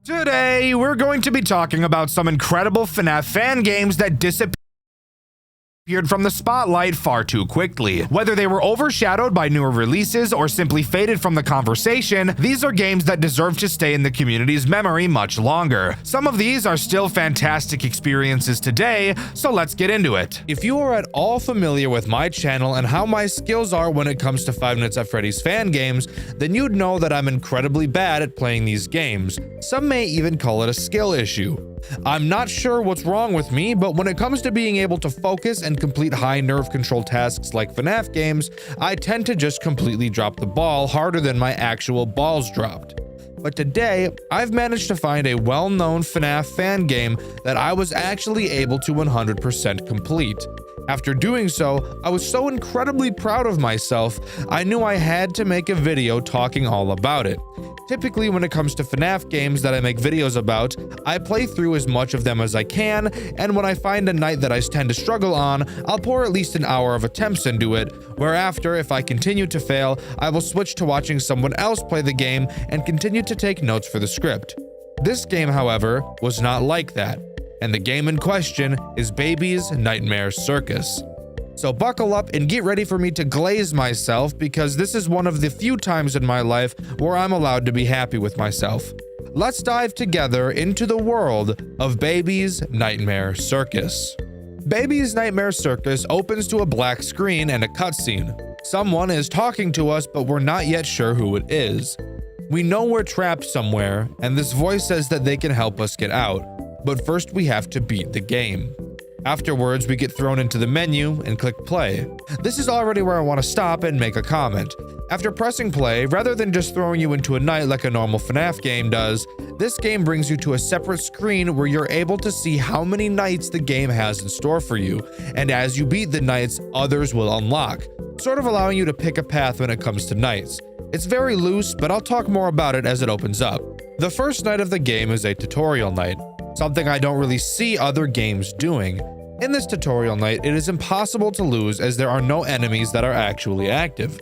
Today, we're going to be talking about some incredible FNAF fan games that disappeared from the spotlight far too quickly. Whether they were overshadowed by newer releases or simply faded from the conversation, these are games that deserve to stay in the community's memory much longer. Some of these are still fantastic experiences today, so let's get into it. If you are at all familiar with my channel and how my skills are when it comes to Five Nights at Freddy's fan games, then you'd know that I'm incredibly bad at playing these games. Some may even call it a skill issue. I'm not sure what's wrong with me, but when it comes to being able to focus and complete high nerve control tasks like FNAF games, I tend to just completely drop the ball harder than my actual balls dropped. But today, I've managed to find a well-known FNAF fan game that I was actually able to 100% complete. After doing so, I was so incredibly proud of myself, I knew I had to make a video talking all about it. Typically, when it comes to FNAF games that I make videos about, I play through as much of them as I can, and when I find a night that I tend to struggle on, I'll pour at least an hour of attempts into it, whereafter, if I continue to fail, I will switch to watching someone else play the game and continue to take notes for the script. This game, however, was not like that, and the game in question is Baby's Nightmare Circus. So buckle up and get ready for me to glaze myself, because this is one of the few times in my life where I'm allowed to be happy with myself. Let's dive together into the world of Baby's Nightmare Circus. Baby's Nightmare Circus opens to a black screen and a cutscene. Someone is talking to us, but we're not yet sure who it is. We know we're trapped somewhere, and this voice says that they can help us get out, but first we have to beat the game. Afterwards, we get thrown into the menu and click play. This is already where I want to stop and make a comment. After pressing play, rather than just throwing you into a night like a normal FNAF game does, this game brings you to a separate screen where you're able to see how many nights the game has in store for you, and as you beat the nights, others will unlock, sort of allowing you to pick a path when it comes to nights. It's very loose, but I'll talk more about it as it opens up. The first night of the game is a tutorial night, something I don't really see other games doing. In this tutorial night, it is impossible to lose as there are no enemies that are actually active.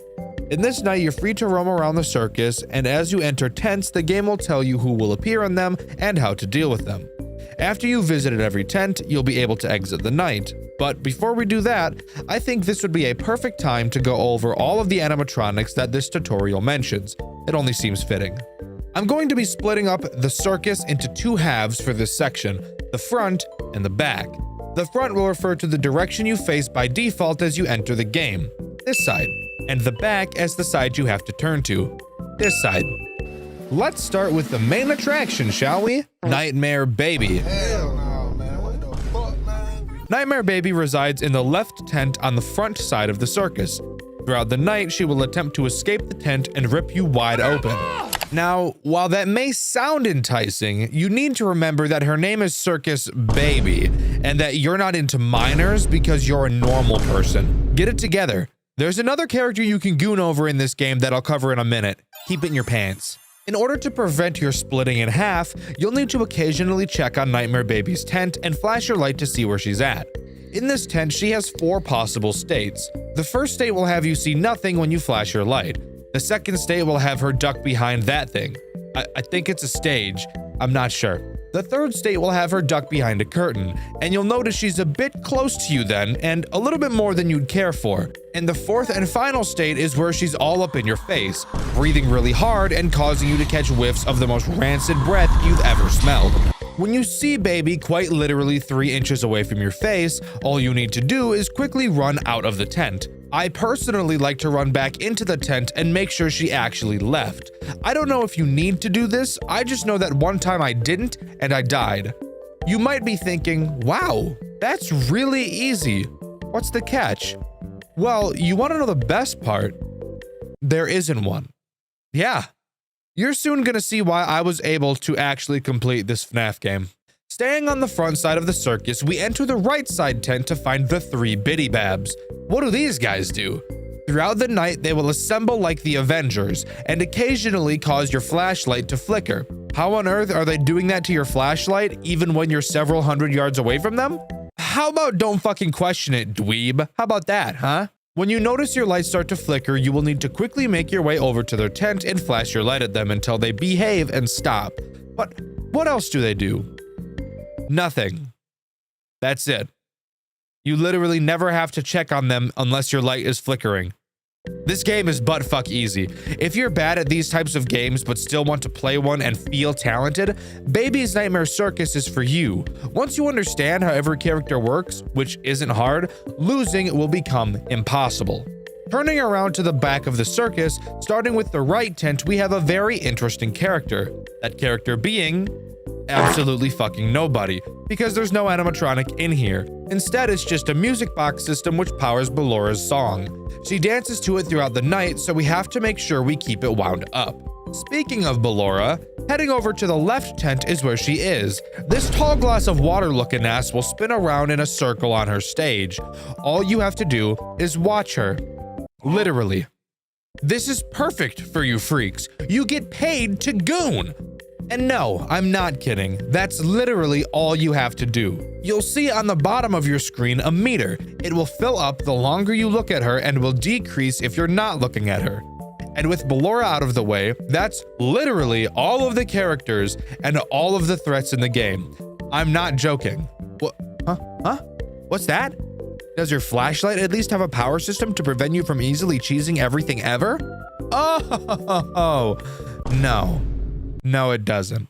In this night, you're free to roam around the circus, and as you enter tents, the game will tell you who will appear in them and how to deal with them. After you've visited every tent, you'll be able to exit the night. But before we do that, I think this would be a perfect time to go over all of the animatronics that this tutorial mentions. It only seems fitting. I'm going to be splitting up the circus into two halves for this section, the front and the back. The front will refer to the direction you face by default as you enter the game, this side, and the back as the side you have to turn to, this side. Let's start with the main attraction, shall we? Nightmare Baby. Hell no, man. What the fuck, man? Nightmare Baby resides in the left tent on the front side of the circus. Throughout the night, she will attempt to escape the tent and rip you wide open. Now, while that may sound enticing, you need to remember that her name is Circus Baby, and that you're not into minors because you're a normal person. Get it together. There's another character you can goon over in this game that I'll cover in a minute. Keep it in your pants. In order to prevent your splitting in half, you'll need to occasionally check on Nightmare Baby's tent and flash your light to see where she's at. In this tent, she has 4 possible states. The first state will have you see nothing when you flash your light. The second state will have her duck behind that thing. I think it's a stage. I'm not sure. The third state will have her duck behind a curtain, and you'll notice she's a bit close to you then, and a little bit more than you'd care for. And the fourth and final state is where she's all up in your face, breathing really hard and causing you to catch whiffs of the most rancid breath you've ever smelled. When you see Baby quite literally 3 inches away from your face, all you need to do is quickly run out of the tent. I personally like to run back into the tent and make sure she actually left. I don't know if you need to do this, I just know that one time I didn't and I died. You might be thinking, wow, that's really easy. What's the catch? Well, you want to know the best part? There isn't one. Yeah. You're soon gonna see why I was able to actually complete this FNAF game. Staying on the front side of the circus, we enter the right side tent to find the 3 Biddy Babs. What do these guys do? Throughout the night, they will assemble like the Avengers and occasionally cause your flashlight to flicker. How on earth are they doing that to your flashlight even when you're several hundred yards away from them? How about don't fucking question it, dweeb? How about that, huh? When you notice your lights start to flicker, you will need to quickly make your way over to their tent and flash your light at them until they behave and stop. But What else do they do? Nothing. That's it. You literally never have to check on them unless your light is flickering. This game is buttfuck easy. If you're bad at these types of games but still want to play one and feel talented, Baby's Nightmare Circus is for you. Once you understand how every character works, which isn't hard, losing will become impossible. Turning around to the back of the circus, starting with the right tent, we have a very interesting character. That character being absolutely fucking nobody, because there's no animatronic in here. Instead, it's just a music box system which powers Bellora's song. She dances to it throughout the night, so we have to make sure we keep it wound up. Speaking of Bellora, heading over to the left tent is where she is. This tall glass of water looking ass will spin around in a circle on her stage. All you have to do is watch her. Literally. This is perfect for you freaks. You get paid to goon. And no, I'm not kidding. That's literally all you have to do. You'll see on the bottom of your screen a meter. It will fill up the longer you look at her and will decrease if you're not looking at her. And with Bellora out of the way, that's literally all of the characters and all of the threats in the game. I'm not joking. What? Huh? What's that? Does your flashlight at least have a power system to prevent you from easily cheesing everything ever? Oh, no. No, it doesn't.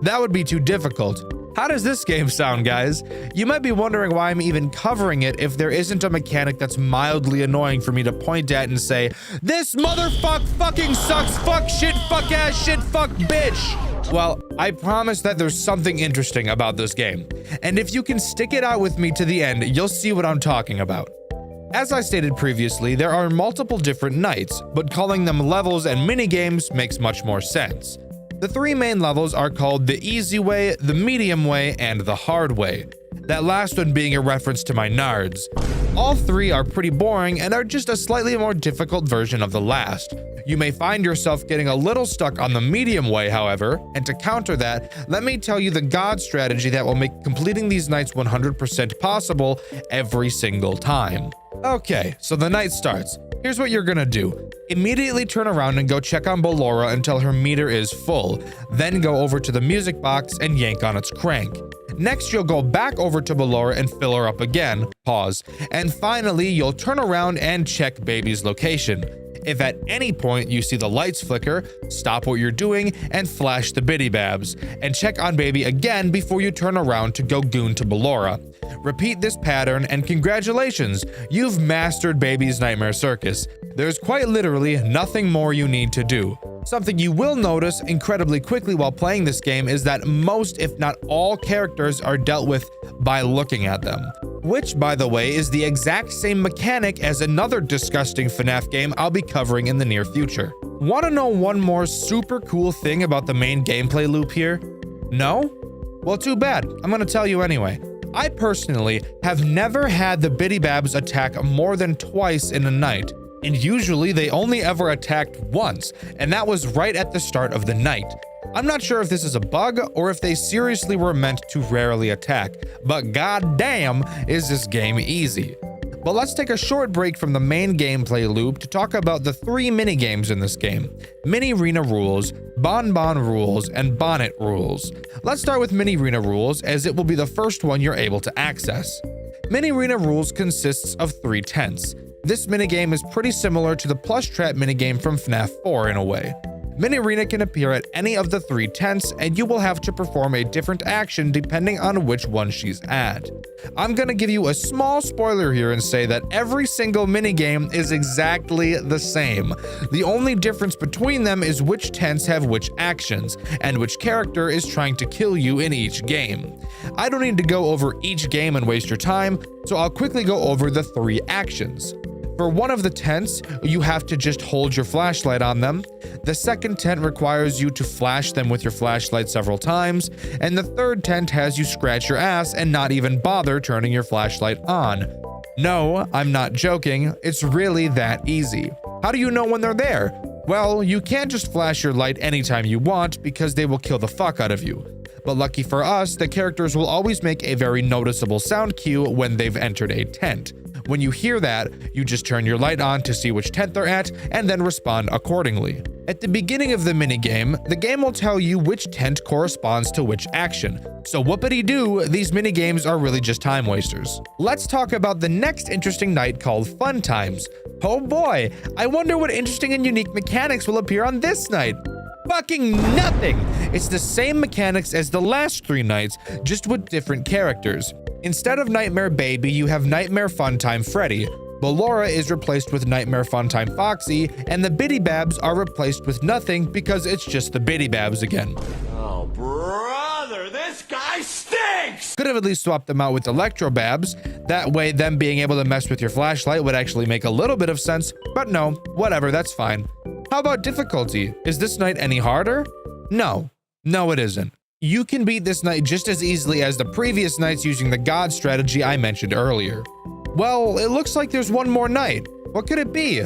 That would be too difficult. How does this game sound, guys? You might be wondering why I'm even covering it if there isn't a mechanic that's mildly annoying for me to point at and say, "This motherfuck fucking sucks, fuck shit, fuck ass shit, fuck bitch." Well, I promise that there's something interesting about this game. And if you can stick it out with me to the end, you'll see what I'm talking about. As I stated previously, there are multiple different nights, but calling them levels and minigames makes much more sense. The three main levels are called the easy way, the medium way, and the hard way. That last one being a reference to my nards. All three are pretty boring and are just a slightly more difficult version of the last. You may find yourself getting a little stuck on the medium way, however, and to counter that, let me tell you the god strategy that will make completing these nights 100% possible every single time. Okay, so the night starts. Here's what you're gonna do. Immediately turn around and go check on Bellora until her meter is full. Then go over to the music box and yank on its crank. Next, you'll go back over to Bellora and fill her up again. Pause. And finally, you'll turn around and check Baby's location. If at any point you see the lights flicker, stop what you're doing and flash the biddy babs, and check on Baby again before you turn around to go goon to Bellora. Repeat this pattern and congratulations, you've mastered Baby's Nightmare Circus. There's quite literally nothing more you need to do. Something you will notice incredibly quickly while playing this game is that most, if not all, characters are dealt with by looking at them. Which, by the way, is the exact same mechanic as another disgusting FNAF game I'll be covering in the near future. Want to know one more super cool thing about the main gameplay loop here? No? Well, too bad. I'm going to tell you anyway. I personally have never had the biddy babs attack more than twice in a night. And usually they only ever attacked once, and that was right at the start of the night. I'm not sure if this is a bug or if they seriously were meant to rarely attack, but goddamn is this game easy. But let's take a short break from the main gameplay loop to talk about the three minigames in this game: Mini Arena Rules, Bonbon Rules, and Bonnet Rules. Let's start with Mini Arena Rules, as it will be the first one you're able to access. Mini Arena Rules consists of 3 tents. This minigame is pretty similar to the plush trap minigame from FNAF 4 in a way. Mini Arena can appear at any of the 3 tents, and you will have to perform a different action depending on which one she's at. I'm gonna give you a small spoiler here and say that every single minigame is exactly the same. The only difference between them is which tents have which actions, and which character is trying to kill you in each game. I don't need to go over each game and waste your time, so I'll quickly go over the 3 actions. For one of the tents, you have to just hold your flashlight on them. The second tent requires you to flash them with your flashlight several times. And the third tent has you scratch your ass and not even bother turning your flashlight on. No, I'm not joking. It's really that easy. How do you know when they're there? Well, you can't just flash your light anytime you want because they will kill the fuck out of you. But lucky for us, the characters will always make a very noticeable sound cue when they've entered a tent. When you hear that, you just turn your light on to see which tent they're at and then respond accordingly. At the beginning of the minigame, the game will tell you which tent corresponds to which action. So whoopity-doo, these minigames are really just time wasters. Let's talk about the next interesting night called Fun Times. Oh boy, I wonder what interesting and unique mechanics will appear on this night. Fucking nothing! It's the same mechanics as the last 3 nights, just with different characters. Instead of Nightmare Baby, you have Nightmare Funtime Freddy. Ballora is replaced with Nightmare Funtime Foxy, and the Biddy Babs are replaced with nothing because it's just the Biddy Babs again. Oh, brother, this guy stinks! Could have at least swapped them out with Electro Babs. That way, them being able to mess with your flashlight would actually make a little bit of sense, but no, whatever, that's fine. How about difficulty? Is this night any harder? No. No, it isn't. You can beat this night just as easily as the previous nights using the God strategy I mentioned earlier. Well, it looks like there's one more night. What could it be?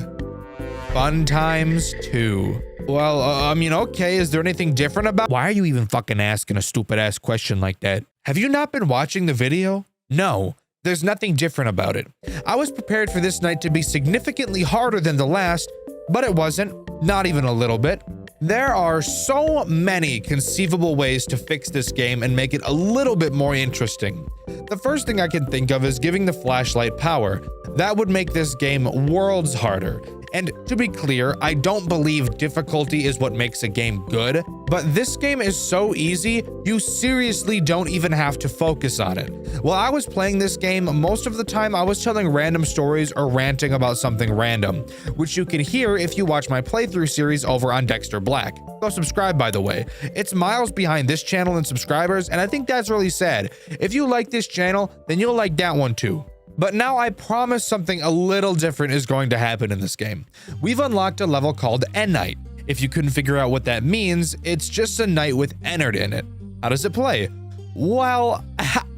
Fun Times 2. Well, okay, is there anything different about— Why are you even fucking asking a stupid ass question like that? Have you not been watching the video? No, there's nothing different about it. I was prepared for this night to be significantly harder than the last, but it wasn't, not even a little bit. There are so many conceivable ways to fix this game and make it a little bit more interesting. The first thing I can think of is giving the flashlight power. That would make this game worlds harder. And to be clear, I don't believe difficulty is what makes a game good, but this game is so easy, you seriously don't even have to focus on it. While I was playing this game, most of the time I was telling random stories or ranting about something random, which you can hear if you watch my playthrough series over on Dxtr Black. Go subscribe, by the way. It's miles behind this channel in subscribers, and I think that's really sad. If you like this channel, then you'll like that one too. But now I promise something a little different is going to happen in this game. We've unlocked a level called N-Night. If you couldn't figure out what that means, it's just a night with Ennard in it. How does it play? Well,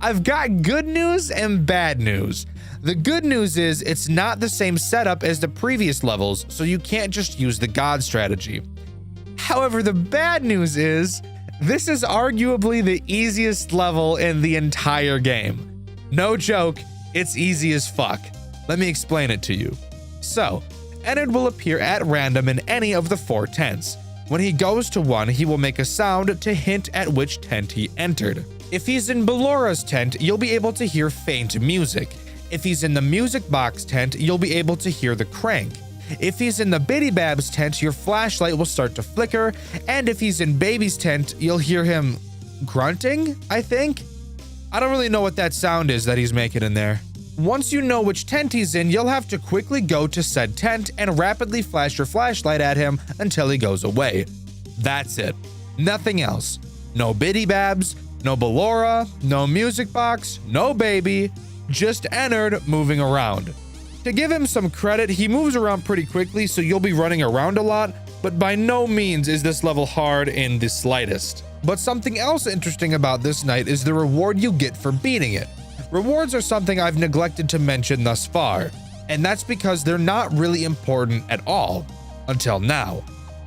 I've got good news and bad news. The good news is it's not the same setup as the previous levels, so you can't just use the God strategy. However, the bad news is this is arguably the easiest level in the entire game. No joke. It's easy as fuck. Let me explain it to you. So, Ennard will appear at random in any of the 4 tents. When he goes to one, he will make a sound to hint at which tent he entered. If he's in Ballora's tent, you'll be able to hear faint music. If he's in the music box tent, you'll be able to hear the crank. If he's in the Biddy Babs tent, your flashlight will start to flicker, and if he's in Baby's tent, you'll hear him grunting, I think? I don't really know what that sound is that he's making in there. Once you know which tent he's in, you'll have to quickly go to said tent and rapidly flash your flashlight at him until he goes away. That's it. Nothing else. No Biddy Babs, no Ballora, no music box, no Baby, just Ennard moving around. To give him some credit, he moves around pretty quickly, so you'll be running around a lot, but by no means is this level hard in the slightest. But something else interesting about this night is the reward you get for beating it. Rewards are something I've neglected to mention thus far, and that's because they're not really important at all, until now.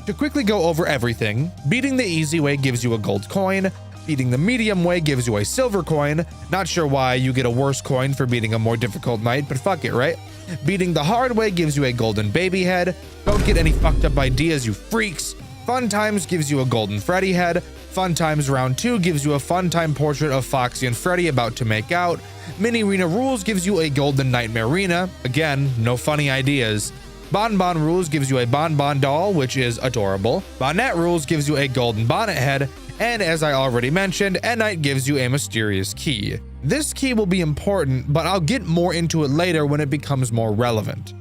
To quickly go over everything, beating the easy way gives you a gold coin, beating the medium way gives you a silver coin, not sure why you get a worse coin for beating a more difficult night, but fuck it, right? Beating the hard way gives you a golden baby head, don't get any fucked up ideas, you freaks. Fun Times gives you a golden Freddy head. Fun Times Round 2 gives you a fun time portrait of Foxy and Freddy about to make out. Mini Arena Rules gives you a golden Nightmare Arena. Again, no funny ideas. Bon Bon Rules gives you a Bon Bon doll, which is adorable. Bonnet Rules gives you a golden bonnet head. And as I already mentioned, N-Night gives you a mysterious key. This key will be important, but I'll get more into it later when it becomes more relevant.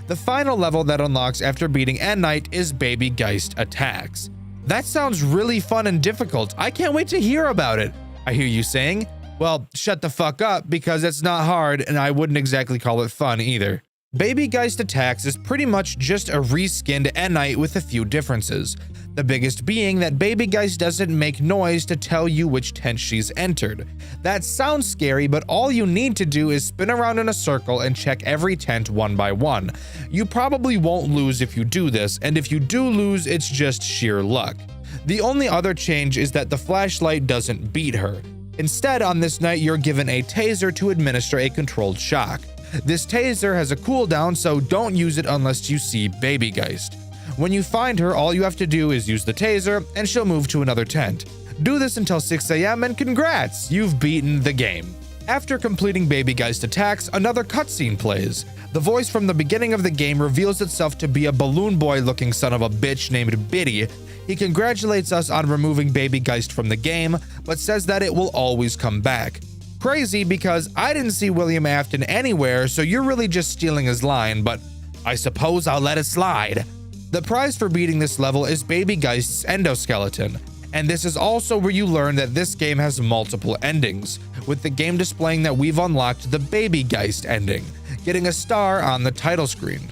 The final level that unlocks after beating N-Night is Baby Geist Attacks. That sounds really fun and difficult. I can't wait to hear about it. I hear you saying, well, shut the fuck up because it's not hard and I wouldn't exactly call it fun either. Baby Geist Attacks is pretty much just a reskinned N-Night with a few differences. The biggest being that Baby Geist doesn't make noise to tell you which tent she's entered. That sounds scary, but all you need to do is spin around in a circle and check every tent one by one. You probably won't lose if you do this, and if you do lose, it's just sheer luck. The only other change is that the flashlight doesn't beat her. Instead, on this night, you're given a taser to administer a controlled shock. This taser has a cooldown, so don't use it unless you see Baby Geist. When you find her, all you have to do is use the taser and she'll move to another tent. Do this until 6 AM and congrats, you've beaten the game. After completing Baby Geist attacks, another cutscene plays. The voice from the beginning of the game reveals itself to be a balloon boy looking son of a bitch named Biddy. He congratulates us on removing Baby Geist from the game, but says that it will always come back. Crazy because I didn't see William Afton anywhere, so you're really just stealing his line, but I suppose I'll let it slide. The prize for beating this level is Baby Geist's endoskeleton, and this is also where you learn that this game has multiple endings, with the game displaying that we've unlocked the Baby Geist ending, getting a star on the title screen.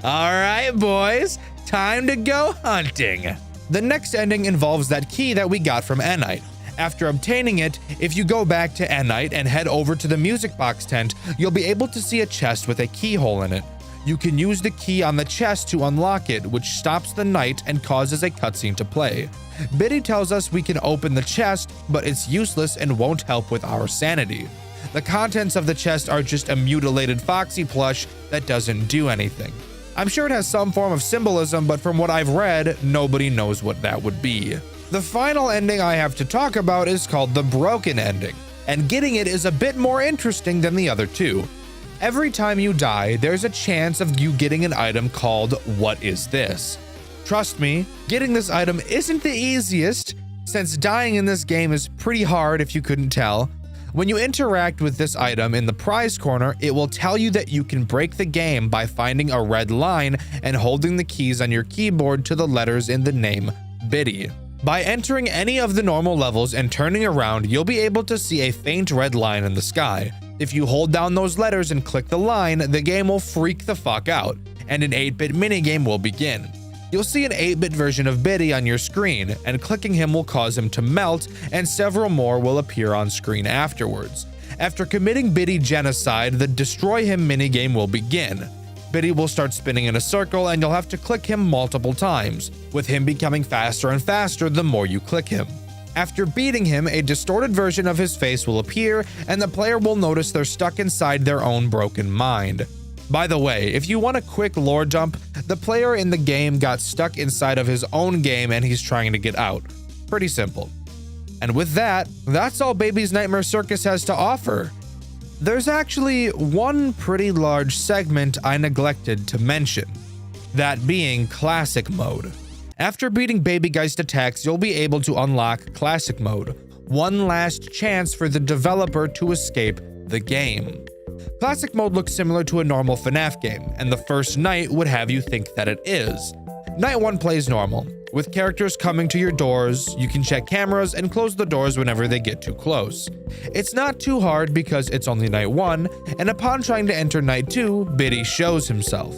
Alright boys, time to go hunting. The next ending involves that key that we got from Enite. After obtaining it, if you go back to Enite and head over to the music box tent, you'll be able to see a chest with a keyhole in it. You can use the key on the chest to unlock it, which stops the night and causes a cutscene to play. Biddy tells us we can open the chest, but it's useless and won't help with our sanity. The contents of the chest are just a mutilated Foxy plush that doesn't do anything. I'm sure it has some form of symbolism, but from what I've read, nobody knows what that would be. The final ending I have to talk about is called the Broken Ending, and getting it is a bit more interesting than the other two. Every time you die, there's a chance of you getting an item called What Is This? Trust me, getting this item isn't the easiest, since dying in this game is pretty hard if you couldn't tell. When you interact with this item in the prize corner, it will tell you that you can break the game by finding a red line and holding the keys on your keyboard to the letters in the name Biddy. By entering any of the normal levels and turning around, you'll be able to see a faint red line in the sky. If you hold down those letters and click the line, the game will freak the fuck out, and an 8-bit minigame will begin. You'll see an 8-bit version of Biddy on your screen, and clicking him will cause him to melt, and several more will appear on screen afterwards. After committing Biddy genocide, the Destroy Him minigame will begin. Biddy will start spinning in a circle, and you'll have to click him multiple times, with him becoming faster and faster the more you click him. After beating him, a distorted version of his face will appear, and the player will notice they're stuck inside their own broken mind. By the way, if you want a quick lore dump, the player in the game got stuck inside of his own game and he's trying to get out. Pretty simple. And with that, that's all Baby's Nightmare Circus has to offer. There's actually one pretty large segment I neglected to mention, that being Classic Mode. After beating Baby Geist attacks, you'll be able to unlock Classic Mode, one last chance for the developer to escape the game. Classic Mode looks similar to a normal FNAF game, and the first night would have you think that it is. Night 1 plays normal. With characters coming to your doors, you can check cameras and close the doors whenever they get too close. It's not too hard because it's only Night 1, and upon trying to enter Night 2, Biddy shows himself.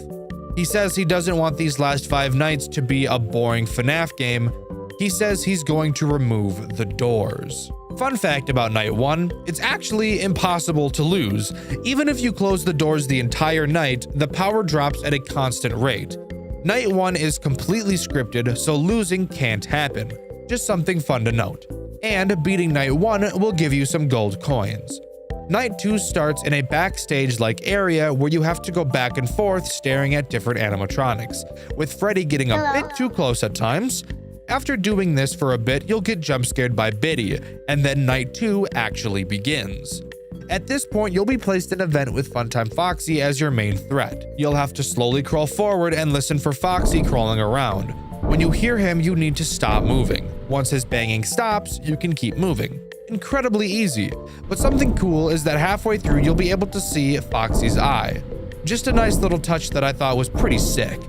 He says he doesn't want these last 5 nights to be a boring FNAF game. He says he's going to remove the doors. Fun fact about Night 1, it's actually impossible to lose. Even if you close the doors the entire night, the power drops at a constant rate. Night 1 is completely scripted, so losing can't happen. Just something fun to note. And beating Night 1 will give you some gold coins. Night 2 starts in a backstage-like area where you have to go back and forth staring at different animatronics, with Freddy getting a bit too close at times. After doing this for a bit, you'll get jump scared by Biddy, and then Night 2 actually begins. At this point, you'll be placed in a vent with Funtime Foxy as your main threat. You'll have to slowly crawl forward and listen for Foxy crawling around. When you hear him, you need to stop moving. Once his banging stops, you can keep moving. Incredibly easy, but something cool is that halfway through you'll be able to see Foxy's eye. Just a nice little touch that I thought was pretty sick.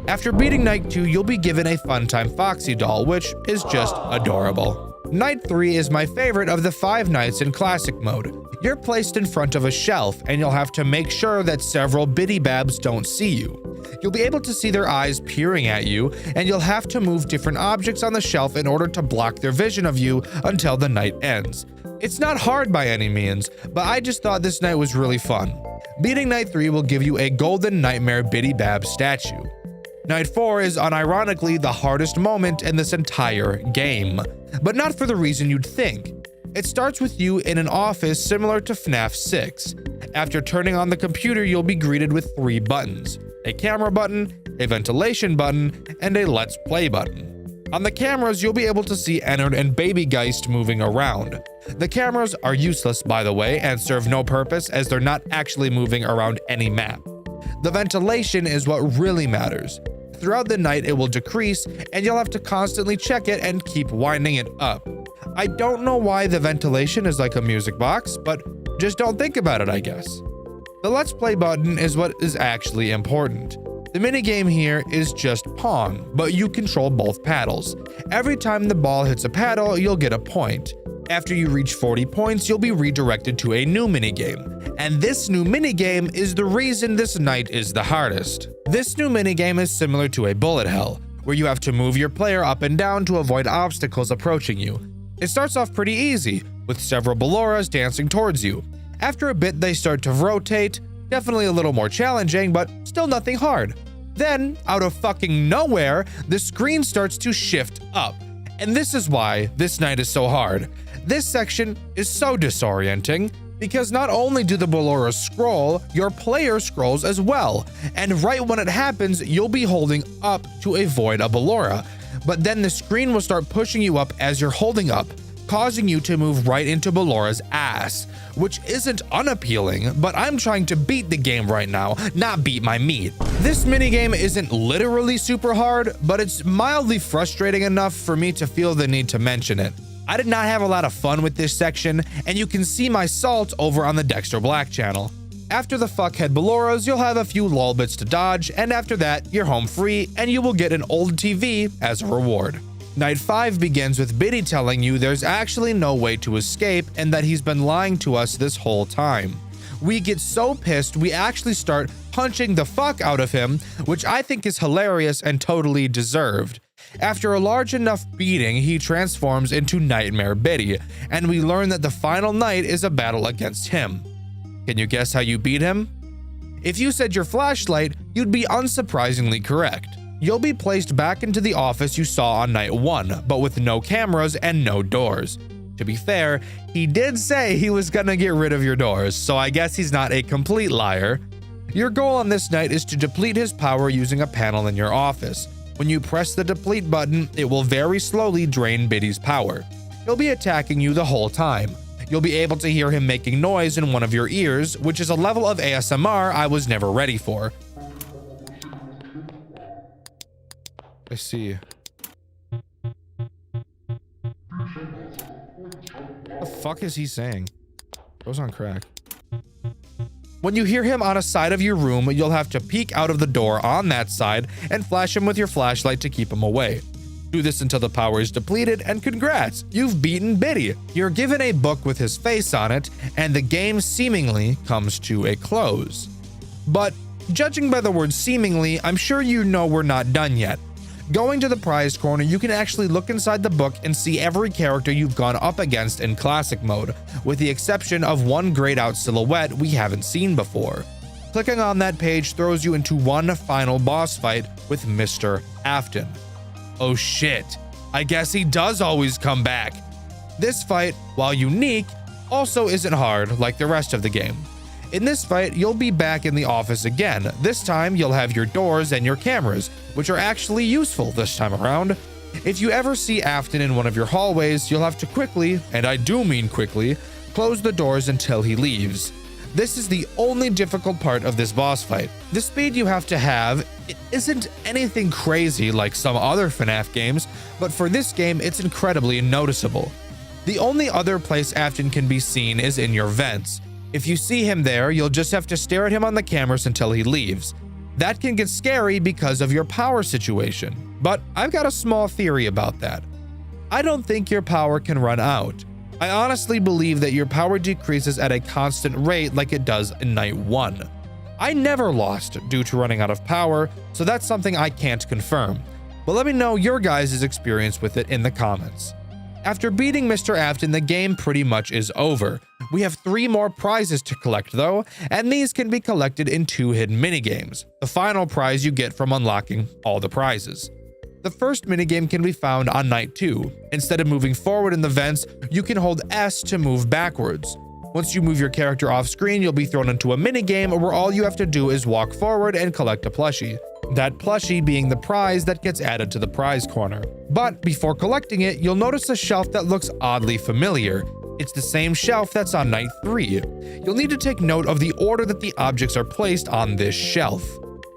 After beating Night 2, you'll be given a Funtime Foxy doll, which is just adorable. Night 3 is my favorite of the 5 nights in Classic Mode. You're placed in front of a shelf, and you'll have to make sure that several Biddy Babs don't see you. You'll be able to see their eyes peering at you, and you'll have to move different objects on the shelf in order to block their vision of you until the night ends. It's not hard by any means, but I just thought this night was really fun. Beating Night 3 will give you a Golden Nightmare Biddy Bab statue. Night 4 is unironically the hardest moment in this entire game, but not for the reason you'd think. It starts with you in an office similar to FNAF 6. After turning on the computer, you'll be greeted with 3 buttons: a camera button, a ventilation button, and a let's play button. On the cameras, you'll be able to see Ennard and Baby Geist moving around. The cameras are useless, by the way, and serve no purpose as they're not actually moving around any map. The ventilation is what really matters. Throughout the night, it will decrease, and you'll have to constantly check it and keep winding it up. I don't know why the ventilation is like a music box, but just don't think about it, I guess. The Let's Play button is what is actually important. The minigame here is just Pong, but you control both paddles. Every time the ball hits a paddle, you'll get a point. After you reach 40 points, you'll be redirected to a new minigame. And this new minigame is the reason this night is the hardest. This new minigame is similar to a bullet hell, where you have to move your player up and down to avoid obstacles approaching you. It starts off pretty easy, with several Balloras dancing towards you. After a bit, they start to rotate. Definitely a little more challenging, but still nothing hard. Then, out of fucking nowhere, the screen starts to shift up. And this is why this night is so hard. This section is so disorienting because not only do the Balloras scroll, your player scrolls as well. And right when it happens, you'll be holding up to avoid a Ballora. But then the screen will start pushing you up as you're holding up, causing you to move right into Ballora's ass, which isn't unappealing, but I'm trying to beat the game right now, not beat my meat. This minigame isn't literally super hard, but it's mildly frustrating enough for me to feel the need to mention it. I did not have a lot of fun with this section, and you can see my salt over on the Dxtr Black channel. After the fuckhead Balloras, you'll have a few lol bits to dodge, and after that, you're home free, and you will get an old TV as a reward. Night 5 begins with Biddy telling you there's actually no way to escape and that he's been lying to us this whole time. We get so pissed we actually start punching the fuck out of him, which I think is hilarious and totally deserved. After a large enough beating, he transforms into Nightmare Biddy, and we learn that the final night is a battle against him. Can you guess how you beat him? If you said your flashlight, you'd be unsurprisingly correct. You'll be placed back into the office you saw on night 1, but with no cameras and no doors. To be fair, he did say he was gonna get rid of your doors, so I guess he's not a complete liar. Your goal on this night is to deplete his power using a panel in your office. When you press the deplete button, it will very slowly drain Biddy's power. He'll be attacking you the whole time. You'll be able to hear him making noise in one of your ears, which is a level of ASMR I was never ready for. I see. What the fuck is he saying? Goes on crack. When you hear him on a side of your room, you'll have to peek out of the door on that side and flash him with your flashlight to keep him away. Do this until the power is depleted, and congrats, you've beaten Biddy. You're given a book with his face on it, and the game seemingly comes to a close. But judging by the word seemingly, I'm sure you know we're not done yet. Going to the prize corner, you can actually look inside the book and see every character you've gone up against in classic mode, with the exception of one grayed out silhouette we haven't seen before. Clicking on that page throws you into one final boss fight with Mr. Afton. Oh shit, I guess he does always come back. This fight, while unique, also isn't hard like the rest of the game. In this fight, you'll be back in the office again. This time, you'll have your doors and your cameras, which are actually useful this time around. If you ever see Afton in one of your hallways, you'll have to quickly, and I do mean quickly, close the doors until he leaves. This is the only difficult part of this boss fight. The speed you have to have, it isn't anything crazy like some other FNAF games, but for this game, it's incredibly noticeable. The only other place Afton can be seen is in your vents. If you see him there, you'll just have to stare at him on the cameras until he leaves. That can get scary because of your power situation, but I've got a small theory about that. I don't think your power can run out. I honestly believe that your power decreases at a constant rate like it does in night 1. I never lost due to running out of power, so that's something I can't confirm. But let me know your guys' experience with it in the comments. After beating Mr. Afton, the game pretty much is over. We have 3 more prizes to collect though, and these can be collected in 2 hidden minigames. The final prize you get from unlocking all the prizes. The first minigame can be found on night 2. Instead of moving forward in the vents, you can hold S to move backwards. Once you move your character off screen, you'll be thrown into a minigame where all you have to do is walk forward and collect a plushie. That plushie being the prize that gets added to the prize corner. But before collecting it, you'll notice a shelf that looks oddly familiar. It's the same shelf that's on night 3. You'll need to take note of the order that the objects are placed on this shelf.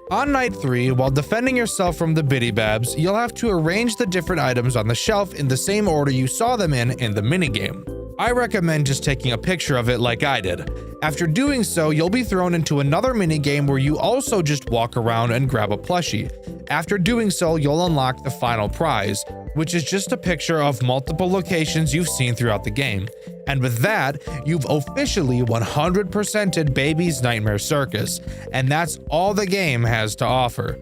On night 3, while defending yourself from the Biddy Babs, you'll have to arrange the different items on the shelf in the same order you saw them in the minigame. I recommend just taking a picture of it like I did. After doing so, you'll be thrown into another minigame where you also just walk around and grab a plushie. After doing so, you'll unlock the final prize, which is just a picture of multiple locations you've seen throughout the game. And with that, you've officially 100%ed Baby's Nightmare Circus, and that's all the game has to offer.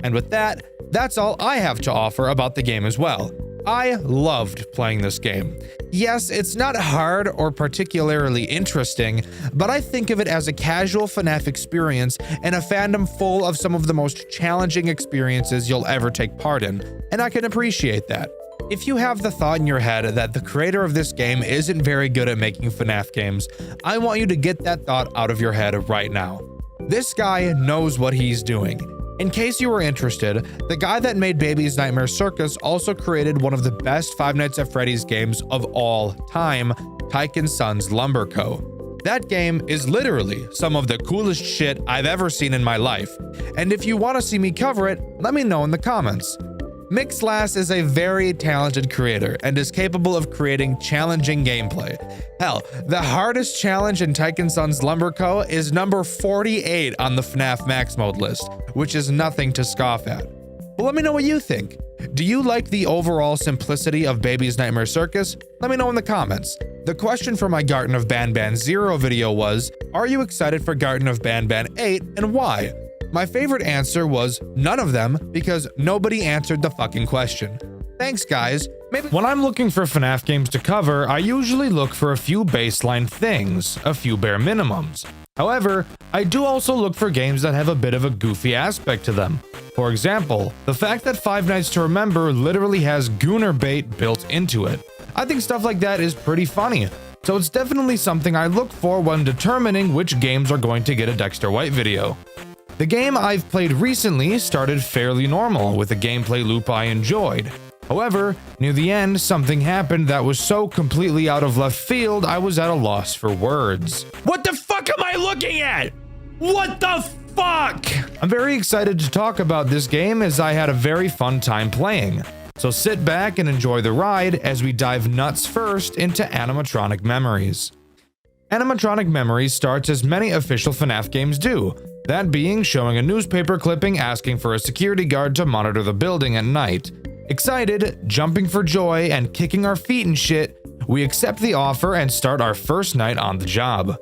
And with that, that's all I have to offer about the game as well. I loved playing this game. Yes, it's not hard or particularly interesting, but I think of it as a casual FNAF experience and a fandom full of some of the most challenging experiences you'll ever take part in, and I can appreciate that. If you have the thought in your head that the creator of this game isn't very good at making FNAF games, I want you to get that thought out of your head right now. This guy knows what he's doing. In case you were interested, the guy that made Baby's Nightmare Circus also created one of the best Five Nights at Freddy's games of all time, Tyke & Sons Lumber Co. That game is literally some of the coolest shit I've ever seen in my life, and if you want to see me cover it, let me know in the comments. Mixlass is a very talented creator and is capable of creating challenging gameplay. Hell, the hardest challenge in Tyke & Sons Lumber Co. is number 48 on the FNAF Max Mode list, which is nothing to scoff at. But let me know what you think. Do you like the overall simplicity of Baby's Nightmare Circus? Let me know in the comments. The question for my Garten of Banban 0 video was, are you excited for Garten of Banban 8 and why? My favorite answer was none of them because nobody answered the fucking question. Thanks guys. When I'm looking for FNAF games to cover, I usually look for a few baseline things, a few bare minimums. However, I do also look for games that have a bit of a goofy aspect to them. For example, the fact that Five Nights to Remember literally has Gooner bait built into it. I think stuff like that is pretty funny, so it's definitely something I look for when determining which games are going to get a Dxtr White video. The game I've played recently started fairly normal with a gameplay loop I enjoyed. However, near the end, something happened that was so completely out of left field, I was at a loss for words. What the fuck am I looking at? What the fuck? I'm very excited to talk about this game as I had a very fun time playing. So sit back and enjoy the ride as we dive nuts first into Animatronic Memories. Animatronic Memories starts as many official FNAF games do, that being showing a newspaper clipping asking for a security guard to monitor the building at night. Excited, jumping for joy, and kicking our feet and shit, we accept the offer and start our first night on the job.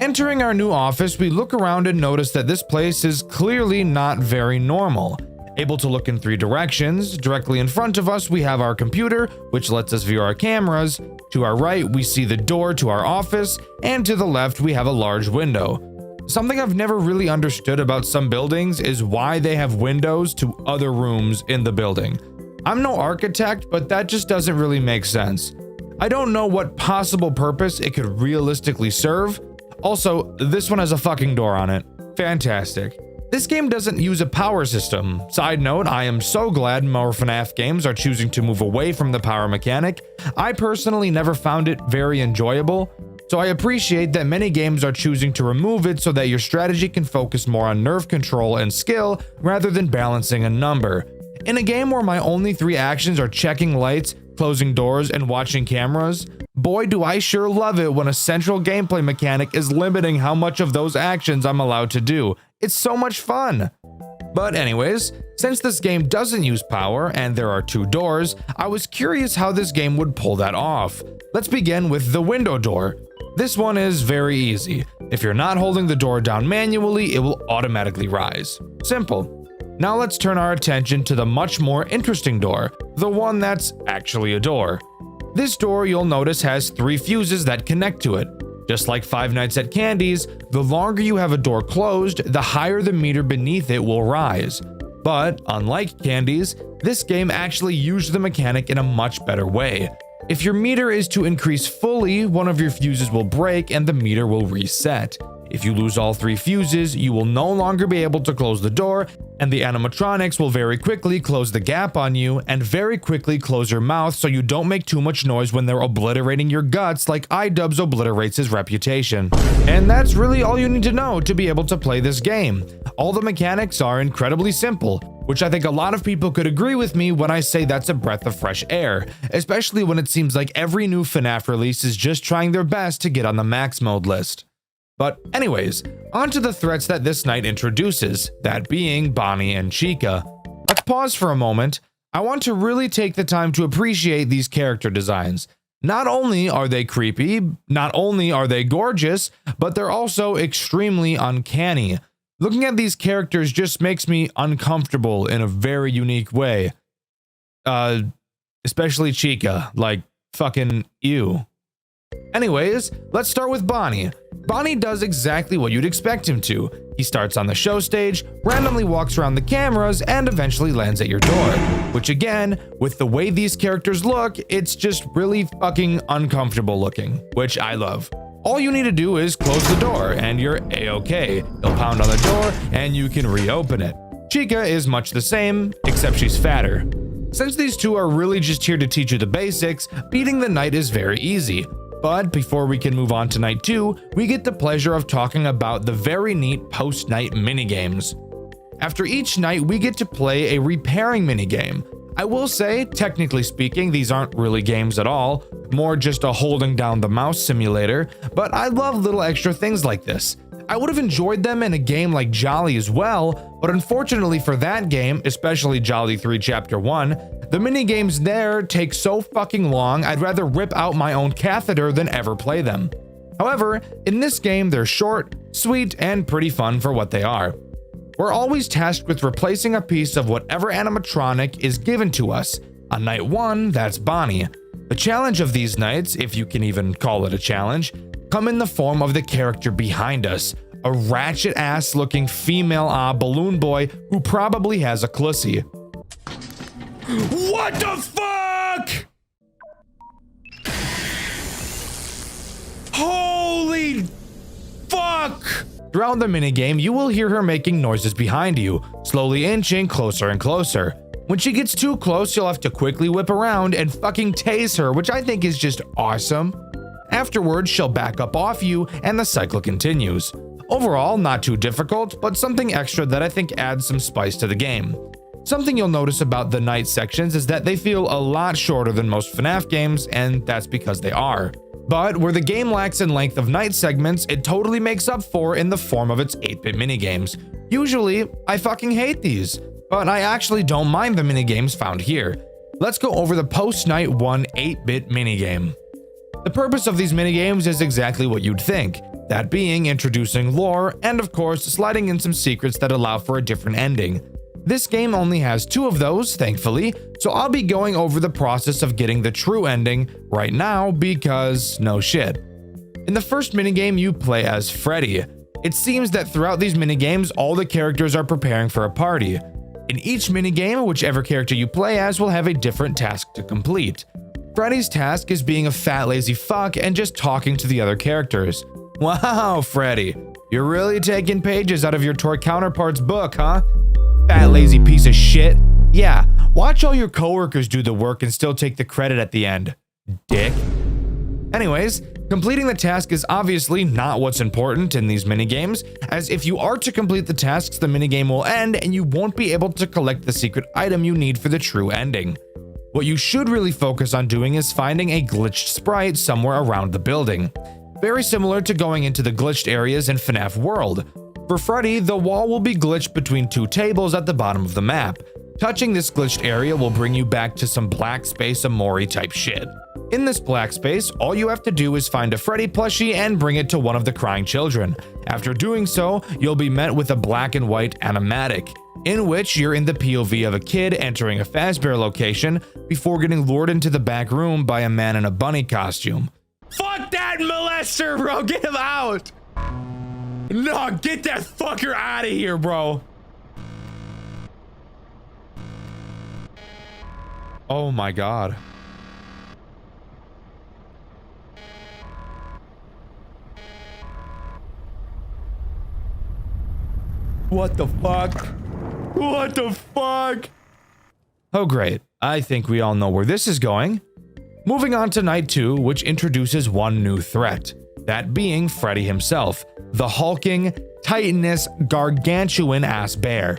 Entering our new office, we look around and notice that this place is clearly not very normal. Able to look in 3 directions, directly in front of us we have our computer, which lets us view our cameras. To our right, we see the door to our office, and to the left, we have a large window. Something I've never really understood about some buildings is why they have windows to other rooms in the building. I'm no architect, but that just doesn't really make sense. I don't know what possible purpose it could realistically serve. Also, this one has a fucking door on it. Fantastic. This game doesn't use a power system. Side note, I am so glad more FNAF games are choosing to move away from the power mechanic. I personally never found it very enjoyable, so I appreciate that many games are choosing to remove it so that your strategy can focus more on nerve control and skill rather than balancing a number. In a game where my only 3 actions are checking lights, closing doors, and watching cameras, boy do I sure love it when a central gameplay mechanic is limiting how much of those actions I'm allowed to do. It's so much fun. But anyways, since this game doesn't use power and there are 2 doors, I was curious how this game would pull that off. Let's begin with the window door. This one is very easy. If you're not holding the door down manually, it will automatically rise. Simple. Now let's turn our attention to the much more interesting door, the one that's actually a door. This door, you'll notice, has 3 fuses that connect to it. Just like Five Nights at Candy's, the longer you have a door closed, the higher the meter beneath it will rise. But unlike Candy's, this game actually used the mechanic in a much better way. If your meter is to increase fully, one of your fuses will break and the meter will reset. If you lose all 3 fuses, you will no longer be able to close the door, and the animatronics will very quickly close the gap on you and very quickly close your mouth so you don't make too much noise when they're obliterating your guts like iDubbbz obliterates his reputation. And that's really all you need to know to be able to play this game. All the mechanics are incredibly simple, which I think a lot of people could agree with me when I say that's a breath of fresh air, especially when it seems like every new FNAF release is just trying their best to get on the max mode list. But anyways, on to the threats that this night introduces, that being Bonnie and Chica. Let's pause for a moment. I want to really take the time to appreciate these character designs. Not only are they creepy, not only are they gorgeous, but they're also extremely uncanny. Looking at these characters just makes me uncomfortable in a very unique way. Especially Chica, like fucking ew. Anyways, let's start with Bonnie. Bonnie does exactly what you'd expect him to. He starts on the show stage, randomly walks around the cameras, and eventually lands at your door. Which again, with the way these characters look, it's just really fucking uncomfortable looking, which I love. All you need to do is close the door and you're a-okay. He'll pound on the door and you can reopen it. Chica is much the same, except she's fatter. Since these two are really just here to teach you the basics, beating the night is very easy. But before we can move on to night 2, we get the pleasure of talking about the very neat post-night minigames. After each night, we get to play a repairing minigame. I will say, technically speaking, these aren't really games at all, more just a holding down the mouse simulator, but I love little extra things like this. I would have enjoyed them in a game like Jolly as well, but unfortunately for that game, especially Jolly 3 Chapter 1, the minigames there take so fucking long, I'd rather rip out my own catheter than ever play them. However, in this game, they're short, sweet, and pretty fun for what they are. We're always tasked with replacing a piece of whatever animatronic is given to us. On night 1, that's Bonnie. The challenge of these nights, if you can even call it a challenge, come in the form of the character behind us, a ratchet-ass looking female balloon boy who probably has a clussy. What the fuck? Holy fuck! Throughout the minigame, you will hear her making noises behind you, slowly inching closer and closer. When she gets too close, you'll have to quickly whip around and fucking tase her, which I think is just awesome. Afterwards, she'll back up off you, and the cycle continues. Overall, not too difficult, but something extra that I think adds some spice to the game. Something you'll notice about the night sections is that they feel a lot shorter than most FNAF games, and that's because they are. But where the game lacks in length of night segments, it totally makes up for in the form of its 8-bit minigames. Usually, I fucking hate these, but I actually don't mind the minigames found here. Let's go over the post-night 1 8-bit minigame. The purpose of these minigames is exactly what you'd think, that being introducing lore and of course sliding in some secrets that allow for a different ending. This game only has 2 of those, thankfully, so I'll be going over the process of getting the true ending right now because no shit. In the first minigame, you play as Freddy. It seems that throughout these minigames, all the characters are preparing for a party. In each minigame, whichever character you play as will have a different task to complete. Freddy's task is being a fat lazy fuck and just talking to the other characters. Wow, Freddy, you're really taking pages out of your toy counterpart's book, huh? Fat lazy piece of shit. Yeah, watch all your coworkers do the work and still take the credit at the end, dick. Anyways, completing the task is obviously not what's important in these minigames, as if you are to complete the tasks, the minigame will end and you won't be able to collect the secret item you need for the true ending. What you should really focus on doing is finding a glitched sprite somewhere around the building. Very similar to going into the glitched areas in FNAF World. For Freddy, the wall will be glitched between 2 tables at the bottom of the map. Touching this glitched area will bring you back to some black space Amori type shit. In this black space, all you have to do is find a Freddy plushie and bring it to one of the crying children. After doing so, you'll be met with a black and white animatic, in which you're in the POV of a kid entering a Fazbear location before getting lured into the back room by a man in a bunny costume. Fuck that molester, bro! Get him out! No, get that fucker out of here, bro! Oh my god. What the fuck? What the fuck? Oh, great. I think we all know where this is going. Moving on to night 2, which introduces one new threat. That being Freddy himself, the hulking, titanous, gargantuan-ass bear.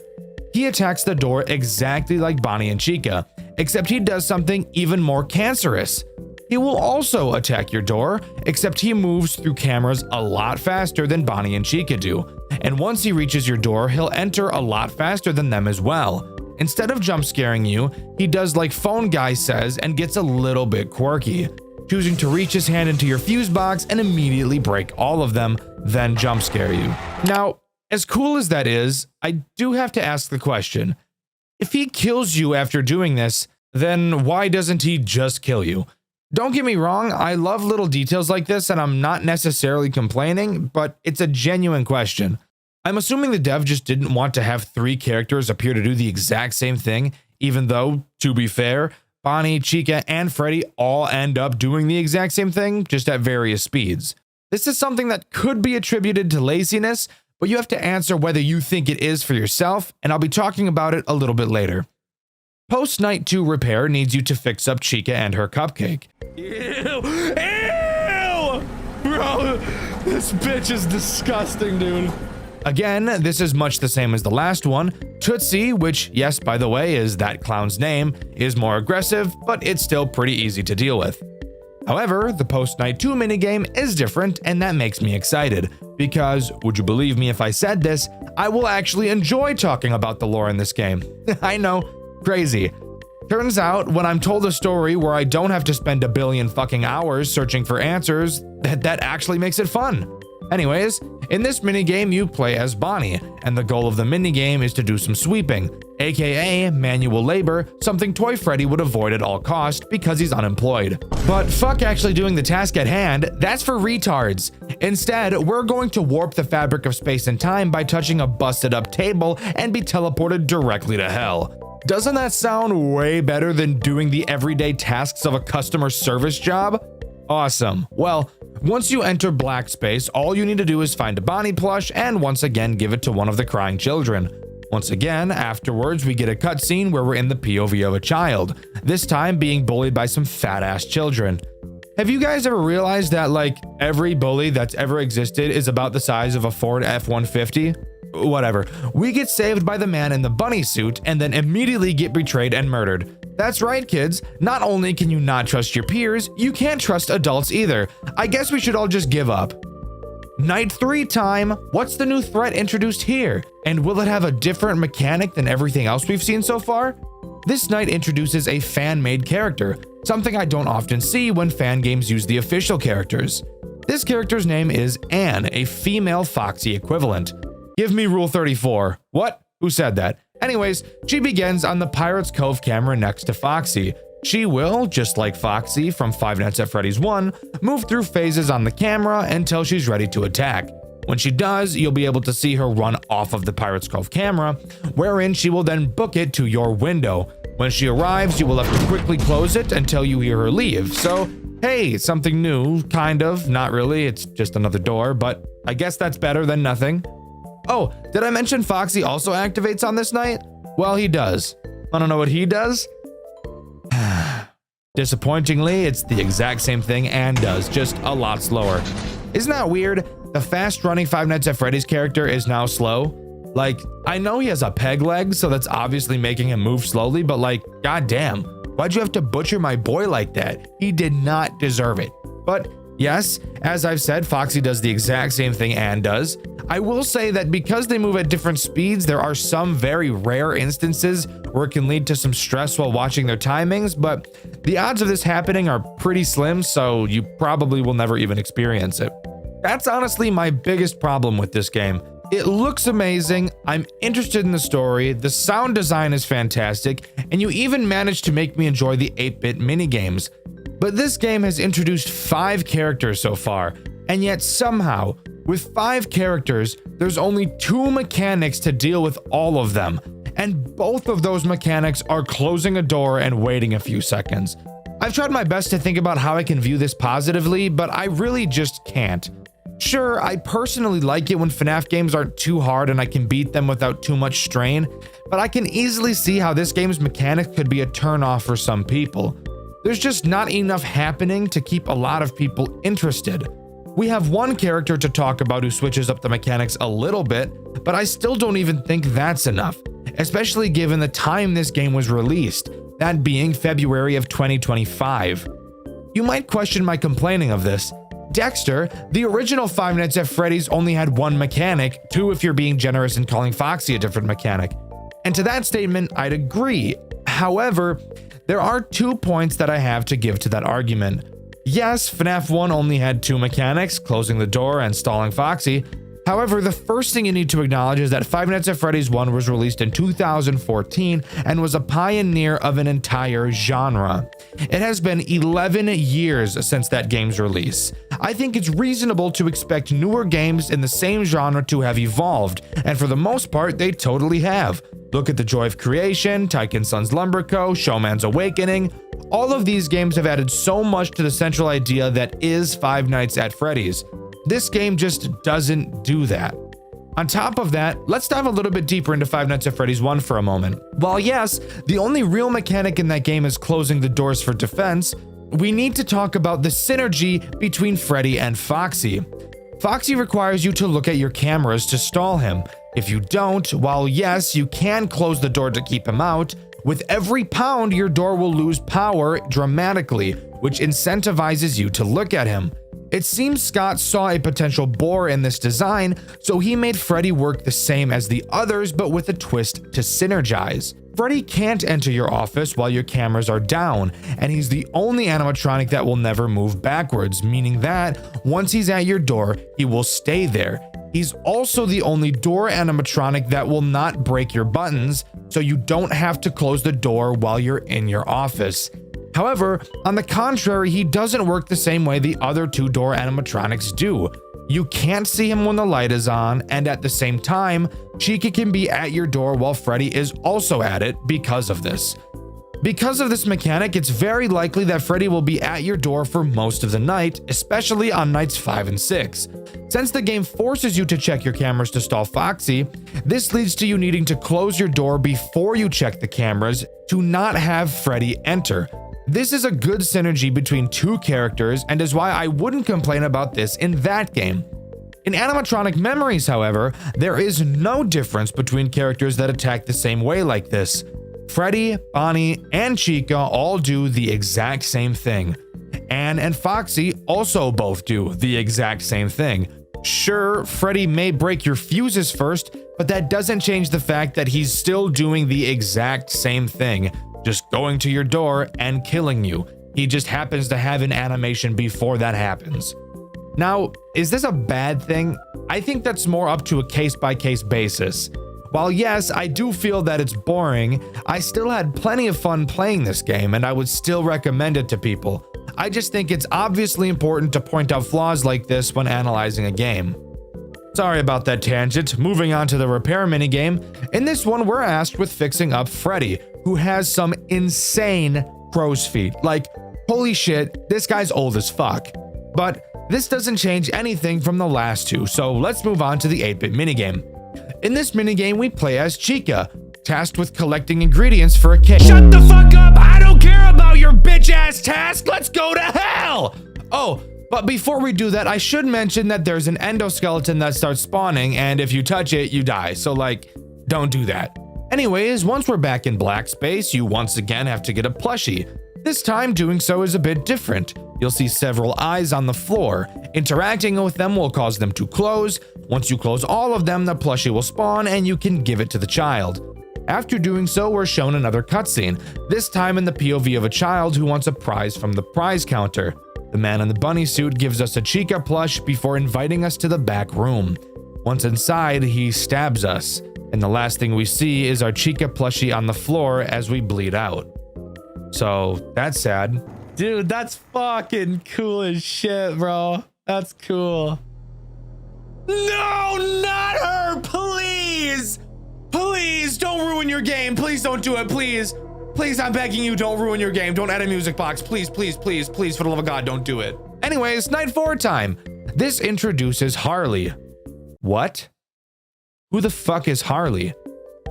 He attacks the door exactly like Bonnie and Chica, except he does something even more cancerous. He will also attack your door, except he moves through cameras a lot faster than Bonnie and Chica do. And once he reaches your door, he'll enter a lot faster than them as well. Instead of jump scaring you, he does like Phone Guy says and gets a little bit quirky, choosing to reach his hand into your fuse box and immediately break all of them, then jump scare you. Now, as cool as that is, I do have to ask the question, if he kills you after doing this, then why doesn't he just kill you? Don't get me wrong, I love little details like this and I'm not necessarily complaining, but it's a genuine question. I'm assuming the dev just didn't want to have 3 characters appear to do the exact same thing, even though, to be fair, Bonnie, Chica, and Freddy all end up doing the exact same thing, just at various speeds. This is something that could be attributed to laziness, but you have to answer whether you think it is for yourself, and I'll be talking about it a little bit later. Post Night 2 repair needs you to fix up Chica and her cupcake. Ew! Ew! Bro, this bitch is disgusting, dude. Again, this is much the same as the last one. Tootsie, which, yes, by the way, is that clown's name, is more aggressive, but it's still pretty easy to deal with. However, the Post Night 2 minigame is different, and that makes me excited, because, would you believe me if I said this, I will actually enjoy talking about the lore in this game. I know, crazy. Turns out, when I'm told a story where I don't have to spend a billion fucking hours searching for answers, that actually makes it fun. Anyways, in this minigame you play as Bonnie, and the goal of the minigame is to do some sweeping, aka manual labor, something Toy Freddy would avoid at all costs because he's unemployed. But fuck actually doing the task at hand, that's for retards. Instead, we're going to warp the fabric of space and time by touching a busted up table and be teleported directly to hell. Doesn't that sound way better than doing the everyday tasks of a customer service job? Awesome. Well, once you enter black space, all you need to do is find a Bonnie plush and once again give it to one of the crying children. Once again, afterwards we get a cutscene where we're in the POV of a child, this time being bullied by some fat ass children. Have you guys ever realized that like every bully that's ever existed is about the size of a Ford F-150? Whatever. We get saved by the man in the bunny suit and then immediately get betrayed and murdered. That's right, kids. Not only can you not trust your peers, you can't trust adults either. I guess we should all just give up. Night 3 time. What's the new threat introduced here? And will it have a different mechanic than everything else we've seen so far? This night introduces a fan-made character, something I don't often see when fan games use the official characters. This character's name is Anne, a female Foxy equivalent. Give me Rule 34. What? Who said that? Anyways, she begins on the Pirate's Cove camera next to Foxy. She will, just like Foxy from Five Nights at Freddy's 1, move through phases on the camera until she's ready to attack. When she does, you'll be able to see her run off of the Pirate's Cove camera, wherein she will then book it to your window. When she arrives, you will have to quickly close it until you hear her leave. So, hey, something new, kind of, not really, it's just another door, but I guess that's better than nothing. Oh, did I mention Foxy also activates on this night? Well, he does. Wanna know what he does? Disappointingly, it's the exact same thing Anne does, just a lot slower. Isn't that weird? The fast-running Five Nights at Freddy's character is now slow. Like, I know he has a peg leg, so that's obviously making him move slowly, but like, goddamn, why'd you have to butcher my boy like that? He did not deserve it. But yes, as I've said, Foxy does the exact same thing Anne does. I will say that because they move at different speeds, there are some very rare instances where it can lead to some stress while watching their timings, but the odds of this happening are pretty slim, so you probably will never even experience it. That's honestly my biggest problem with this game. It looks amazing, I'm interested in the story, the sound design is fantastic, and you even managed to make me enjoy the 8-bit minigames. But this game has introduced 5 characters so far, and yet somehow, with 5 characters, there's only 2 mechanics to deal with all of them, and both of those mechanics are closing a door and waiting a few seconds. I've tried my best to think about how I can view this positively, but I really just can't. Sure, I personally like it when FNAF games aren't too hard and I can beat them without too much strain, but I can easily see how this game's mechanic could be a turn-off for some people. There's just not enough happening to keep a lot of people interested. We have one character to talk about who switches up the mechanics a little bit, but I still don't even think that's enough, especially given the time this game was released, that being February of 2025. You might question my complaining of this. Dxtr, the original Five Nights at Freddy's only had one mechanic, two if you're being generous and calling Foxy a different mechanic. And to that statement, I'd agree. However, there are 2 points that I have to give to that argument. Yes, FNAF 1 only had 2 mechanics, closing the door and stalling Foxy. However, the first thing you need to acknowledge is that Five Nights at Freddy's 1 was released in 2014 and was a pioneer of an entire genre. It has been 11 years since that game's release. I think it's reasonable to expect newer games in the same genre to have evolved, and for the most part, they totally have. Look at The Joy of Creation, Tycoon Sons Lumber Co., Showman's Awakening. All of these games have added so much to the central idea that is Five Nights at Freddy's. This game just doesn't do that. On top of that, let's dive a little bit deeper into Five Nights at Freddy's 1 for a moment. While yes, the only real mechanic in that game is closing the doors for defense, we need to talk about the synergy between Freddy and Foxy. Foxy requires you to look at your cameras to stall him. If you don't, while yes, you can close the door to keep him out, with every pound your door will lose power dramatically, which incentivizes you to look at him. It seems Scott saw a potential bore in this design, so he made Freddy work the same as the others but with a twist to synergize. Freddy can't enter your office while your cameras are down, and he's the only animatronic that will never move backwards, meaning that once he's at your door, he will stay there. He's also the only door animatronic that will not break your buttons, so you don't have to close the door while you're in your office. However, on the contrary, he doesn't work the same way the other 2 door animatronics do. You can't see him when the light is on, and at the same time, Chica can be at your door while Freddy is also at it because of this. Because of this mechanic, it's very likely that Freddy will be at your door for most of the night, especially on nights 5 and 6. Since the game forces you to check your cameras to stall Foxy, this leads to you needing to close your door before you check the cameras to not have Freddy enter. This is a good synergy between 2 characters and is why I wouldn't complain about this in that game. In animatronic memories, however, there is no difference between characters that attack the same way like this. Freddy, Bonnie, and Chica all do the exact same thing. Anne and Foxy also both do the exact same thing. Sure, Freddy may break your fuses first, but that doesn't change the fact that he's still doing the exact same thing, just going to your door and killing you. He just happens to have an animation before that happens. Now, is this a bad thing? I think that's more up to a case-by-case basis. While yes, I do feel that it's boring, I still had plenty of fun playing this game and I would still recommend it to people. I just think it's obviously important to point out flaws like this when analyzing a game. Sorry about that tangent. Moving on to the repair minigame. In this one, we're asked with fixing up Freddy, who has some insane crow's feet. Like, holy shit, this guy's old as fuck. But this doesn't change anything from the last 2, so let's move on to the 8-bit minigame. In this minigame, we play as Chica, tasked with collecting ingredients for a cake. Shut the fuck up! I don't care about your bitch-ass task! Let's go to hell! Oh, but before we do that, I should mention that there's an endoskeleton that starts spawning, and if you touch it, you die. So, like, don't do that. Anyways, once we're back in black space, you once again have to get a plushie. This time, doing so is a bit different. You'll see several eyes on the floor. Interacting with them will cause them to close. Once you close all of them, the plushie will spawn and you can give it to the child. After doing so, we're shown another cutscene, this time in the POV of a child who wants a prize from the prize counter. The man in the bunny suit gives us a Chica plush before inviting us to the back room. Once inside, he stabs us, and the last thing we see is our Chica plushie on the floor as we bleed out. So, that's sad. Dude, that's fucking cool as shit, bro. That's cool. No, not her, please! Please, don't ruin your game. Please don't do it, please. Please, I'm begging you, don't ruin your game. Don't add a music box. Please, please, please, please, for the love of God, don't do it. Anyways, night 4 time. This introduces Harley. What? Who the fuck is Harley?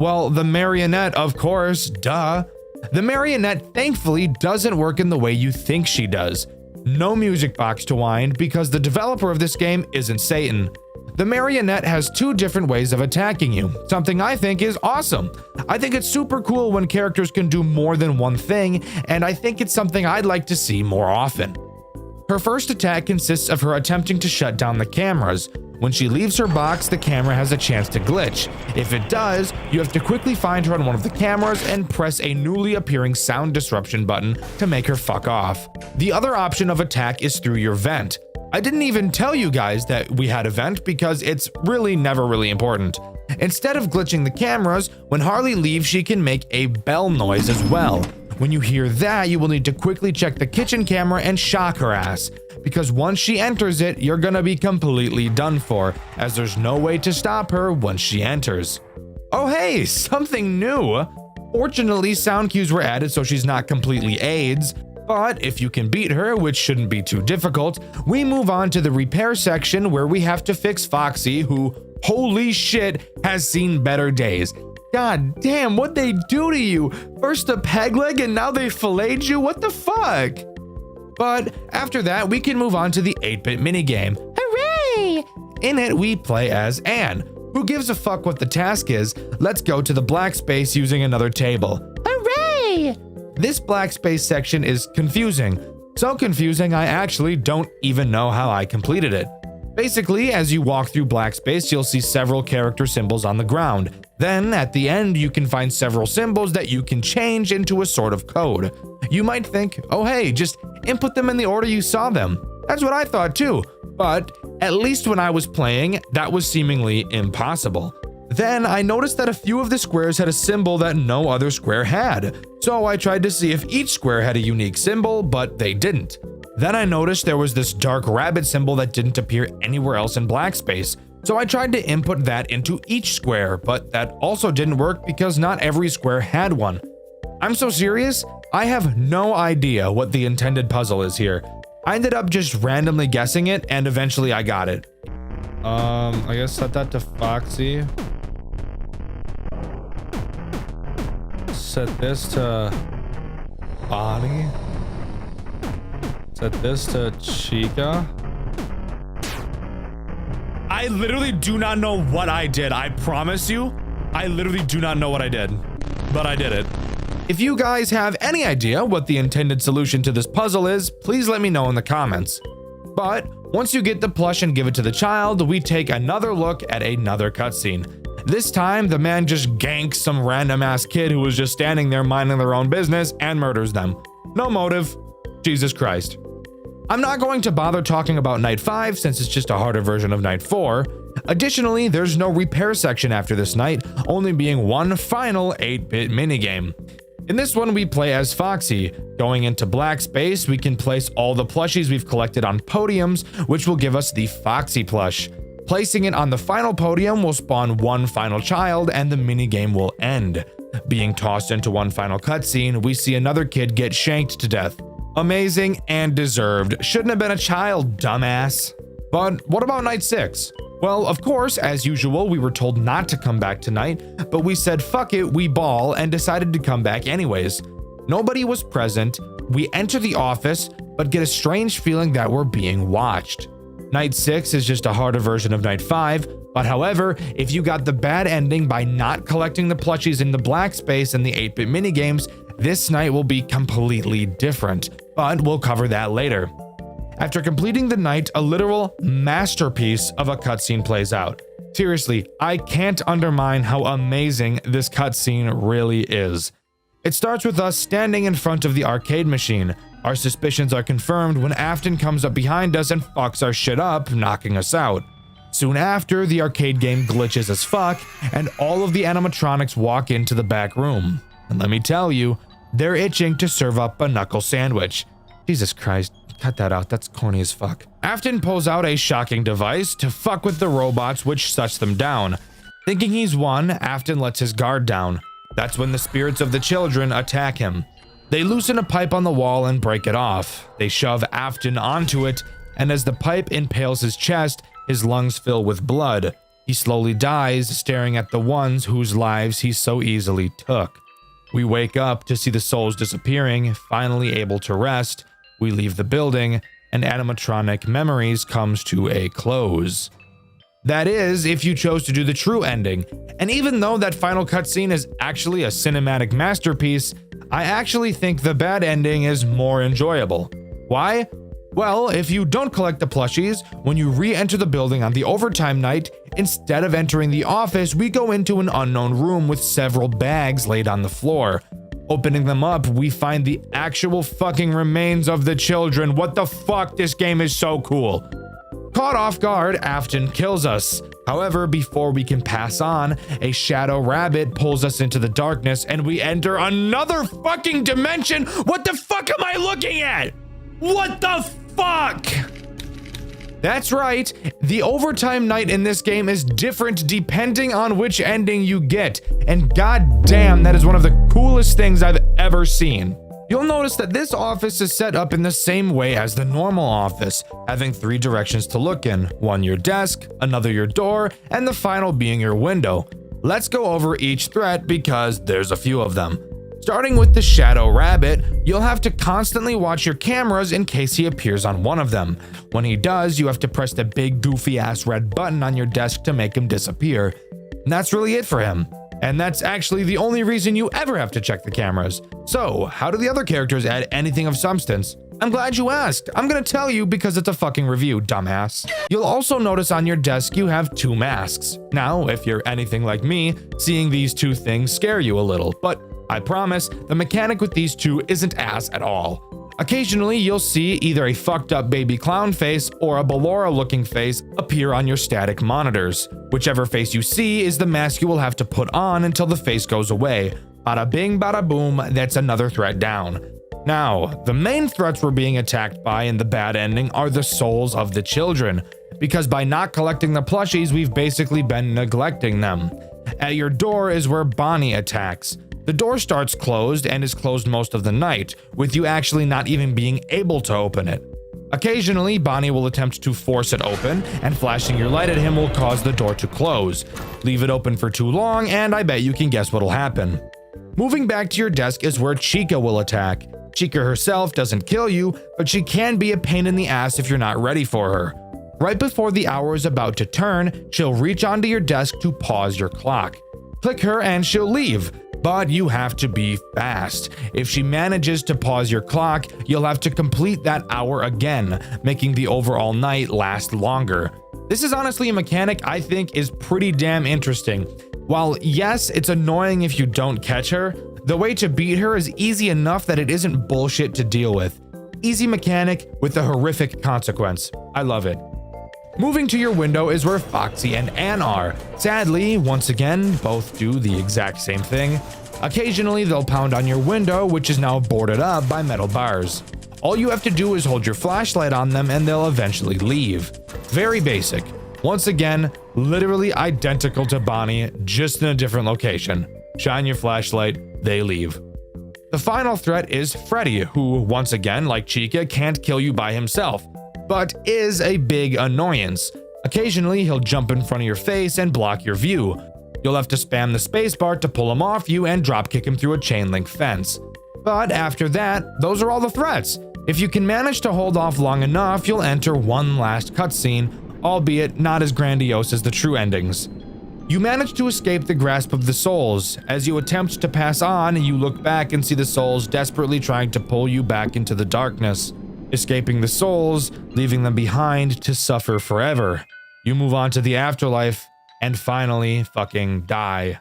Well, the marionette, of course, duh. The marionette thankfully doesn't work in the way you think she does. No music box to wind because the developer of this game isn't Satan. The marionette has two different ways of attacking you, something I think is awesome. I think it's super cool when characters can do more than one thing, and I think it's something I'd like to see more often. Her first attack consists of her attempting to shut down the cameras. When she leaves her box, the camera has a chance to glitch. If it does, you have to quickly find her on one of the cameras and press a newly appearing sound disruption button to make her fuck off. The other option of attack is through your vent. I didn't even tell you guys that we had a vent because it's really never really important. Instead of glitching the cameras, when Harley leaves, she can make a bell noise as well. When you hear that, you will need to quickly check the kitchen camera and shock her ass, because once she enters it, you're gonna be completely done for, as there's no way to stop her once she enters. Oh hey, something new! Fortunately, sound cues were added so she's not completely AIDS, but if you can beat her, which shouldn't be too difficult, we move on to the repair section where we have to fix Foxy, who, holy shit, has seen better days. God damn, what'd they do to you? First a peg leg and now they filleted you? What the fuck? But after that, we can move on to the 8-bit minigame. Hooray! In it, we play as Anne. Who gives a fuck what the task is? Let's go to the black space using another table. Hooray! This black space section is confusing. So confusing, I actually don't even know how I completed it. Basically, as you walk through black space, you'll see several character symbols on the ground. Then, at the end, you can find several symbols that you can change into a sort of code. You might think, oh hey, just input them in the order you saw them. That's what I thought too. But, at least when I was playing, that was seemingly impossible. Then, I noticed that a few of the squares had a symbol that no other square had. So I tried to see if each square had a unique symbol, but they didn't. Then I noticed there was this dark rabbit symbol that didn't appear anywhere else in black space. So I tried to input that into each square, but that also didn't work because not every square had one. I'm so serious, I have no idea what the intended puzzle is here. I ended up just randomly guessing it, and eventually I got it. I guess set that to Foxy. Set this to Bonnie. Set this to Chica. I literally do not know what I did. I promise you, I literally do not know what I did, but I did it. If you guys have any idea what the intended solution to this puzzle is, please let me know in the comments. But once you get the plush and give it to the child, we take another look at another cutscene. This time, the man just ganks some random ass kid who was just standing there minding their own business and murders them. No motive. Jesus Christ. I'm not going to bother talking about Night 5 since it's just a harder version of Night 4. Additionally, there's no repair section after this night, only being one final 8-bit minigame. In this one, we play as Foxy. Going into black space, we can place all the plushies we've collected on podiums, which will give us the Foxy plush. Placing it on the final podium will spawn one final child and the minigame will end. Being tossed into one final cutscene, we see another kid get shanked to death. Amazing and deserved. Shouldn't have been a child, dumbass. But what about Night 6? Well, of course, as usual, we were told not to come back tonight, but we said fuck it, we ball, and decided to come back anyways. Nobody was present. We enter the office, but get a strange feeling that we're being watched. Night 6 is just a harder version of Night 5, but however, if you got the bad ending by not collecting the plushies in the black space and the 8-bit minigames, this night will be completely different, but we'll cover that later. After completing the night, a literal masterpiece of a cutscene plays out. Seriously, I can't undermine how amazing this cutscene really is. It starts with us standing in front of the arcade machine. Our suspicions are confirmed when Afton comes up behind us and fucks our shit up, knocking us out. Soon after, the arcade game glitches as fuck, and all of the animatronics walk into the back room. And let me tell you, they're itching to serve up a knuckle sandwich. Jesus Christ, cut that out, that's corny as fuck. Afton pulls out a shocking device to fuck with the robots, which shuts them down. Thinking he's won, Afton lets his guard down. That's when the spirits of the children attack him. They loosen a pipe on the wall and break it off. They shove Afton onto it, and as the pipe impales his chest, his lungs fill with blood. He slowly dies, staring at the ones whose lives he so easily took. We wake up to see the souls disappearing, finally able to rest. We leave the building, and animatronic memories comes to a close. That is, if you chose to do the true ending. And even though that final cutscene is actually a cinematic masterpiece, I actually think the bad ending is more enjoyable. Why? Well, if you don't collect the plushies, when you re-enter the building on the overtime night, instead of entering the office, we go into an unknown room with several bags laid on the floor. Opening them up, we find the actual fucking remains of the children. What the fuck? This game is so cool. Caught off guard, Afton kills us. However, before we can pass on, a shadow rabbit pulls us into the darkness and we enter another fucking dimension. What the fuck am I looking at? What the fuck? That's right, the overtime night in this game is different depending on which ending you get, and goddamn, that is one of the coolest things I've ever seen. You'll notice that this office is set up in the same way as the normal office, having 3 directions to look in, one your desk, another your door, and the final being your window. Let's go over each threat because there's a few of them. Starting with the shadow rabbit, you'll have to constantly watch your cameras in case he appears on one of them. When he does, you have to press the big goofy ass red button on your desk to make him disappear. And that's really it for him. And that's actually the only reason you ever have to check the cameras. So, how do the other characters add anything of substance? I'm glad you asked. I'm gonna tell you because it's a fucking review, dumbass. You'll also notice on your desk you have 2 masks. Now, if you're anything like me, seeing these 2 things scare you a little, but I promise, the mechanic with these 2 isn't ass at all. Occasionally, you'll see either a fucked up baby clown face or a Ballora looking face appear on your static monitors. Whichever face you see is the mask you will have to put on until the face goes away. Bada bing bada boom, that's another threat down. Now, the main threats we're being attacked by in the bad ending are the souls of the children, because by not collecting the plushies, we've basically been neglecting them. At your door is where Bonnie attacks. The door starts closed and is closed most of the night, with you actually not even being able to open it. Occasionally, Bonnie will attempt to force it open, and flashing your light at him will cause the door to close. Leave it open for too long, and I bet you can guess what'll happen. Moving back to your desk is where Chica will attack. Chica herself doesn't kill you, but she can be a pain in the ass if you're not ready for her. Right before the hour is about to turn, she'll reach onto your desk to pause your clock. Click her and she'll leave. But you have to be fast. If she manages to pause your clock, you'll have to complete that hour again, making the overall night last longer. This is honestly a mechanic I think is pretty damn interesting. While yes, it's annoying if you don't catch her, the way to beat her is easy enough that it isn't bullshit to deal with. Easy mechanic with a horrific consequence. I love it. Moving to your window is where Foxy and Ann are. Sadly, once again, both do the exact same thing. Occasionally, they'll pound on your window, which is now boarded up by metal bars. All you have to do is hold your flashlight on them and they'll eventually leave. Very basic. Once again, literally identical to Bonnie, just in a different location. Shine your flashlight, they leave. The final threat is Freddy, who, once again, like Chica, can't kill you by himself, but is a big annoyance. Occasionally, he'll jump in front of your face and block your view. You'll have to spam the spacebar to pull him off you and dropkick him through a chain link fence. But after that, those are all the threats. If you can manage to hold off long enough, you'll enter one last cutscene, albeit not as grandiose as the true endings. You manage to escape the grasp of the souls. As you attempt to pass on, you look back and see the souls desperately trying to pull you back into the darkness. Escaping the souls, leaving them behind to suffer forever. You move on to the afterlife, and finally fucking die.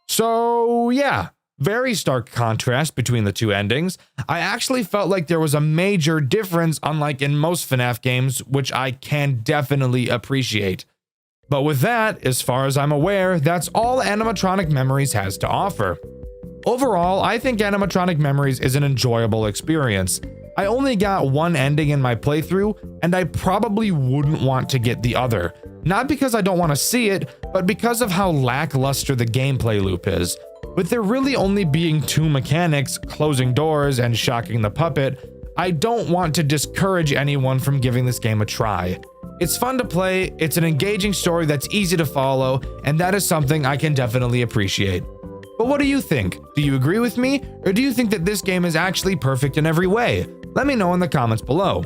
So yeah, very stark contrast between the 2 endings. I actually felt like there was a major difference, unlike in most FNAF games, which I can definitely appreciate. But with that, as far as I'm aware, that's all Animatronic Memories has to offer. Overall, I think Animatronic Memories is an enjoyable experience. I only got one ending in my playthrough, and I probably wouldn't want to get the other. Not because I don't want to see it, but because of how lackluster the gameplay loop is. With there really only being 2 mechanics, closing doors and shocking the puppet, I don't want to discourage anyone from giving this game a try. It's fun to play, it's an engaging story that's easy to follow, and that is something I can definitely appreciate. But what do you think? Do you agree with me, or do you think that this game is actually perfect in every way? Let me know in the comments below.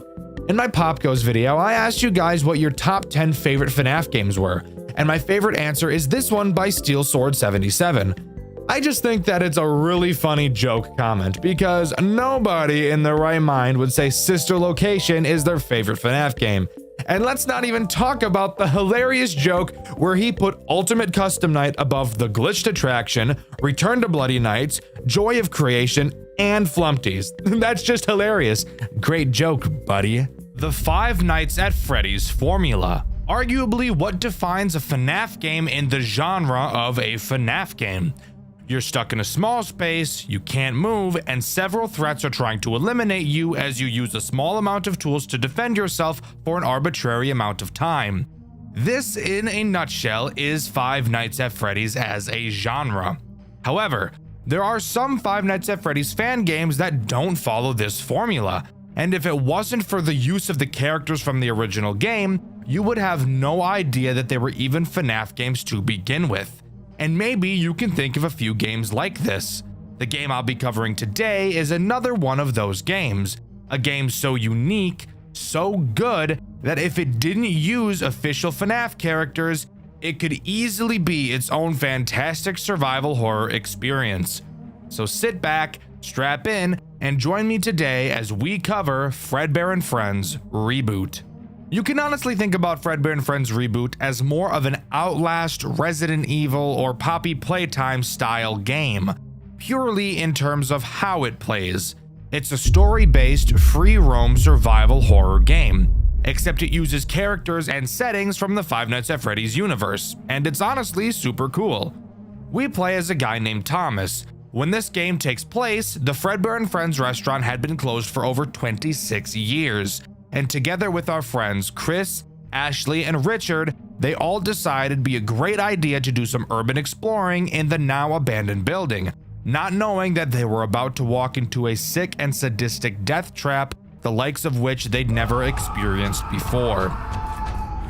In my Pop Goes video, I asked you guys what your top 10 favorite FNAF games were, and my favorite answer is this one by Steel Sword 77. I just think that it's a really funny joke comment because nobody in their right mind would say Sister Location is their favorite FNAF game. And let's not even talk about the hilarious joke where he put Ultimate Custom Night above the Glitched Attraction, Return to Bloody Nights, Joy of Creation, and Flumpties. That's just hilarious. Great joke, buddy. The Five Nights at Freddy's formula. Arguably what defines a FNAF game in the genre of a FNAF game. You're stuck in a small space, you can't move, and several threats are trying to eliminate you as you use a small amount of tools to defend yourself for an arbitrary amount of time. This, in a nutshell, is Five Nights at Freddy's as a genre. However, there are some Five Nights at Freddy's fan games that don't follow this formula, and if it wasn't for the use of the characters from the original game, you would have no idea that they were even FNAF games to begin with. And maybe you can think of a few games like this. The game I'll be covering today is another one of those games. A game so unique, so good, that if it didn't use official FNAF characters, it could easily be its own fantastic survival horror experience. So sit back, strap in, and join me today as we cover Fredbear and Friends Reboot. You can honestly think about Fredbear and Friends Reboot as more of an Outlast, Resident Evil, or Poppy Playtime style game, purely in terms of how it plays. It's a story-based, free-roam survival horror game, except it uses characters and settings from the Five Nights at Freddy's universe, and it's honestly super cool. We play as a guy named Thomas. When this game takes place, the Fredbear and Friends restaurant had been closed for over 26 years. And together with our friends Chris, Ashley, and Richard, they all decided it'd be a great idea to do some urban exploring in the now abandoned building, not knowing that they were about to walk into a sick and sadistic death trap, the likes of which they'd never experienced before.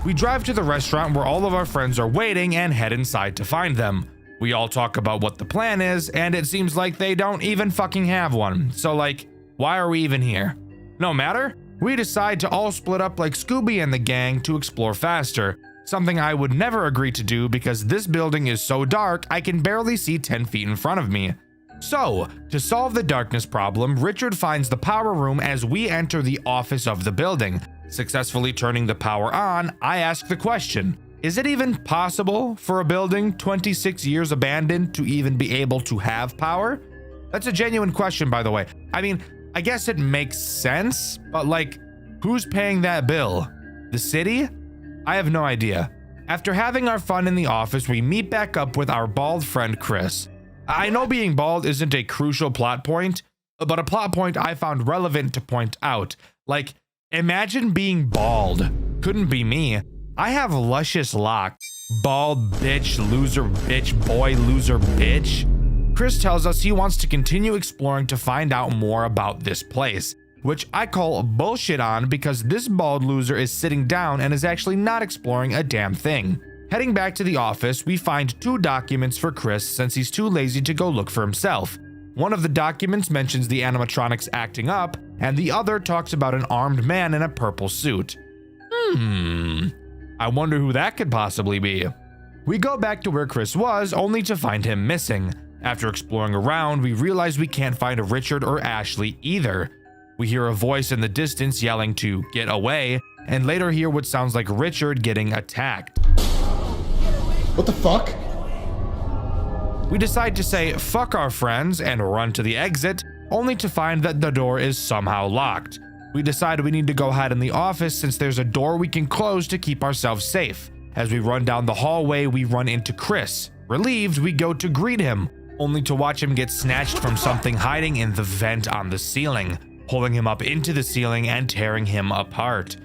We drive to the restaurant where all of our friends are waiting and head inside to find them. We all talk about what the plan is, and it seems like they don't even fucking have one. So like, why are we even here? No matter. We decide to all split up like Scooby and the gang to explore faster, something I would never agree to do because this building is so dark I can barely see 10 feet in front of me. So, to solve the darkness problem, Richard finds the power room as we enter the office of the building. Successfully turning the power on, I ask the question, is it even possible for a building 26 years abandoned to even be able to have power? That's a genuine question, by the way. I mean, I guess it makes sense, but like, who's paying that bill? The city? I have no idea. After having our fun in the office, we meet back up with our bald friend Chris. I know being bald isn't a crucial plot point, but a plot point I found relevant to point out. Like, imagine being bald. Couldn't be me. I have luscious locks. Bald bitch, loser bitch, boy, loser bitch. Chris tells us he wants to continue exploring to find out more about this place, which I call bullshit on because this bald loser is sitting down and is actually not exploring a damn thing. Heading back to the office, we find 2 documents for Chris since he's too lazy to go look for himself. One of the documents mentions the animatronics acting up, and the other talks about an armed man in a purple suit. I wonder who that could possibly be. We go back to where Chris was, only to find him missing. After exploring around, we realize we can't find Richard or Ashley either. We hear a voice in the distance yelling to get away, and later hear what sounds like Richard getting attacked. What the fuck? We decide to say fuck our friends and run to the exit, only to find that the door is somehow locked. We decide we need to go hide in the office since there's a door we can close to keep ourselves safe. As we run down the hallway, we run into Chris. Relieved, we go to greet him, only to watch him get snatched from something hiding in the vent on the ceiling, pulling him up into the ceiling and tearing him apart.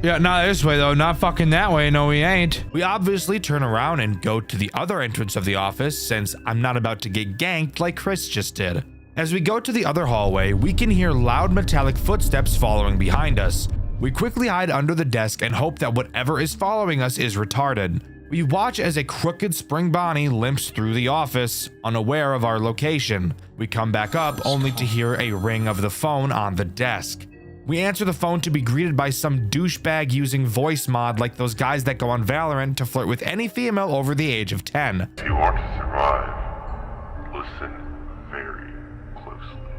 Yeah, not this way though, not fucking that way, no we ain't. We obviously turn around and go to the other entrance of the office since I'm not about to get ganked like Chris just did. As we go to the other hallway, we can hear loud metallic footsteps following behind us. We quickly hide under the desk and hope that whatever is following us is retarded. We watch as a crooked Spring Bonnie limps through the office, unaware of our location. We come back up only to hear a ring of the phone on the desk. We answer the phone to be greeted by some douchebag using voice mod like those guys that go on Valorant to flirt with any female over the age of 10. If you want to survive, listen very closely.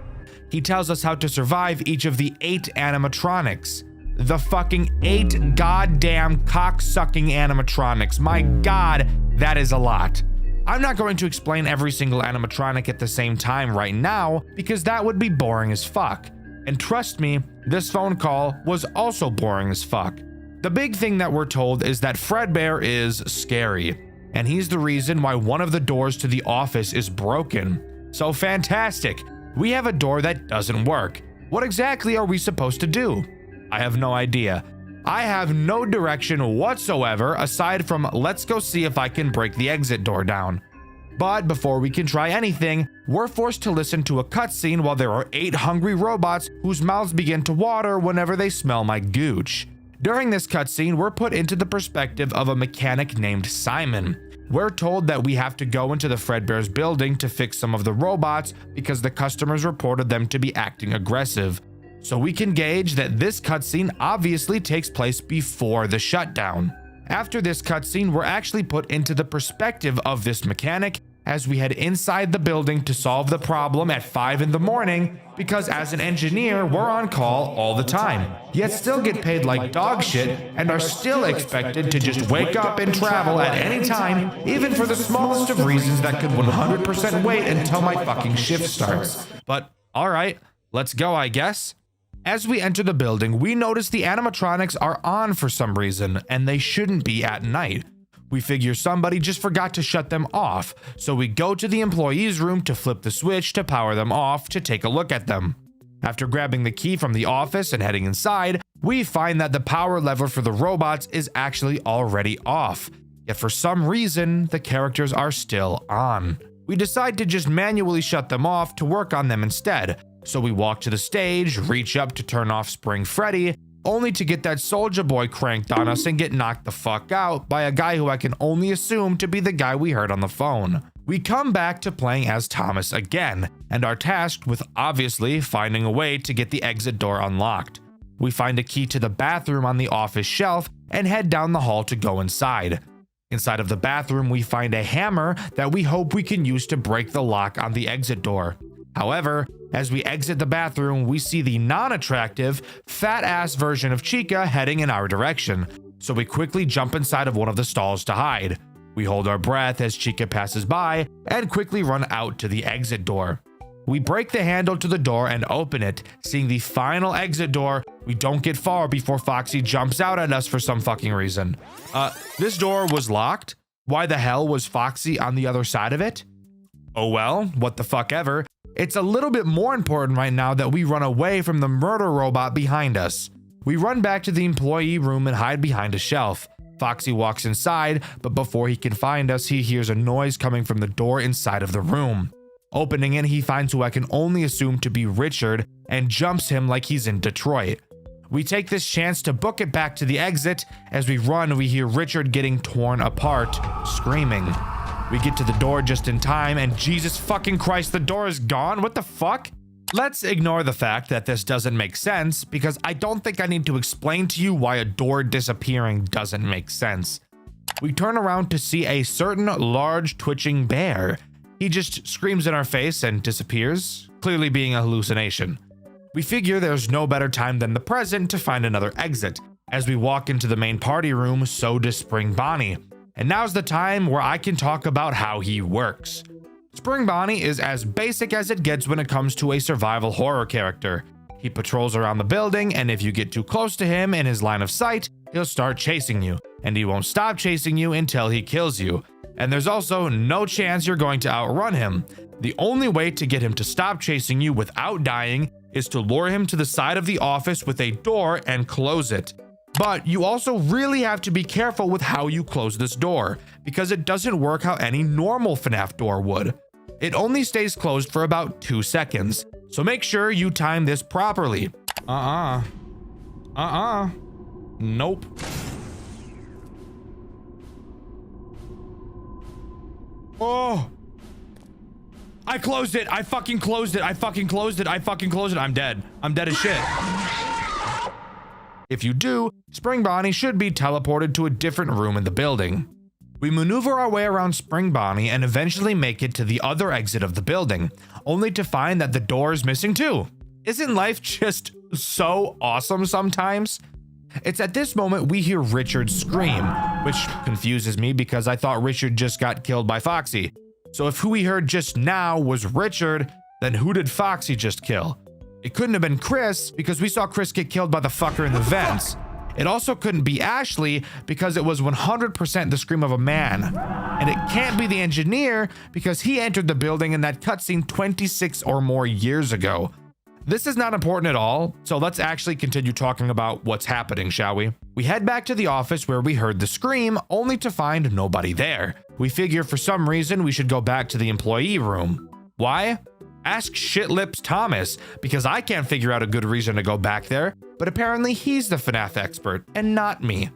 He tells us how to survive each of the 8 animatronics. The fucking 8 goddamn cock-sucking animatronics. My god, that is a lot. I'm not going to explain every single animatronic at the same time right now because that would be boring as fuck. And trust me, this phone call was also boring as fuck. The big thing that we're told is that Fredbear is scary, and he's the reason why one of the doors to the office is broken. So fantastic, we have a door that doesn't work. What exactly are we supposed to do? I have no idea. I have no direction whatsoever aside from let's go see if I can break the exit door down. But before we can try anything, we're forced to listen to a cutscene while there are 8 hungry robots whose mouths begin to water whenever they smell my gooch. During this cutscene, we're put into the perspective of a mechanic named Simon. We're told that we have to go into the Fredbear's building to fix some of the robots because the customers reported them to be acting aggressive. So we can gauge that this cutscene obviously takes place before the shutdown. After this cutscene, we're actually put into the perspective of this mechanic as we head inside the building to solve the problem at 5 in the morning because as an engineer, we're on call all the time, yet still get paid like dog shit and are still expected to just wake up and travel at any time, even for the smallest of reasons that could 100% wait until my fucking shift starts. But alright, let's go I guess. As we enter the building, we notice the animatronics are on for some reason, and they shouldn't be at night. We figure somebody just forgot to shut them off, so we go to the employees' room to flip the switch to power them off to take a look at them. After grabbing the key from the office and heading inside, we find that the power lever for the robots is actually already off, yet for some reason, the characters are still on. We decide to just manually shut them off to work on them instead. So we walk to the stage, reach up to turn off Spring Freddy, only to get that Soldier Boy cranked on us and get knocked the fuck out by a guy who I can only assume to be the guy we heard on the phone. We come back to playing as Thomas again, and are tasked with obviously finding a way to get the exit door unlocked. We find a key to the bathroom on the office shelf and head down the hall to go inside. Inside of the bathroom, we find a hammer that we hope we can use to break the lock on the exit door. However, as we exit the bathroom, we see the non-attractive, fat-ass version of Chica heading in our direction, so we quickly jump inside of one of the stalls to hide. We hold our breath as Chica passes by and quickly run out to the exit door. We break the handle to the door and open it, seeing the final exit door. We don't get far before Foxy jumps out at us for some fucking reason. This door was locked? Why the hell was Foxy on the other side of it? Oh well, what the fuck ever. It's a little bit more important right now that we run away from the murder robot behind us. We run back to the employee room and hide behind a shelf. Foxy walks inside, but before he can find us, he hears a noise coming from the door inside of the room. Opening it, he finds who I can only assume to be Richard and jumps him like he's in Detroit. We take this chance to book it back to the exit. As we run, we hear Richard getting torn apart, screaming. We get to the door just in time and Jesus fucking Christ, the door is gone. What the fuck? Let's ignore the fact that this doesn't make sense because I don't think I need to explain to you why a door disappearing doesn't make sense. We turn around to see a certain large twitching bear. He just screams in our face and disappears, clearly being a hallucination. We figure there's no better time than the present to find another exit. As we walk into the main party room, so does Spring Bonnie. And now's the time where I can talk about how he works. Spring Bonnie is as basic as it gets when it comes to a survival horror character. He patrols around the building, and if you get too close to him in his line of sight, he'll start chasing you, and he won't stop chasing you until he kills you. And there's also no chance you're going to outrun him. The only way to get him to stop chasing you without dying is to lure him to the side of the office with a door and close it. But you also really have to be careful with how you close this door, because it doesn't work how any normal FNAF door would. It only stays closed for about 2 seconds, so make sure you time this properly. Nope. Oh, I closed it. I fucking closed it. I fucking closed it. I fucking closed it. I'm dead. I'm dead as shit. If you do, Spring Bonnie should be teleported to a different room in the building. We maneuver our way around Spring Bonnie and eventually make it to the other exit of the building, only to find that the door is missing too. Isn't life just so awesome sometimes? It's at this moment we hear Richard scream, which confuses me because I thought Richard just got killed by Foxy. So if who we heard just now was Richard, then who did Foxy just kill? It couldn't have been Chris because we saw Chris get killed by the fucker in the vents. It also couldn't be Ashley because it was 100% the scream of a man. And it can't be the engineer because he entered the building in that cutscene 26 or more years ago. This is not important at all, so let's actually continue talking about what's happening, shall we? We head back to the office where we heard the scream, only to find nobody there. We figure for some reason we should go back to the employee room. Why? Ask Shitlips Thomas, because I can't figure out a good reason to go back there, but apparently he's the FNAF expert and not me.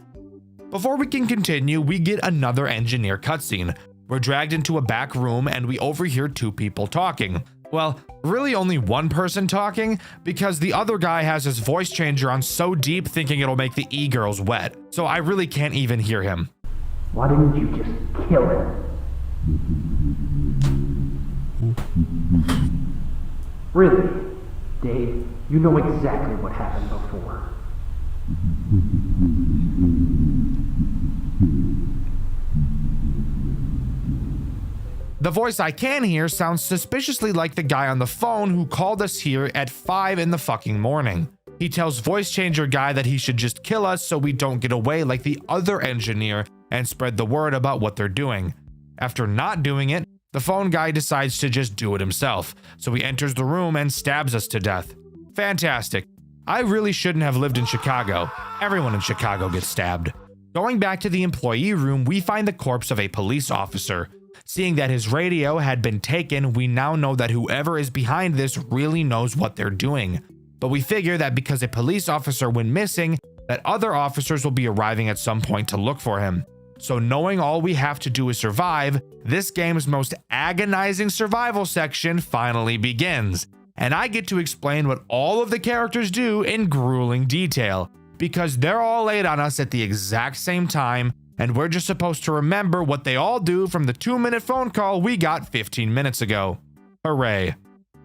Before we can continue, we get another engineer cutscene. We're dragged into a back room and we overhear 2 people talking. Well, really only one person talking, because the other guy has his voice changer on so deep thinking it'll make the e-girls wet, so I really can't even hear him. Why didn't you just kill him? Really? Dave, you know exactly what happened before. The voice I can hear sounds suspiciously like the guy on the phone who called us here at 5 in the fucking morning. He tells voice changer guy that he should just kill us so we don't get away like the other engineer and spread the word about what they're doing. After not doing it, the phone guy decides to just do it himself, so he enters the room and stabs us to death. Fantastic. I really shouldn't have lived in Chicago. Everyone in Chicago gets stabbed. Going back to the employee room, we find the corpse of a police officer. Seeing that his radio had been taken, we now know that whoever is behind this really knows what they're doing. But we figure that because a police officer went missing, that other officers will be arriving at some point to look for him. So knowing all we have to do is survive, this game's most agonizing survival section finally begins. And I get to explain what all of the characters do in grueling detail, because they're all laid on us at the exact same time, and we're just supposed to remember what they all do from the 2-minute phone call we got 15 minutes ago. Hooray.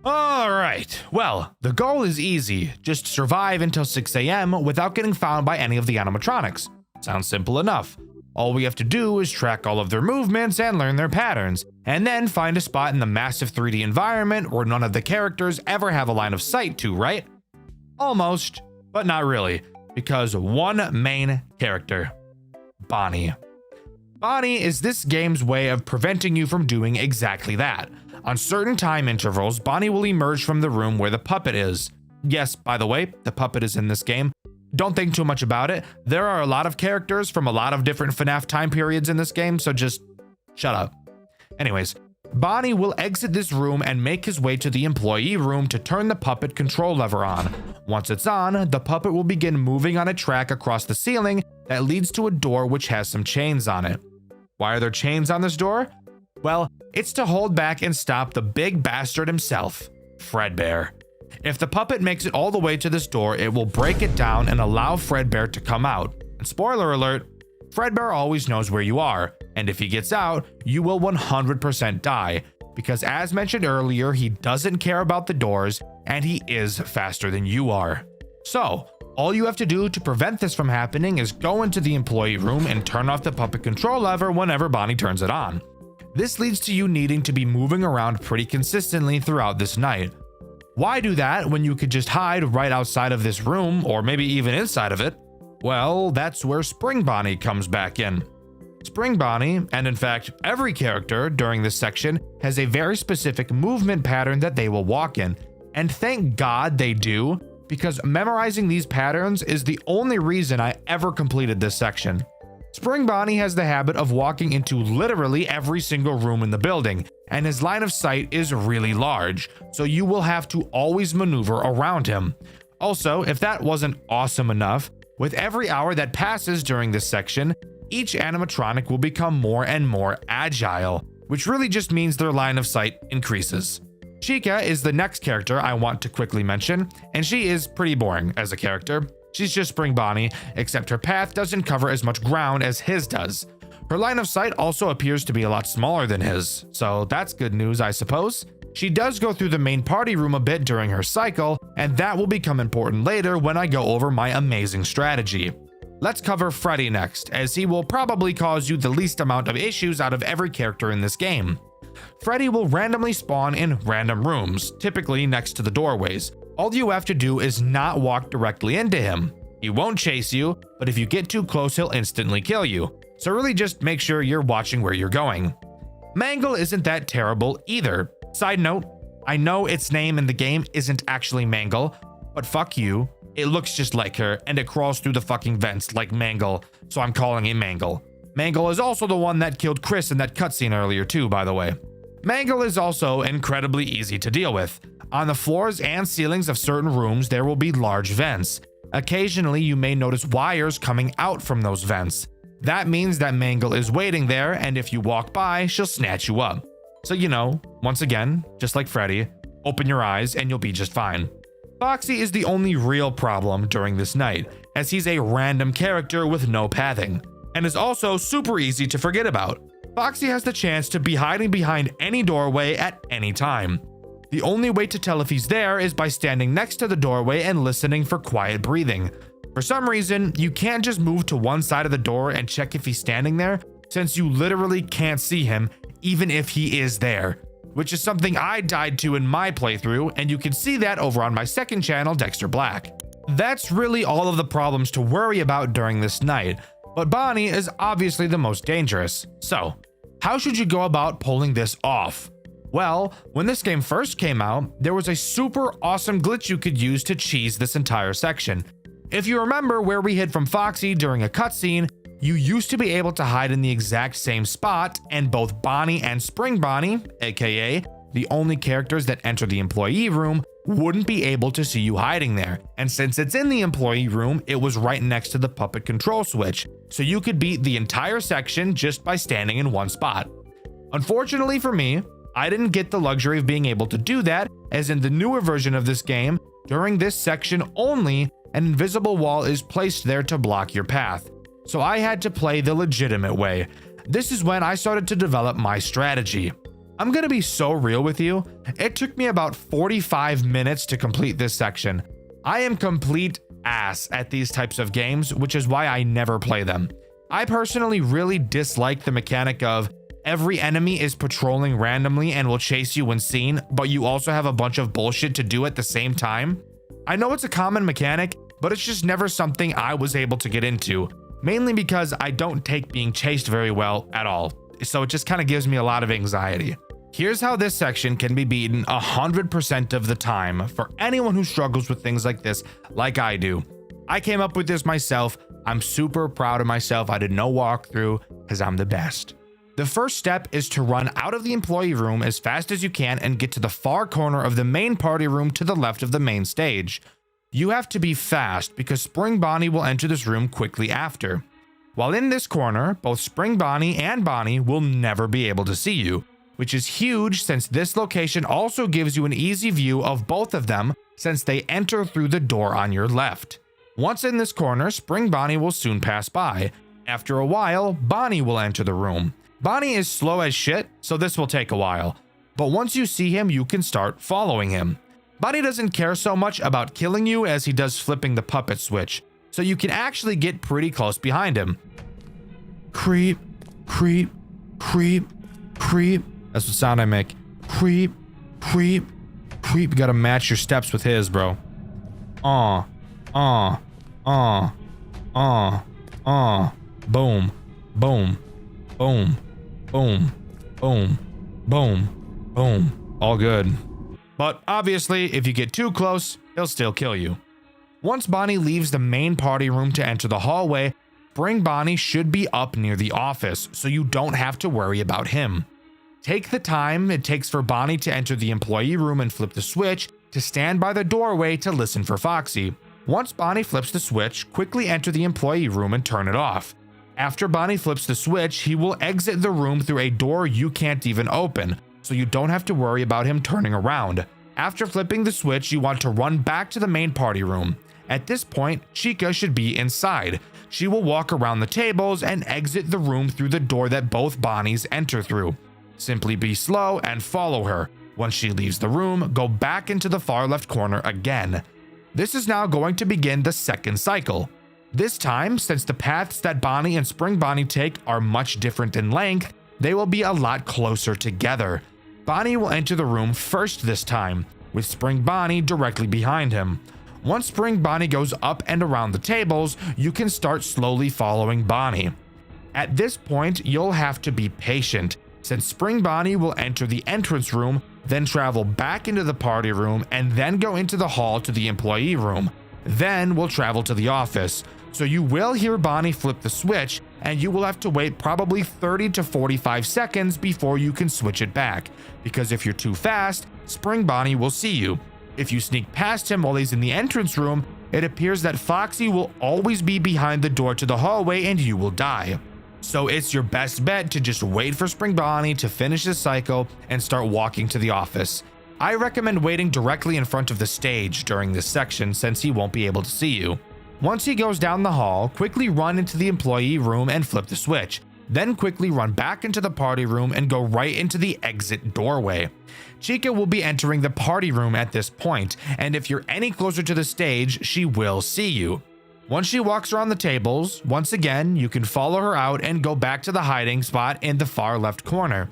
Alright, well, the goal is easy. Just survive until 6 AM without getting found by any of the animatronics. Sounds simple enough. All we have to do is track all of their movements and learn their patterns, and then find a spot in the massive 3D environment where none of the characters ever have a line of sight to, right? Almost, but not really, because one main character. Bonnie. Bonnie is this game's way of preventing you from doing exactly that. On certain time intervals, Bonnie will emerge from the room where the puppet is. Yes, by the way, the puppet is in this game. Don't think too much about it. There are a lot of characters from a lot of different FNAF time periods in this game, so just shut up. Anyways, Bonnie will exit this room and make his way to the employee room to turn the puppet control lever on. Once it's on, the puppet will begin moving on a track across the ceiling that leads to a door which has some chains on it. Why are there chains on this door? Well, it's to hold back and stop the big bastard himself, Fredbear. If the puppet makes it all the way to this door, it will break it down and allow Fredbear to come out. And spoiler alert, Fredbear always knows where you are, and if he gets out, you will 100% die, because as mentioned earlier, he doesn't care about the doors, and he is faster than you are. So, all you have to do to prevent this from happening is go into the employee room and turn off the puppet control lever whenever Bonnie turns it on. This leads to you needing to be moving around pretty consistently throughout this night. Why do that when you could just hide right outside of this room, or maybe even inside of it? Well, that's where Spring Bonnie comes back in. Spring Bonnie, and in fact every character during this section, has a very specific movement pattern that they will walk in. And thank God they do, because memorizing these patterns is the only reason I ever completed this section. Spring Bonnie has the habit of walking into literally every single room in the building, and his line of sight is really large, so you will have to always maneuver around him. Also, if that wasn't awesome enough, with every hour that passes during this section, each animatronic will become more and more agile, which really just means their line of sight increases. Chica is the next character I want to quickly mention, and she is pretty boring as a character. She's just Spring Bonnie, except her path doesn't cover as much ground as his does. Her line of sight also appears to be a lot smaller than his, so that's good news, I suppose. She does go through the main party room a bit during her cycle, and that will become important later when I go over my amazing strategy. Let's cover Freddy next, as he will probably cause you the least amount of issues out of every character in this game. Freddy will randomly spawn in random rooms, typically next to the doorways. All you have to do is not walk directly into him. He won't chase you, but if you get too close, he'll instantly kill you. So really just make sure you're watching where you're going. Mangle isn't that terrible either. Side note, I know its name in the game isn't actually Mangle, but fuck you. It looks just like her, and it crawls through the fucking vents like Mangle, so I'm calling it Mangle. Mangle is also the one that killed Chris in that cutscene earlier too, by the way. Mangle is also incredibly easy to deal with. On the floors and ceilings of certain rooms, there will be large vents. Occasionally, you may notice wires coming out from those vents. That means that Mangle is waiting there, and if you walk by, she'll snatch you up. So you know, once again, just like Freddy, open your eyes and you'll be just fine. Foxy is the only real problem during this night, as he's a random character with no pathing, and is also super easy to forget about. Foxy has the chance to be hiding behind any doorway at any time. The only way to tell if he's there is by standing next to the doorway and listening for quiet breathing. For some reason, you can't just move to one side of the door and check if he's standing there, since you literally can't see him even if he is there, which is something I died to in my playthrough, and you can see that over on my second channel, Dxtr Black. That's really all of the problems to worry about during this night, but Bonnie is obviously the most dangerous. So, how should you go about pulling this off? Well, when this game first came out, there was a super awesome glitch you could use to cheese this entire section. If you remember where we hid from Foxy during a cutscene, you used to be able to hide in the exact same spot, and both Bonnie and Spring Bonnie, aka the only characters that enter the employee room, wouldn't be able to see you hiding there. And since it's in the employee room, it was right next to the puppet control switch, so you could beat the entire section just by standing in one spot. Unfortunately for me, I didn't get the luxury of being able to do that, as in the newer version of this game, during this section only, an invisible wall is placed there to block your path. So I had to play the legitimate way. This is when I started to develop my strategy. I'm gonna be so real with you, it took me about 45 minutes to complete this section. I am complete ass at these types of games, which is why I never play them. I personally really dislike the mechanic of every enemy is patrolling randomly and will chase you when seen, but you also have a bunch of bullshit to do at the same time. I know it's a common mechanic, but it's just never something I was able to get into, mainly because I don't take being chased very well at all, so it just kind of gives me a lot of anxiety. Here's how this section can be beaten 100% of the time for anyone who struggles with things like this, like I do. I came up with this myself. I'm super proud of myself. I did no walkthrough because I'm the best. The first step is to run out of the employee room as fast as you can and get to the far corner of the main party room to the left of the main stage. You have to be fast because Spring Bonnie will enter this room quickly after. While in this corner, both Spring Bonnie and Bonnie will never be able to see you, which is huge since this location also gives you an easy view of both of them since they enter through the door on your left. Once in this corner, Spring Bonnie will soon pass by. After a while, Bonnie will enter the room. Bonnie is slow as shit, so this will take a while, but once you see him, you can start following him. Bonnie doesn't care so much about killing you as he does flipping the puppet switch, so you can actually get pretty close behind him. Creep, creep, creep, creep. That's the sound I make. Creep, creep, creep. You gotta match your steps with his, bro. Boom, boom, boom, boom, boom, boom, boom. All good. But obviously, if you get too close, he'll still kill you. Once Bonnie leaves the main party room to enter the hallway, Spring Bonnie should be up near the office, so you don't have to worry about him. Take the time it takes for Bonnie to enter the employee room and flip the switch to stand by the doorway to listen for Foxy. Once Bonnie flips the switch, quickly enter the employee room and turn it off. After Bonnie flips the switch, he will exit the room through a door you can't even open, so you don't have to worry about him turning around. After flipping the switch, you want to run back to the main party room. At this point, Chica should be inside. She will walk around the tables and exit the room through the door that both Bonnies enter through. Simply be slow and follow her. Once she leaves the room, go back into the far left corner again. This is now going to begin the second cycle. This time, since the paths that Bonnie and Spring Bonnie take are much different in length, they will be a lot closer together. Bonnie will enter the room first this time, with Spring Bonnie directly behind him. Once Spring Bonnie goes up and around the tables, you can start slowly following Bonnie. At this point, you'll have to be patient, since Spring Bonnie will enter the entrance room, then travel back into the party room, and then go into the hall to the employee room. Then we'll travel to the office. So you will hear Bonnie flip the switch, and you will have to wait probably 30 to 45 seconds before you can switch it back, because if you're too fast, Spring Bonnie will see you. If you sneak past him while he's in the entrance room, it appears that Foxy will always be behind the door to the hallway and you will die. So it's your best bet to just wait for Spring Bonnie to finish the cycle and start walking to the office. I recommend waiting directly in front of the stage during this section since he won't be able to see you. Once he goes down the hall, quickly run into the employee room and flip the switch. Then quickly run back into the party room and go right into the exit doorway. Chica will be entering the party room at this point, and if you're any closer to the stage, she will see you. Once she walks around the tables, once again, you can follow her out and go back to the hiding spot in the far left corner.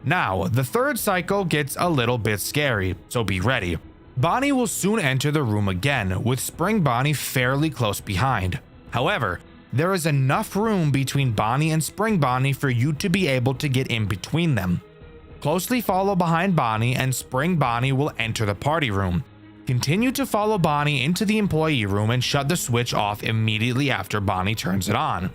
Now, the third cycle gets a little bit scary, so be ready. Bonnie will soon enter the room again, with Spring Bonnie fairly close behind. However, there is enough room between Bonnie and Spring Bonnie for you to be able to get in between them. Closely follow behind Bonnie and Spring Bonnie will enter the party room. Continue to follow Bonnie into the employee room and shut the switch off immediately after Bonnie turns it on.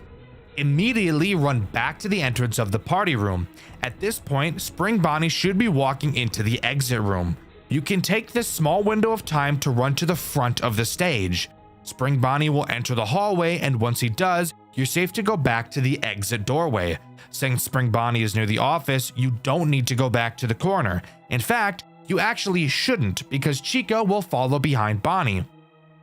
Immediately run back to the entrance of the party room. At this point, Spring Bonnie should be walking into the exit room. You can take this small window of time to run to the front of the stage. Spring Bonnie will enter the hallway, and once he does, you're safe to go back to the exit doorway. Since Spring Bonnie is near the office, you don't need to go back to the corner. In fact, you actually shouldn't, because Chica will follow behind Bonnie.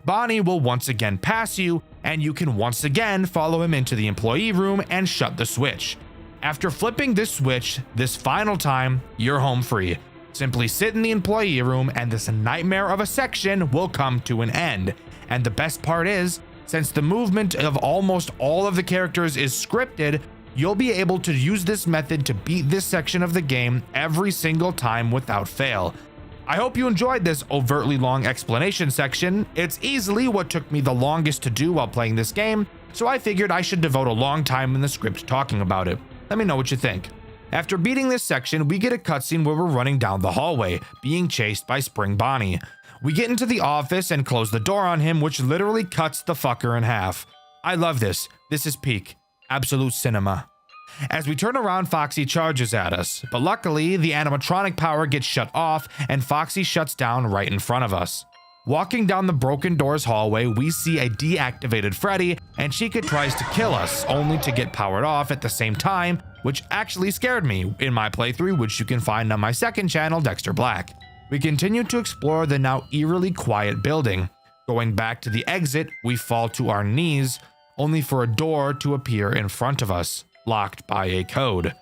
Bonnie will once again pass you, and you can once again follow him into the employee room and shut the switch. After flipping this switch, this final time, you're home free. Simply sit in the employee room and this nightmare of a section will come to an end. And the best part is, since the movement of almost all of the characters is scripted, you'll be able to use this method to beat this section of the game every single time without fail. I hope you enjoyed this overtly long explanation section. It's easily what took me the longest to do while playing this game, so I figured I should devote a long time in the script talking about it. Let me know what you think. After beating this section, we get a cutscene where we're running down the hallway, being chased by Spring Bonnie. We get into the office and close the door on him, which literally cuts the fucker in half. I love this. This is peak. Absolute cinema. As we turn around, Foxy charges at us, but luckily the animatronic power gets shut off and Foxy shuts down right in front of us. Walking down the broken doors hallway, we see a deactivated Freddy, and Chica tries to kill us, only to get powered off at the same time, which actually scared me in my playthrough, which you can find on my second channel, Dxtr Black. We continue to explore the now eerily quiet building. Going back to the exit, we fall to our knees, only for a door to appear in front of us, locked by a code.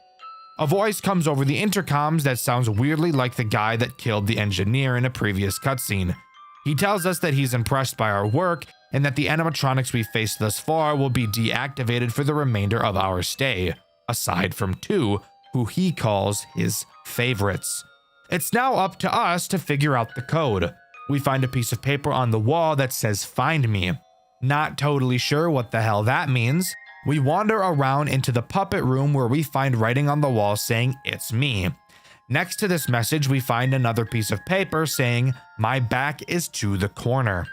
A voice comes over the intercoms that sounds weirdly like the guy that killed the engineer in a previous cutscene. He tells us that he's impressed by our work and that the animatronics we faced thus far will be deactivated for the remainder of our stay, aside from two, who he calls his favorites. It's now up to us to figure out the code. We find a piece of paper on the wall that says "Find me." Not totally sure what the hell that means. We wander around into the puppet room where we find writing on the wall saying "It's me." Next to this message, we find another piece of paper saying "My back is to the corner."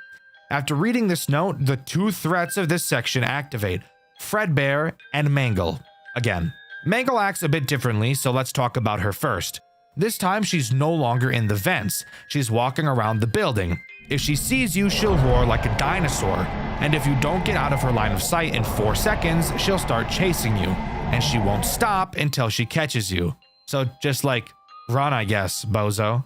After reading this note, the two threats of this section activate. Fredbear, and Mangle. Again, Mangle acts a bit differently, so let's talk about her first. This time she's no longer in the vents, she's walking around the building. If she sees you, she'll roar like a dinosaur, and if you don't get out of her line of sight in 4 seconds, she'll start chasing you, and she won't stop until she catches you. So just like, run I guess, bozo.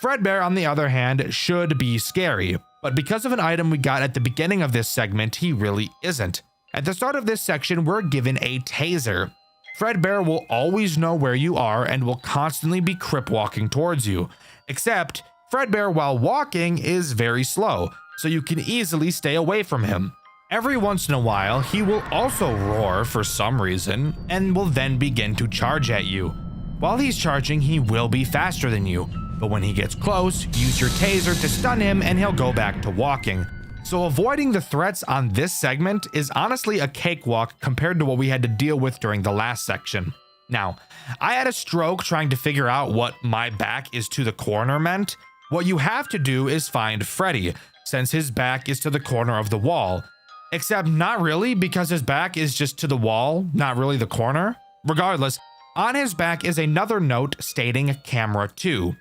Fredbear, on the other hand, should be scary, but because of an item we got at the beginning of this segment, he really isn't. At the start of this section, we're given a taser. Fredbear will always know where you are and will constantly be crip walking towards you, except Fredbear while walking is very slow, so you can easily stay away from him. Every once in a while, he will also roar for some reason, and will then begin to charge at you. While he's charging, he will be faster than you, but when he gets close, use your taser to stun him and he'll go back to walking. So avoiding the threats on this segment is honestly a cakewalk compared to what we had to deal with during the last section. Now, I had a stroke trying to figure out what my back is to the corner meant. What you have to do is find Freddy, since his back is to the corner of the wall. Except not really, because his back is just to the wall, not really the corner. Regardless, on his back is another note stating camera 2.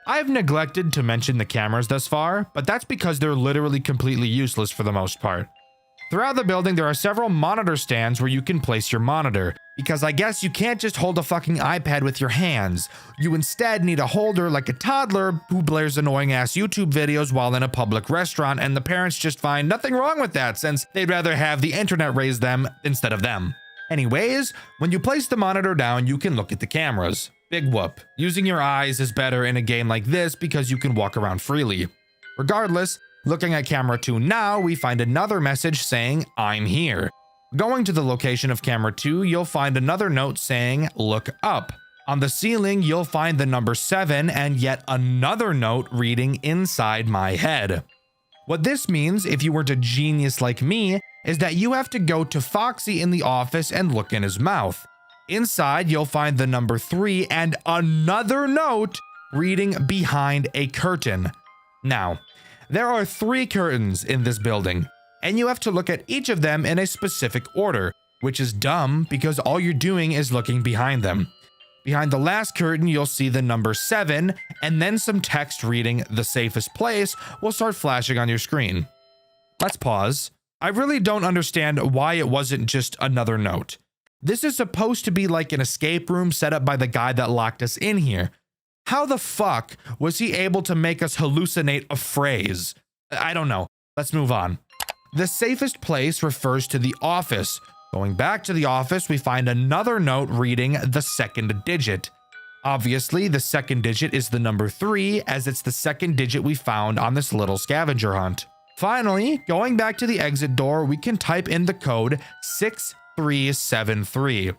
I've neglected to mention the cameras thus far, but that's because they're literally completely useless for the most part. Throughout the building, there are several monitor stands where you can place your monitor, because I guess you can't just hold a fucking iPad with your hands. You instead need a holder like a toddler who blares annoying ass YouTube videos while in a public restaurant, and the parents just find nothing wrong with that since they'd rather have the internet raise them instead of them. Anyways, when you place the monitor down, you can look at the cameras. Big whoop. Using your eyes is better in a game like this because you can walk around freely. Regardless, looking at camera 2 now, we find another message saying, I'm here. Going to the location of camera 2, you'll find another note saying, look up. On the ceiling, you'll find the number 7 and yet another note reading inside my head. What this means, if you weren't a genius like me, is that you have to go to Foxy in the office and look in his mouth. Inside, you'll find the number 3 and another note reading behind a curtain. Now, there are 3 curtains in this building, and you have to look at each of them in a specific order, which is dumb because all you're doing is looking behind them. Behind the last curtain, you'll see the number 7, and then some text reading the safest place will start flashing on your screen. Let's pause. I really don't understand why it wasn't just another note. This is supposed to be like an escape room set up by the guy that locked us in here. How the fuck was he able to make us hallucinate a phrase? I don't know. Let's move on. The safest place refers to the office. Going back to the office, we find another note reading the second digit. Obviously, the second digit is the number 3, as it's the second digit we found on this little scavenger hunt. Finally, going back to the exit door, we can type in the code 6373.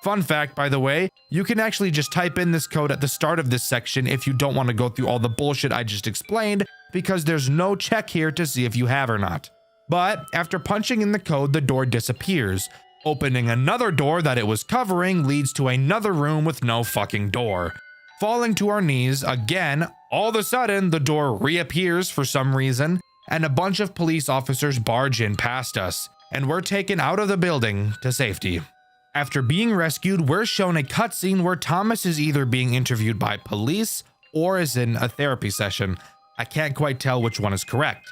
Fun fact, by the way, you can actually just type in this code at the start of this section if you don't want to go through all the bullshit I just explained, because there's no check here to see if you have or not. But after punching in the code, the door disappears. Opening another door that it was covering leads to another room with no fucking door. Falling to our knees again, all of a sudden the door reappears for some reason, and a bunch of police officers barge in past us, and we're taken out of the building to safety. After being rescued, we're shown a cutscene where Thomas is either being interviewed by police or is in a therapy session. I can't quite tell which one is correct.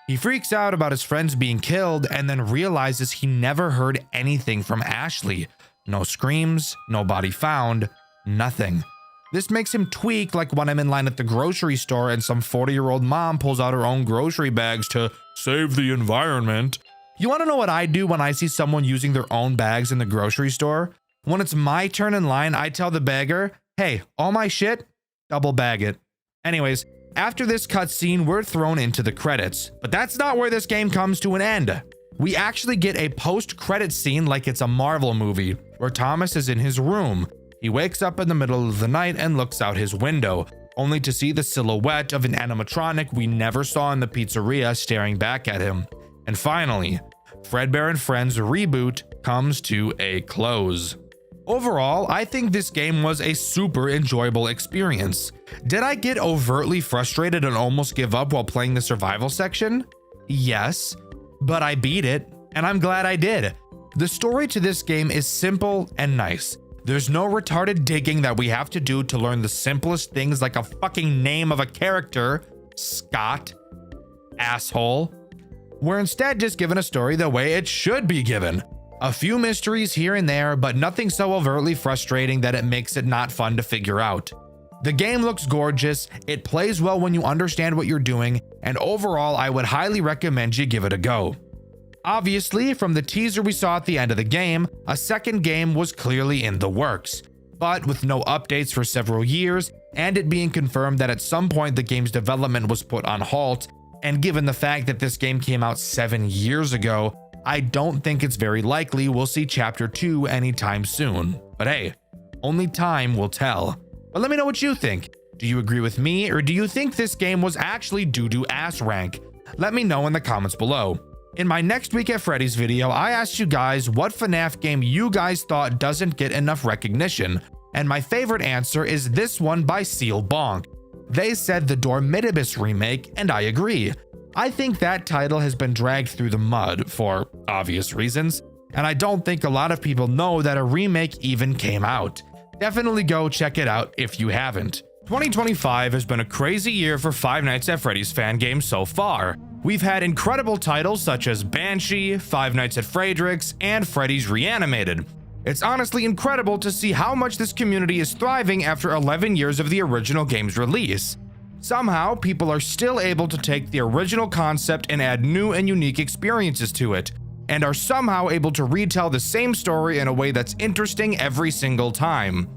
He freaks out about his friends being killed and then realizes he never heard anything from Ashley. No screams, no body found, nothing. This makes him tweak like when I'm in line at the grocery store and some 40-year-old mom pulls out her own grocery bags to save the environment. You want to know what I do when I see someone using their own bags in the grocery store? When it's my turn in line, I tell the bagger, hey, all my shit, double bag it. Anyways, after this cutscene, we're thrown into the credits. But that's not where this game comes to an end. We actually get a post-credit scene like it's a Marvel movie, where Thomas is in his room. He wakes up in the middle of the night and looks out his window, only to see the silhouette of an animatronic we never saw in the pizzeria staring back at him. And finally, Fredbear and Friends reboot comes to a close. Overall, I think this game was a super enjoyable experience. Did I get overtly frustrated and almost give up while playing the survival section? Yes, but I beat it, and I'm glad I did. The story to this game is simple and nice. There's no retarded digging that we have to do to learn the simplest things like a fucking name of a character, Scott, asshole. We're instead just given a story the way it should be given. A few mysteries here and there, but nothing so overtly frustrating that it makes it not fun to figure out. The game looks gorgeous, it plays well when you understand what you're doing, and overall I would highly recommend you give it a go. Obviously, from the teaser we saw at the end of the game, a second game was clearly in the works. But with no updates for several years, and it being confirmed that at some point the game's development was put on halt, and given the fact that this game came out 7 years ago, I don't think it's very likely we'll see Chapter 2 anytime soon. But hey, only time will tell. But let me know what you think. Do you agree with me, or do you think this game was actually doo-doo ass rank? Let me know in the comments below. In my next Week at Freddy's video, I asked you guys what FNAF game you guys thought doesn't get enough recognition, and my favorite answer is this one by Seal Bonk. They said the Dormitibus remake, and I agree. I think that title has been dragged through the mud for obvious reasons, and I don't think a lot of people know that a remake even came out. Definitely go check it out if you haven't. 2025 has been a crazy year for Five Nights at Freddy's fan games so far. We've had incredible titles such as Banshee, Five Nights at Frederick's, and Freddy's Reanimated. It's honestly incredible to see how much this community is thriving after 11 years of the original game's release. Somehow, people are still able to take the original concept and add new and unique experiences to it, and are somehow able to retell the same story in a way that's interesting every single time.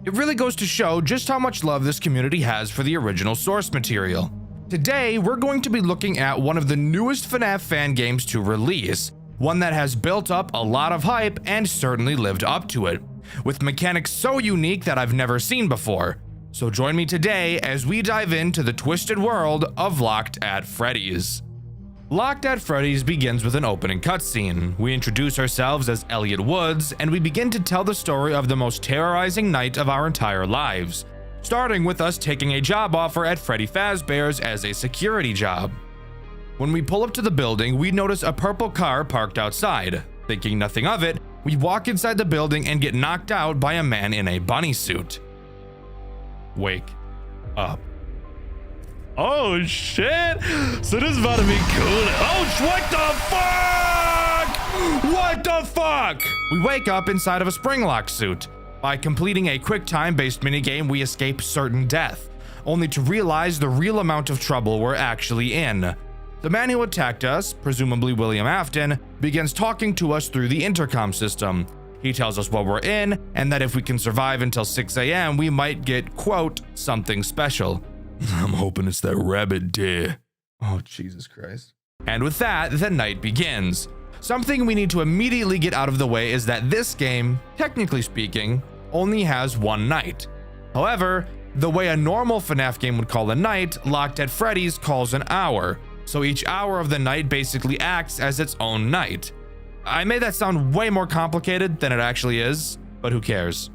It really goes to show just how much love this community has for the original source material. Today, we're going to be looking at one of the newest FNAF fan games to release, one that has built up a lot of hype and certainly lived up to it, with mechanics so unique that I've never seen before. So join me today as we dive into the twisted world of Locked at Freddy's. Locked at Freddy's begins with an opening cutscene. We introduce ourselves as Elliot Woods, and we begin to tell the story of the most terrorizing night of our entire lives, starting with us taking a job offer at Freddy Fazbear's as a security job. When we pull up to the building, we notice a purple car parked outside. Thinking nothing of it, we walk inside the building and get knocked out by a man in a bunny suit. Wake up. Oh shit! So this is about to be cool. Oh, what the fuck? What the fuck? We wake up inside of a Springlock suit. By completing a quick time-based minigame, we escape certain death, only to realize the real amount of trouble we're actually in. The man who attacked us, presumably William Afton, begins talking to us through the intercom system. He tells us what we're in, and that if we can survive until 6 AM, we might get, quote, something special. I'm hoping it's that rabbit deer. Oh, Jesus Christ. And with that, the night begins. Something we need to immediately get out of the way is that this game, technically speaking, only has one night. However, the way a normal FNAF game would call a night, Locked at Freddy's calls an hour. So each hour of the night basically acts as its own night. I made that sound way more complicated than it actually is, but who cares?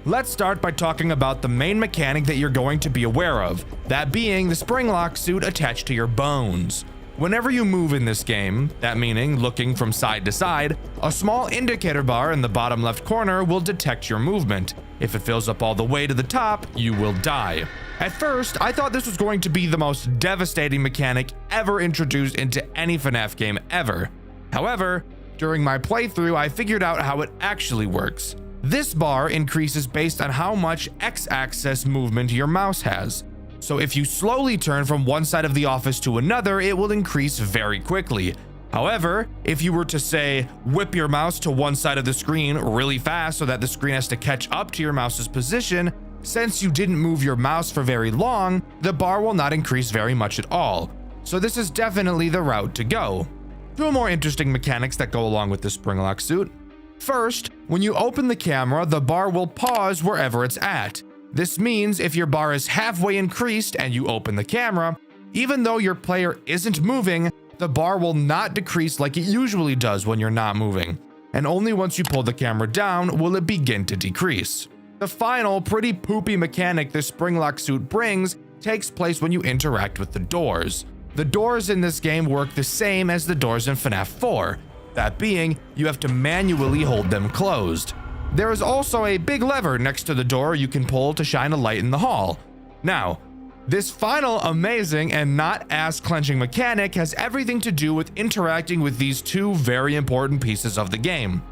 Let's start by talking about the main mechanic that you're going to be aware of, that being the Springlock suit attached to your bones. Whenever you move in this game, that meaning looking from side to side, a small indicator bar in the bottom left corner will detect your movement. If it fills up all the way to the top, you will die. At first, I thought this was going to be the most devastating mechanic ever introduced into any FNAF game ever. However, during my playthrough, I figured out how it actually works. This bar increases based on how much X-axis movement your mouse has. So if you slowly turn from one side of the office to another, it will increase very quickly. However, if you were to say, whip your mouse to one side of the screen really fast so that the screen has to catch up to your mouse's position, since you didn't move your mouse for very long, the bar will not increase very much at all. So this is definitely the route to go. Two more interesting mechanics that go along with the Springlock suit. First, when you open the camera, the bar will pause wherever it's at. This means if your bar is halfway increased and you open the camera, even though your player isn't moving, the bar will not decrease like it usually does when you're not moving. And only once you pull the camera down will it begin to decrease. The final pretty poopy mechanic the Springlock suit brings takes place when you interact with the doors. The doors in this game work the same as the doors in FNAF 4. That being, you have to manually hold them closed. There is also a big lever next to the door you can pull to shine a light in the hall. Now, this final amazing and not ass-clenching mechanic has everything to do with interacting with these two very important pieces of the game.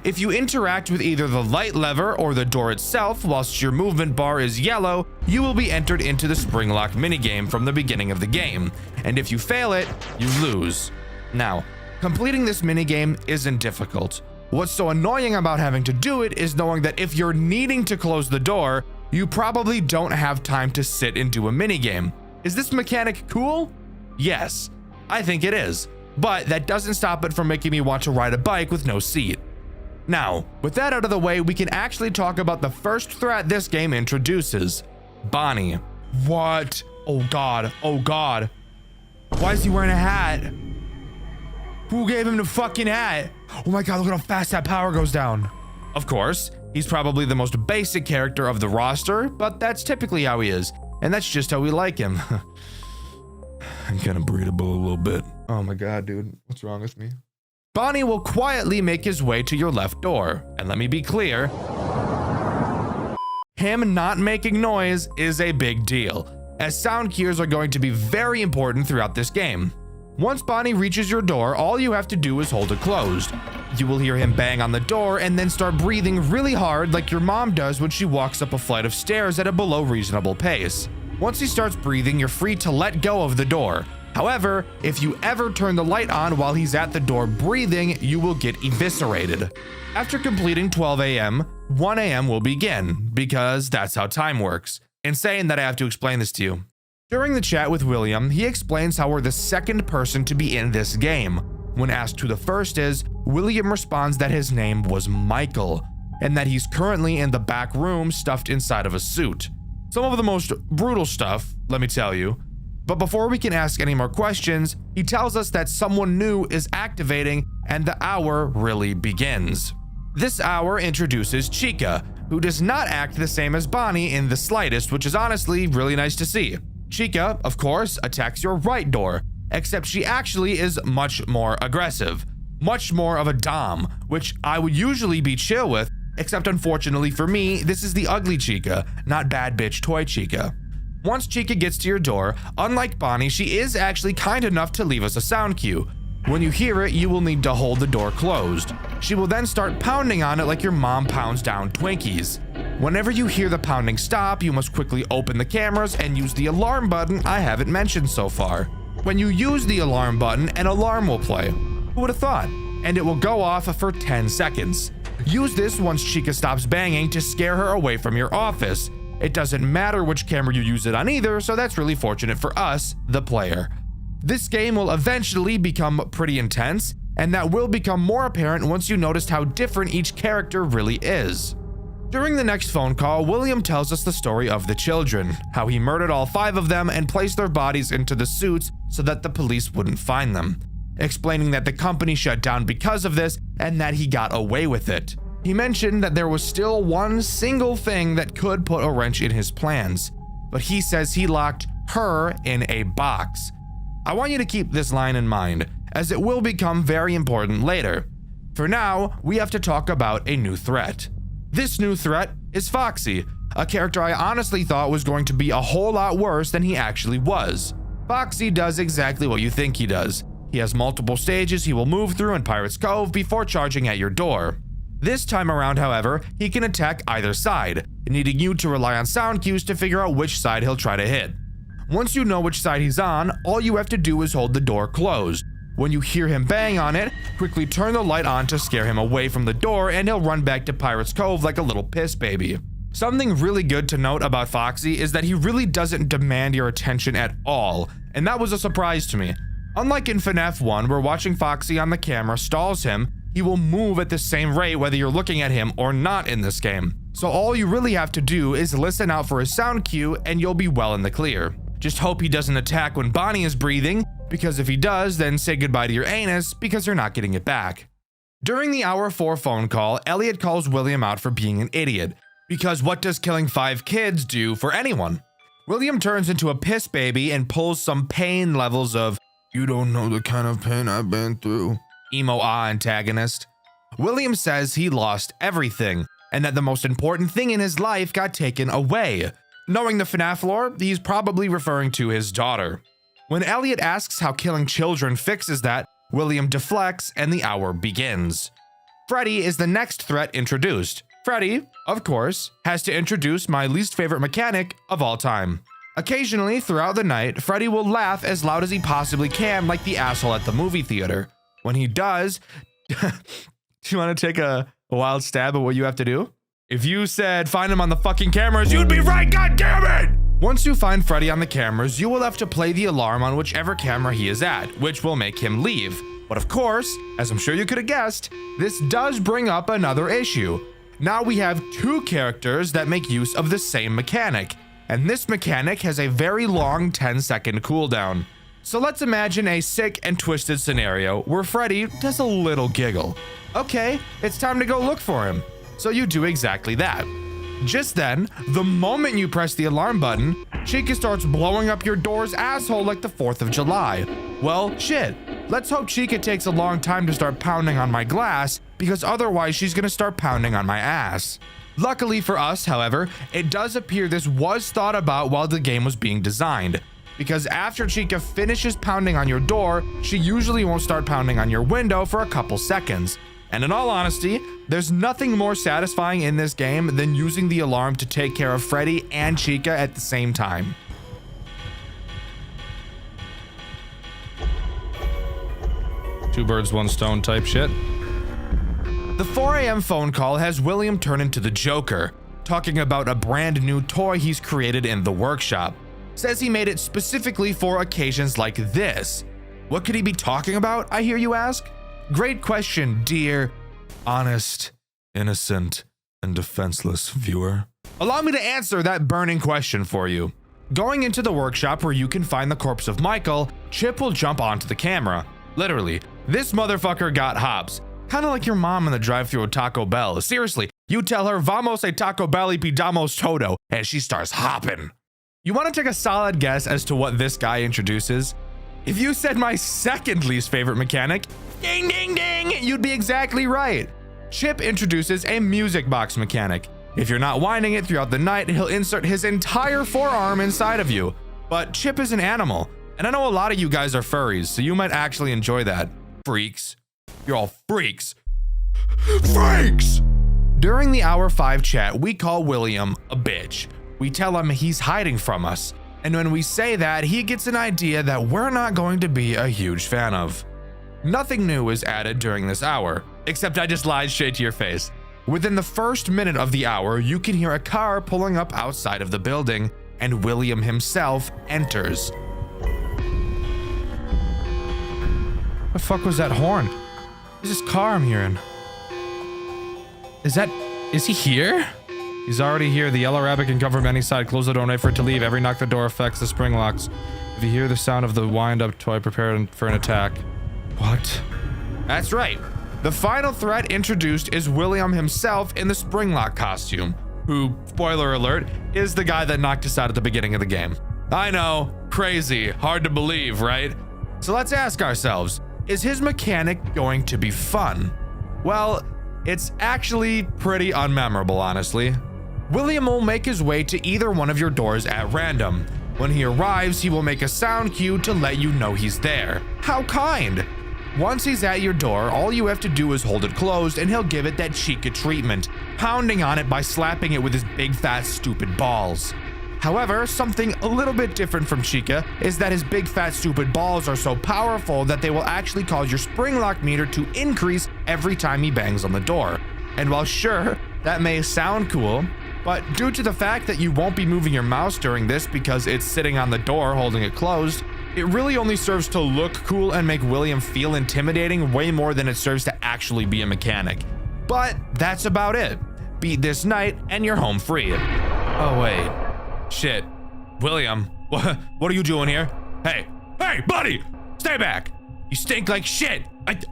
If you interact with either the light lever or the door itself whilst your movement bar is yellow, you will be entered into the spring lock minigame from the beginning of the game, and if you fail it, you lose. Now, completing this minigame isn't difficult. What's so annoying about having to do it is knowing that if you're needing to close the door, you probably don't have time to sit and do a minigame. Is this mechanic cool? Yes, I think it is, but that doesn't stop it from making me want to ride a bike with no seat. Now, with that out of the way, we can actually talk about the first threat this game introduces. Bonnie. What? Oh god, oh god. Why is he wearing a hat? Who gave him the fucking hat? Oh my god, look at how fast that power goes down. Of course, he's probably the most basic character of the roster, but that's typically how he is, and that's just how we like him. I'm kind of breathable a little bit. Oh my god, dude, what's wrong with me? Bonnie will quietly make his way to your left door, and let me be clear, him not making noise is a big deal, as sound cues are going to be very important throughout this game. Once Bonnie reaches your door, all you have to do is hold it closed. You will hear him bang on the door and then start breathing really hard like your mom does when she walks up a flight of stairs at a below reasonable pace. Once he starts breathing, you're free to let go of the door. However, if you ever turn the light on while he's at the door breathing, you will get eviscerated. After completing 12 a.m., 1 a.m. will begin, because that's how time works. Insane that I have to explain this to you. During the chat with William, he explains how we're the second person to be in this game. When asked who the first is, William responds that his name was Michael, and that he's currently in the back room stuffed inside of a suit. Some of the most brutal stuff, let me tell you. But before we can ask any more questions, he tells us that someone new is activating and the hour really begins. This hour introduces Chica, who does not act the same as Bonnie in the slightest, which is honestly really nice to see. Chica, of course, attacks your right door, except she actually is much more aggressive. Much more of a dom, which I would usually be chill with, except unfortunately for me, this is the ugly Chica, not bad bitch toy Chica. Once Chica gets to your door, unlike Bonnie, she is actually kind enough to leave us a sound cue. When you hear it, you will need to hold the door closed. She will then start pounding on it like your mom pounds down Twinkies. Whenever you hear the pounding stop, you must quickly open the cameras and use the alarm button I haven't mentioned so far. When you use the alarm button, an alarm will play. Who would have thought? And it will go off for 10 seconds. Use this once Chica stops banging to scare her away from your office. It doesn't matter which camera you use it on either, so that's really fortunate for us, the player. This game will eventually become pretty intense, and that will become more apparent once you notice how different each character really is. During the next phone call, William tells us the story of the children, how he murdered all 5 of them and placed their bodies into the suits so that the police wouldn't find them, explaining that the company shut down because of this and that he got away with it. He mentioned that there was still one single thing that could put a wrench in his plans, but he says he locked her in a box. I want you to keep this line in mind, as it will become very important later. For now, we have to talk about a new threat. This new threat is Foxy, a character I honestly thought was going to be a whole lot worse than he actually was. Foxy does exactly what you think he does. He has multiple stages he will move through in Pirate's Cove before charging at your door. This time around, however, he can attack either side, needing you to rely on sound cues to figure out which side he'll try to hit. Once you know which side he's on, all you have to do is hold the door closed. When you hear him bang on it, quickly turn the light on to scare him away from the door and he'll run back to Pirate's Cove like a little piss baby. Something really good to note about Foxy is that he really doesn't demand your attention at all, and that was a surprise to me. Unlike in FNAF 1, where watching Foxy on the camera stalls him, he will move at the same rate whether you're looking at him or not in this game. So all you really have to do is listen out for his sound cue and you'll be well in the clear. Just hope he doesn't attack when Bonnie is breathing, because if he does, then say goodbye to your anus because you're not getting it back. During the hour 4 phone call, Elliot calls William out for being an idiot, because what does killing 5 kids do for anyone? William turns into a piss baby and pulls some pain levels of, "You don't know the kind of pain I've been through." emo antagonist. William says he lost everything, and that the most important thing in his life got taken away. Knowing the FNAF lore, he's probably referring to his daughter. When Elliot asks how killing children fixes that, William deflects and the hour begins. Freddy is the next threat introduced. Freddy, of course, has to introduce my least favorite mechanic of all time. Occasionally, throughout the night, Freddy will laugh as loud as he possibly can like the asshole at the movie theater. When he does, do you want to take a wild stab at what you have to do? If you said find him on the fucking cameras, you'd be right, god damn it! Once you find Freddy on the cameras, you will have to play the alarm on whichever camera he is at, which will make him leave. But of course, as I'm sure you could have guessed, this does bring up another issue. Now we have two characters that make use of the same mechanic, and this mechanic has a very long 10-second cooldown. So let's imagine a sick and twisted scenario where Freddy does a little giggle. Okay, it's time to go look for him. So you do exactly that. Just then, the moment you press the alarm button, Chica starts blowing up your door's asshole like the 4th of July. Well, shit. Let's hope Chica takes a long time to start pounding on my glass, because otherwise she's gonna start pounding on my ass. Luckily for us, however, it does appear this was thought about while the game was being designed, because after Chica finishes pounding on your door, she usually won't start pounding on your window for a couple seconds. And in all honesty, there's nothing more satisfying in this game than using the alarm to take care of Freddy and Chica at the same time. Two birds, one stone type shit. The 4 a.m. phone call has William turn into the Joker, talking about a brand new toy he's created in the workshop. Says he made it specifically for occasions like this. What could he be talking about, I hear you ask? Great question, dear, honest, innocent, and defenseless viewer. Allow me to answer that burning question for you. Going into the workshop where you can find the corpse of Michael, Chip will jump onto the camera. Literally, this motherfucker got hops. Kinda like your mom in the drive-thru at Taco Bell. Seriously, you tell her, vamos a Taco Bell y pidamos todo, and she starts hopping. You wanna take a solid guess as to what this guy introduces? If you said my second least favorite mechanic, ding ding ding, you'd be exactly right. Chip introduces a music box mechanic. If you're not winding it throughout the night, he'll insert his entire forearm inside of you. But Chip is an animal, and I know a lot of you guys are furries, so you might actually enjoy that. Freaks. You're all freaks. Freaks! During the hour 5 chat, we call William a bitch. We tell him he's hiding from us. And when we say that, he gets an idea that we're not going to be a huge fan of. Nothing new is added during this hour, except I just lied straight to your face. Within the first minute of the hour, you can hear a car pulling up outside of the building, and William himself enters. The fuck was that horn? Who's this car I'm hearing? Is he here? He's already here. The yellow rabbit can come from any side. Close the door and wait for it to leave. Every knock the door affects the spring locks. If you hear the sound of the wind-up toy, prepare for an attack. What? That's right. The final threat introduced is William himself in the spring lock costume, who, spoiler alert, is the guy that knocked us out at the beginning of the game. I know, crazy, hard to believe, right? So let's ask ourselves, is his mechanic going to be fun? Well, it's actually pretty unmemorable, honestly. William will make his way to either one of your doors at random. When he arrives, he will make a sound cue to let you know he's there. How kind! Once he's at your door, all you have to do is hold it closed and he'll give it that Chica treatment, pounding on it by slapping it with his big fat stupid balls. However, something a little bit different from Chica is that his big fat stupid balls are so powerful that they will actually cause your spring lock meter to increase every time he bangs on the door. And while sure, that may sound cool, but due to the fact that you won't be moving your mouse during this because it's sitting on the door holding it closed, it really only serves to look cool and make William feel intimidating way more than it serves to actually be a mechanic. But that's about it. Beat this night and you're home free. Oh wait. Shit. William, what are you doing here? Hey, buddy, stay back. You stink like shit.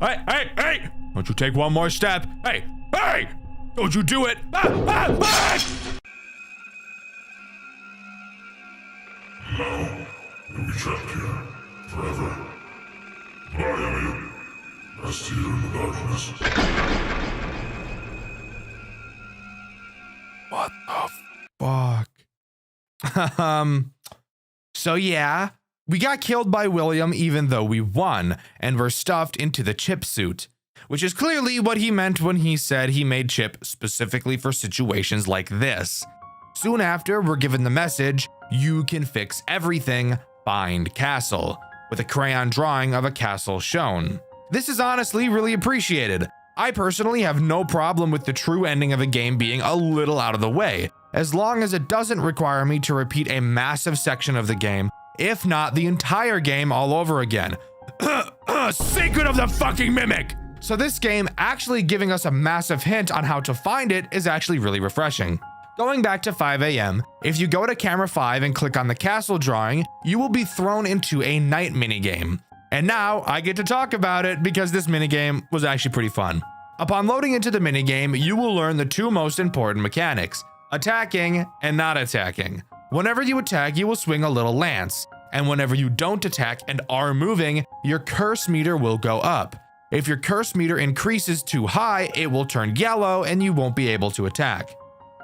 Hey, don't you take one more step. Hey, don't you do it. Now, you'll be trapped here forever. But I am you, as best here in the darkness. What the fuck? So yeah, we got killed by William even though we won, and were stuffed into the Chip suit, which is clearly what he meant when he said he made Chip specifically for situations like this. Soon after, we're given the message, "You can fix everything, find castle," with a crayon drawing of a castle shown. This is honestly really appreciated. I personally have no problem with the true ending of a game being a little out of the way, as long as it doesn't require me to repeat a massive section of the game, if not the entire game all over again. Secret of the fucking Mimic! So this game actually giving us a massive hint on how to find it is actually really refreshing. Going back to 5 AM, if you go to camera 5 and click on the castle drawing, you will be thrown into a night minigame. And now I get to talk about it because this minigame was actually pretty fun. Upon loading into the minigame, you will learn the two most important mechanics, attacking and not attacking. Whenever you attack, you will swing a little lance, and whenever you don't attack and are moving, your curse meter will go up. If your curse meter increases too high, it will turn yellow and you won't be able to attack.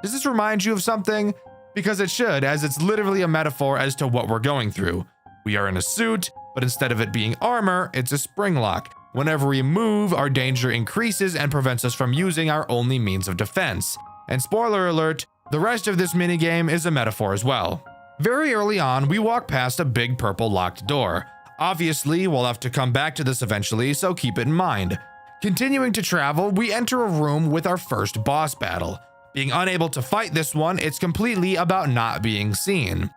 Does this remind you of something? Because it should, as it's literally a metaphor as to what we're going through. We are in a suit, but instead of it being armor, it's a spring lock. Whenever we move, our danger increases and prevents us from using our only means of defense. And spoiler alert, the rest of this minigame is a metaphor as well. Very early on, we walk past a big purple locked door. Obviously, we'll have to come back to this eventually, so keep it in mind. Continuing to travel, we enter a room with our first boss battle. Being unable to fight this one, it's completely about not being seen.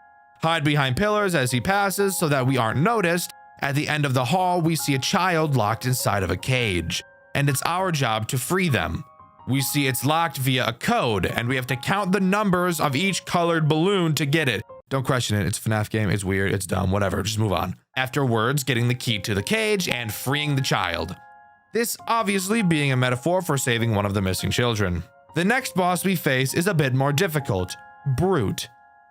Hide behind pillars as he passes so that we aren't noticed. At the end of the hall, we see a child locked inside of a cage, and it's our job to free them. We see it's locked via a code, and we have to count the numbers of each colored balloon to get it. Don't question it, it's a FNAF game, it's weird, it's dumb, whatever, just move on. Afterwards, getting the key to the cage and freeing the child. This obviously being a metaphor for saving one of the missing children. The next boss we face is a bit more difficult, Brute.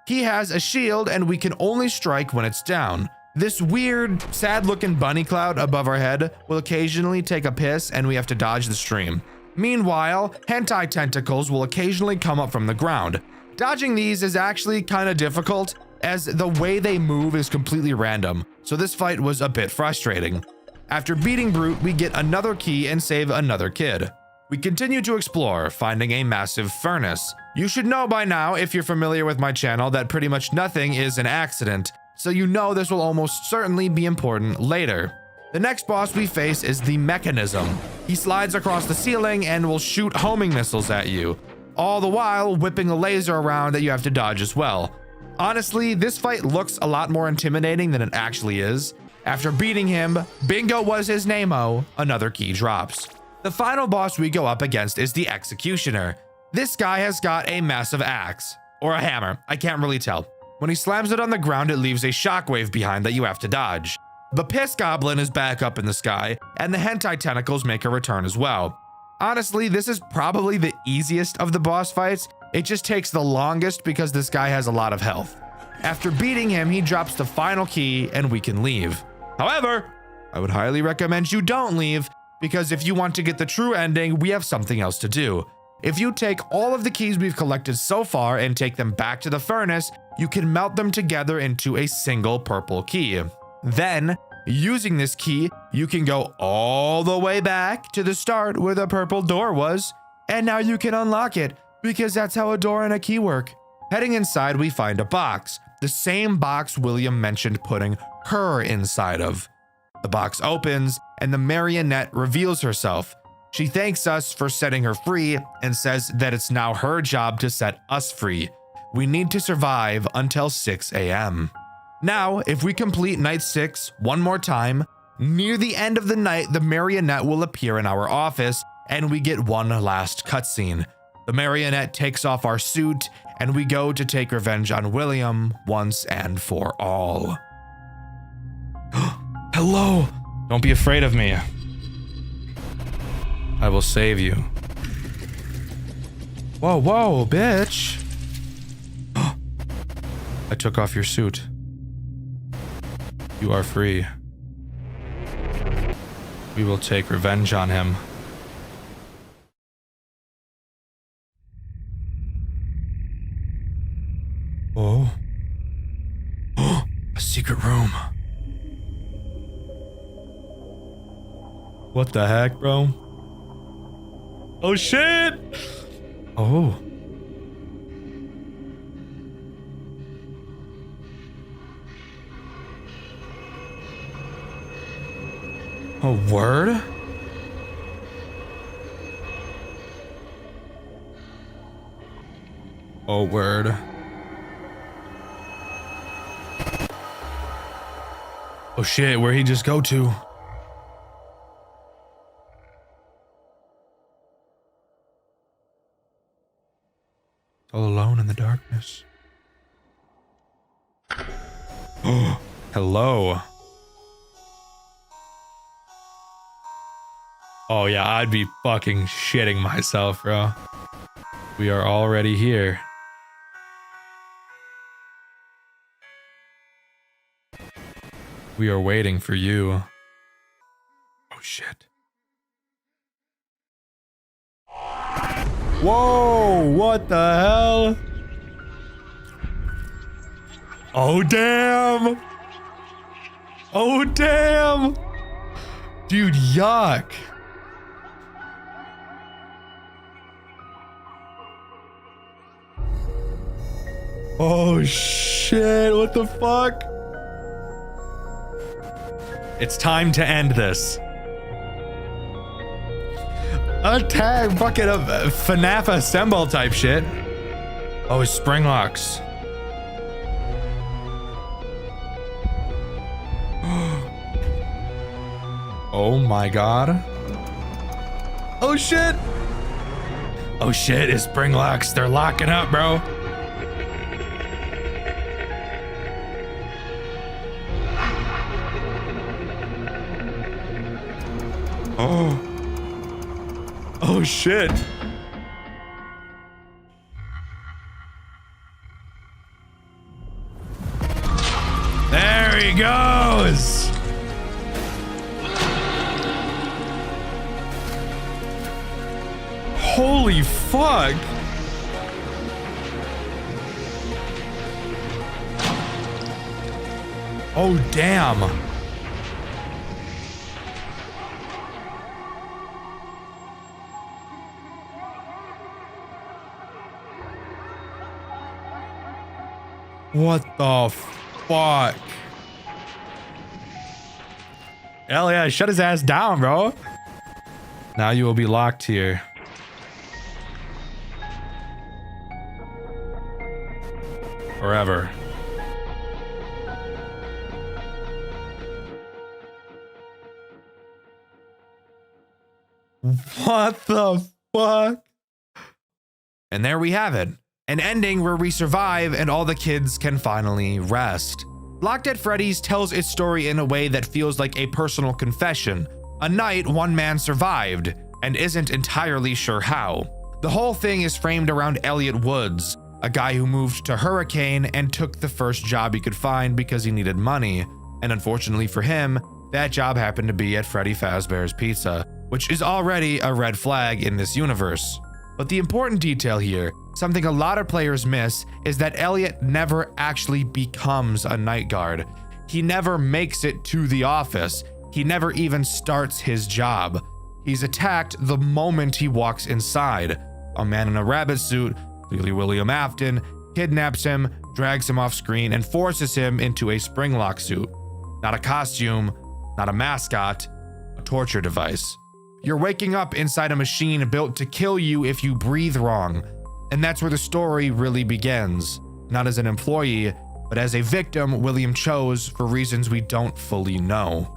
He has a shield and we can only strike when it's down. This weird, sad-looking bunny cloud above our head will occasionally take a piss and we have to dodge the stream. Meanwhile, hentai tentacles will occasionally come up from the ground. Dodging these is actually kind of difficult, as the way they move is completely random, so this fight was a bit frustrating. After beating Brute, we get another key and save another kid. We continue to explore, finding a massive furnace. You should know by now, if you're familiar with my channel, that pretty much nothing is an accident, so you know this will almost certainly be important later. The next boss we face is the Mechanism. He slides across the ceiling and will shoot homing missiles at you, all the while whipping a laser around that you have to dodge as well. Honestly, this fight looks a lot more intimidating than it actually is. After beating him, bingo was his name-o, another key drops. The final boss we go up against is the Executioner. This guy has got a massive axe, or a hammer, I can't really tell. When he slams it on the ground, it leaves a shockwave behind that you have to dodge. The Piss Goblin is back up in the sky, and the hentai tentacles make a return as well. Honestly, this is probably the easiest of the boss fights. It just takes the longest because this guy has a lot of health. After beating him, he drops the final key and we can leave. However, I would highly recommend you don't leave, because if you want to get the true ending, we have something else to do. If you take all of the keys we've collected so far and take them back to the furnace, you can melt them together into a single purple key. Then, using this key, you can go all the way back to the start where the purple door was, and now you can unlock it, because that's how a door and a key work. Heading inside, we find a box, the same box William mentioned putting her inside of. The box opens, and the marionette reveals herself. She thanks us for setting her free and says that it's now her job to set us free. We need to survive until 6 AM. Now, if we complete night 6 one more time, near the end of the night, the marionette will appear in our office and we get one last cutscene. The marionette takes off our suit and we go to take revenge on William once and for all. Hello! Don't be afraid of me. I will save you. Whoa, whoa, bitch! I took off your suit. You are free. We will take revenge on him. Oh. A secret room. What the heck, bro? Oh shit! Oh. A word? Oh, word. Oh shit, where'd he just go to? All alone in the darkness. Oh, hello. Oh yeah, I'd be fucking shitting myself, bro. We are already here. We are waiting for you. Oh shit. Whoa, what the hell? Oh damn. Oh damn. Dude, yuck. Oh shit, what the fuck? It's time to end this. A tag bucket of FNAF assemble type shit. Oh, it's spring locks. Oh my god. Oh shit. Oh shit, it's spring locks. They're locking up, bro. Oh. Oh shit. There he goes. Holy fuck. Oh damn. What the fuck? Hell yeah, shut his ass down, bro. Now you will be locked here. Forever. What the fuck? And there we have it. An ending where we survive and all the kids can finally rest. Locked at Freddy's tells its story in a way that feels like a personal confession. A night one man survived and isn't entirely sure how. The whole thing is framed around Elliot Woods, a guy who moved to Hurricane and took the first job he could find because he needed money. And unfortunately for him, that job happened to be at Freddy Fazbear's Pizza, which is already a red flag in this universe. But the important detail here, something a lot of players miss, is that Elliot never actually becomes a night guard. He never makes it to the office. He never even starts his job. He's attacked the moment he walks inside. A man in a rabbit suit, clearly William Afton, kidnaps him, drags him off screen, and forces him into a springlock suit. Not a costume, not a mascot, a torture device. You're waking up inside a machine built to kill you if you breathe wrong. And that's where the story really begins. Not as an employee, but as a victim William chose for reasons we don't fully know.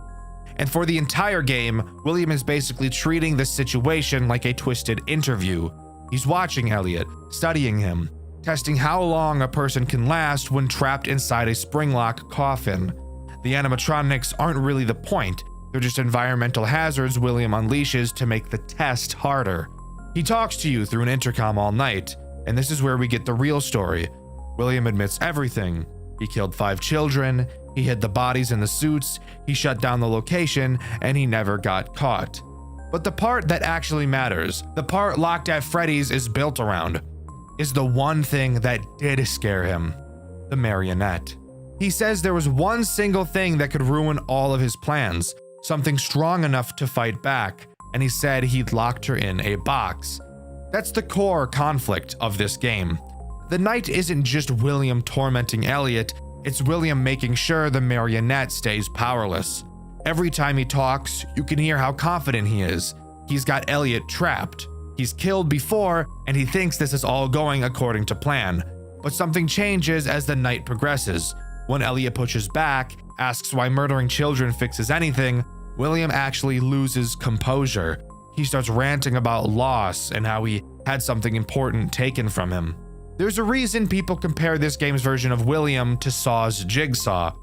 And for the entire game, William is basically treating the situation like a twisted interview. He's watching Elliot, studying him, testing how long a person can last when trapped inside a springlock coffin. The animatronics aren't really the point. They're just environmental hazards William unleashes to make the test harder. He talks to you through an intercom all night, and this is where we get the real story. William admits everything. He killed 5 children, He hid the bodies in the suits, he shut down the location, and he never got caught. But the part that actually matters, the part Locked at Freddy's is built around, is the one thing that did scare him: the marionette. He says there was one single thing that could ruin all of his plans, something strong enough to fight back, and he said he'd locked her in a box. That's the core conflict of this game. The night isn't just William tormenting Elliot, it's William making sure the marionette stays powerless. Every time he talks, you can hear how confident he is. He's got Elliot trapped. He's killed before, and he thinks this is all going according to plan. But something changes as the night progresses. When Elliot pushes back, asks why murdering children fixes anything, William actually loses composure. He starts ranting about loss and how he had something important taken from him. There's a reason people compare this game's version of William to Saw's Jigsaw.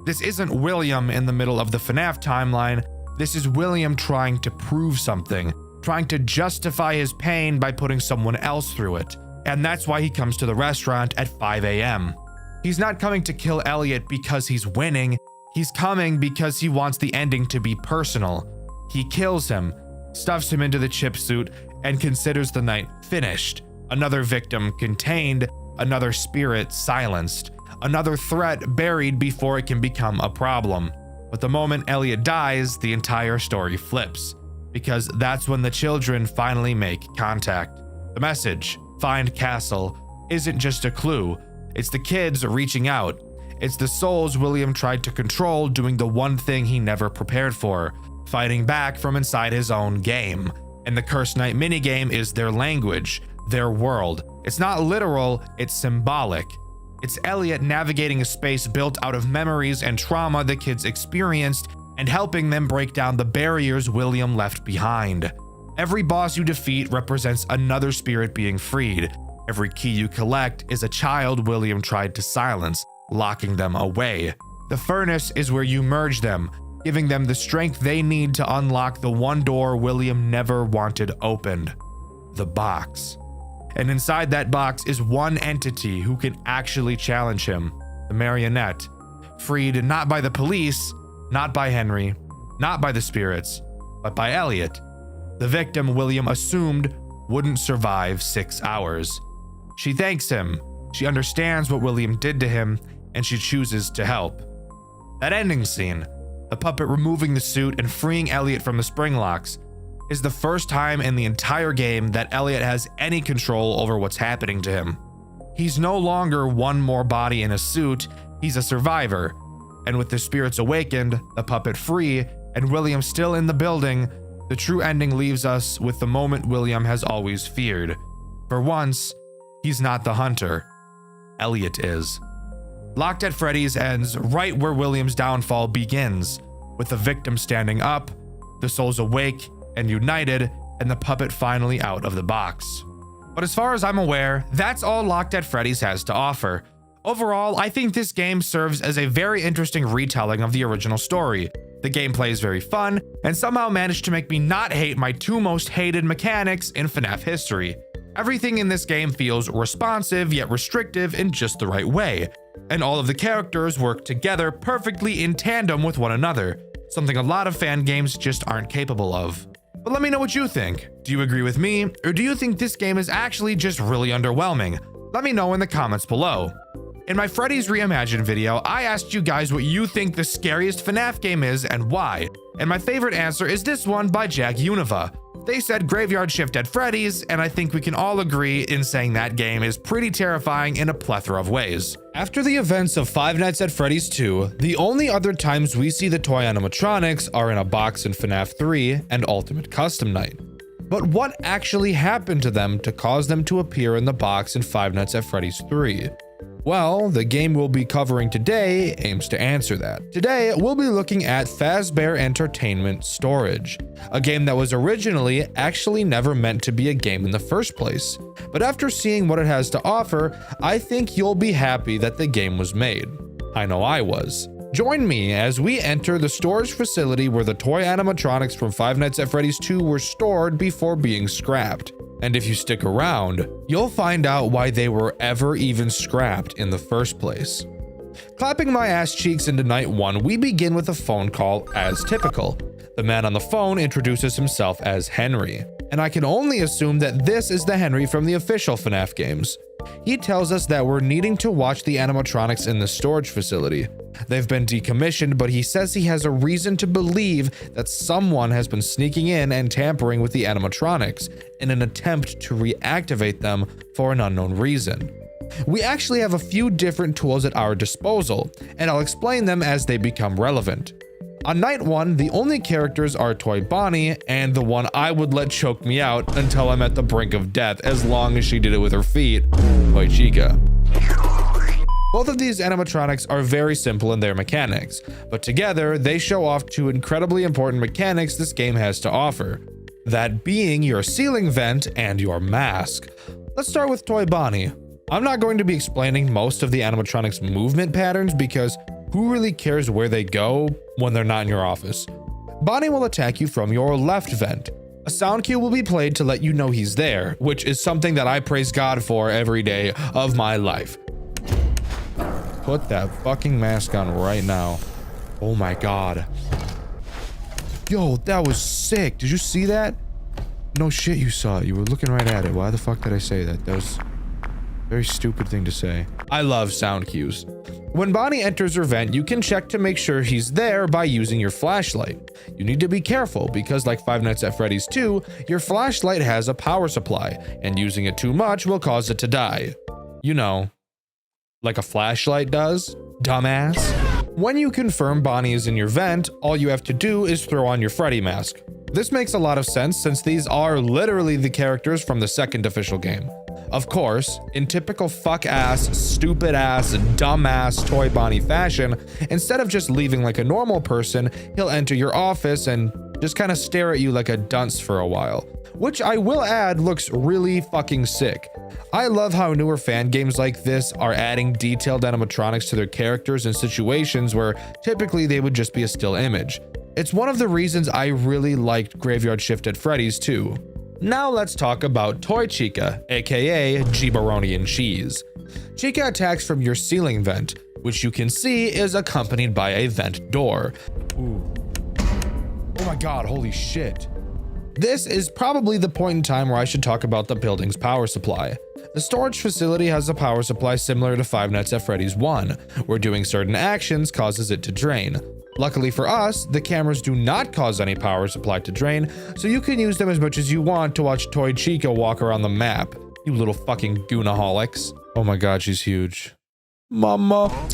This isn't William in the middle of the FNAF timeline. This is William trying to prove something, trying to justify his pain by putting someone else through it. And that's why he comes to the restaurant at 5 a.m. He's not coming to kill Elliot because he's winning. He's coming because he wants the ending to be personal. He kills him, stuffs him into the chip suit, and considers the night finished. Another victim contained, another spirit silenced, another threat buried before it can become a problem. But the moment Elliot dies, the entire story flips, because that's when the children finally make contact. The message, "Find Castle," isn't just a clue. It's the kids reaching out. It's the souls William tried to control doing the one thing he never prepared for, fighting back from inside his own game. And the Cursed Night minigame is their language, their world. It's not literal, it's symbolic. It's Elliot navigating a space built out of memories and trauma the kids experienced and helping them break down the barriers William left behind. Every boss you defeat represents another spirit being freed. Every key you collect is a child William tried to silence, locking them away. The furnace is where you merge them, giving them the strength they need to unlock the one door William never wanted opened: the box. And inside that box is one entity who can actually challenge him: the marionette. Freed not by the police, not by Henry, not by the spirits, but by Elliot, the victim William assumed wouldn't survive 6 hours. She thanks him, she understands what William did to him, and she chooses to help. That ending scene, the puppet removing the suit and freeing Elliot from the spring locks, is the first time in the entire game that Elliot has any control over what's happening to him. He's no longer one more body in a suit, he's a survivor. And with the spirits awakened, the puppet free, and William still in the building, the true ending leaves us with the moment William has always feared. For once, he's not the hunter. Elliot is. Locked at Freddy's ends right where William's downfall begins, with the victim standing up, the souls awake and united, and the puppet finally out of the box. But as far as I'm aware, that's all Locked at Freddy's has to offer. Overall, I think this game serves as a very interesting retelling of the original story. The gameplay is very fun, and somehow managed to make me not hate my two most hated mechanics in FNAF history. Everything in this game feels responsive yet restrictive in just the right way, and all of the characters work together perfectly in tandem with one another, something a lot of fan games just aren't capable of. But let me know what you think. Do you agree with me, or do you think this game is actually just really underwhelming? Let me know in the comments below. In my Freddy's Reimagined video, I asked you guys what you think the scariest FNAF game is and why, and my favorite answer is this one by Jack Univa. They said Graveyard Shift at Freddy's, and I think we can all agree in saying that game is pretty terrifying in a plethora of ways. After the events of Five Nights at Freddy's 2, the only other times we see the toy animatronics are in a box in FNAF 3 and Ultimate Custom Night. But what actually happened to them to cause them to appear in the box in Five Nights at Freddy's 3? Well, the game we'll be covering today aims to answer that. Today, we'll be looking at Fazbear Entertainment Storage, a game that was originally actually never meant to be a game in the first place. But after seeing what it has to offer, I think you'll be happy that the game was made. I know I was. Join me as we enter the storage facility where the toy animatronics from Five Nights at Freddy's 2 were stored before being scrapped. And if you stick around, you'll find out why they were ever even scrapped in the first place. Clapping my ass cheeks into night 1, we begin with a phone call as typical. The man on the phone introduces himself as Henry, and I can only assume that this is the Henry from the official FNAF games. He tells us that we're needing to watch the animatronics in the storage facility. They've been decommissioned, but he says he has a reason to believe that someone has been sneaking in and tampering with the animatronics in an attempt to reactivate them for an unknown reason. We actually have a few different tools at our disposal, and I'll explain them as they become relevant. On night 1, the only characters are Toy Bonnie and the one I would let choke me out until I'm at the brink of death, as long as she did it with her feet, Toy Chica. Both of these animatronics are very simple in their mechanics, but together they show off two incredibly important mechanics this game has to offer. That being your ceiling vent and your mask. Let's start with Toy Bonnie. I'm not going to be explaining most of the animatronics' movement patterns because who really cares where they go when they're not in your office? Bonnie will attack you from your left vent. A sound cue will be played to let you know he's there, which is something that I praise God for every day of my life. Put that fucking mask on right now. Oh my God. Yo, that was sick. Did you see that? No shit, you saw it. You were looking right at it. Why the fuck did I say that? That was a very stupid thing to say. I love sound cues. When Bonnie enters her vent, you can check to make sure he's there by using your flashlight. You need to be careful because like Five Nights at Freddy's 2, your flashlight has a power supply, and using it too much will cause it to die. You know, like a flashlight does, dumbass. When you confirm Bonnie is in your vent, all you have to do is throw on your Freddy mask. This makes a lot of sense since these are literally the characters from the second official game. Of course, in typical fuck-ass, stupid-ass, dumb-ass Toy Bonnie fashion, instead of just leaving like a normal person, he'll enter your office and just kind of stare at you like a dunce for a while. Which I will add looks really fucking sick. I love how newer fan games like this are adding detailed animatronics to their characters in situations where typically they would just be a still image. It's one of the reasons I really liked Graveyard Shift at Freddy's too. Now let's talk about Toy Chica, aka G-Baroni and Cheese. Chica attacks from your ceiling vent, which you can see is accompanied by a vent door. Ooh. Oh my God, holy shit. This is probably the point in time where I should talk about the building's power supply. The storage facility has a power supply similar to Five Nights at Freddy's 1, where doing certain actions causes it to drain. Luckily for us, the cameras do not cause any power supply to drain, so you can use them as much as you want to watch Toy Chica walk around the map. You little fucking goonaholics. Oh my God, she's huge. Mama.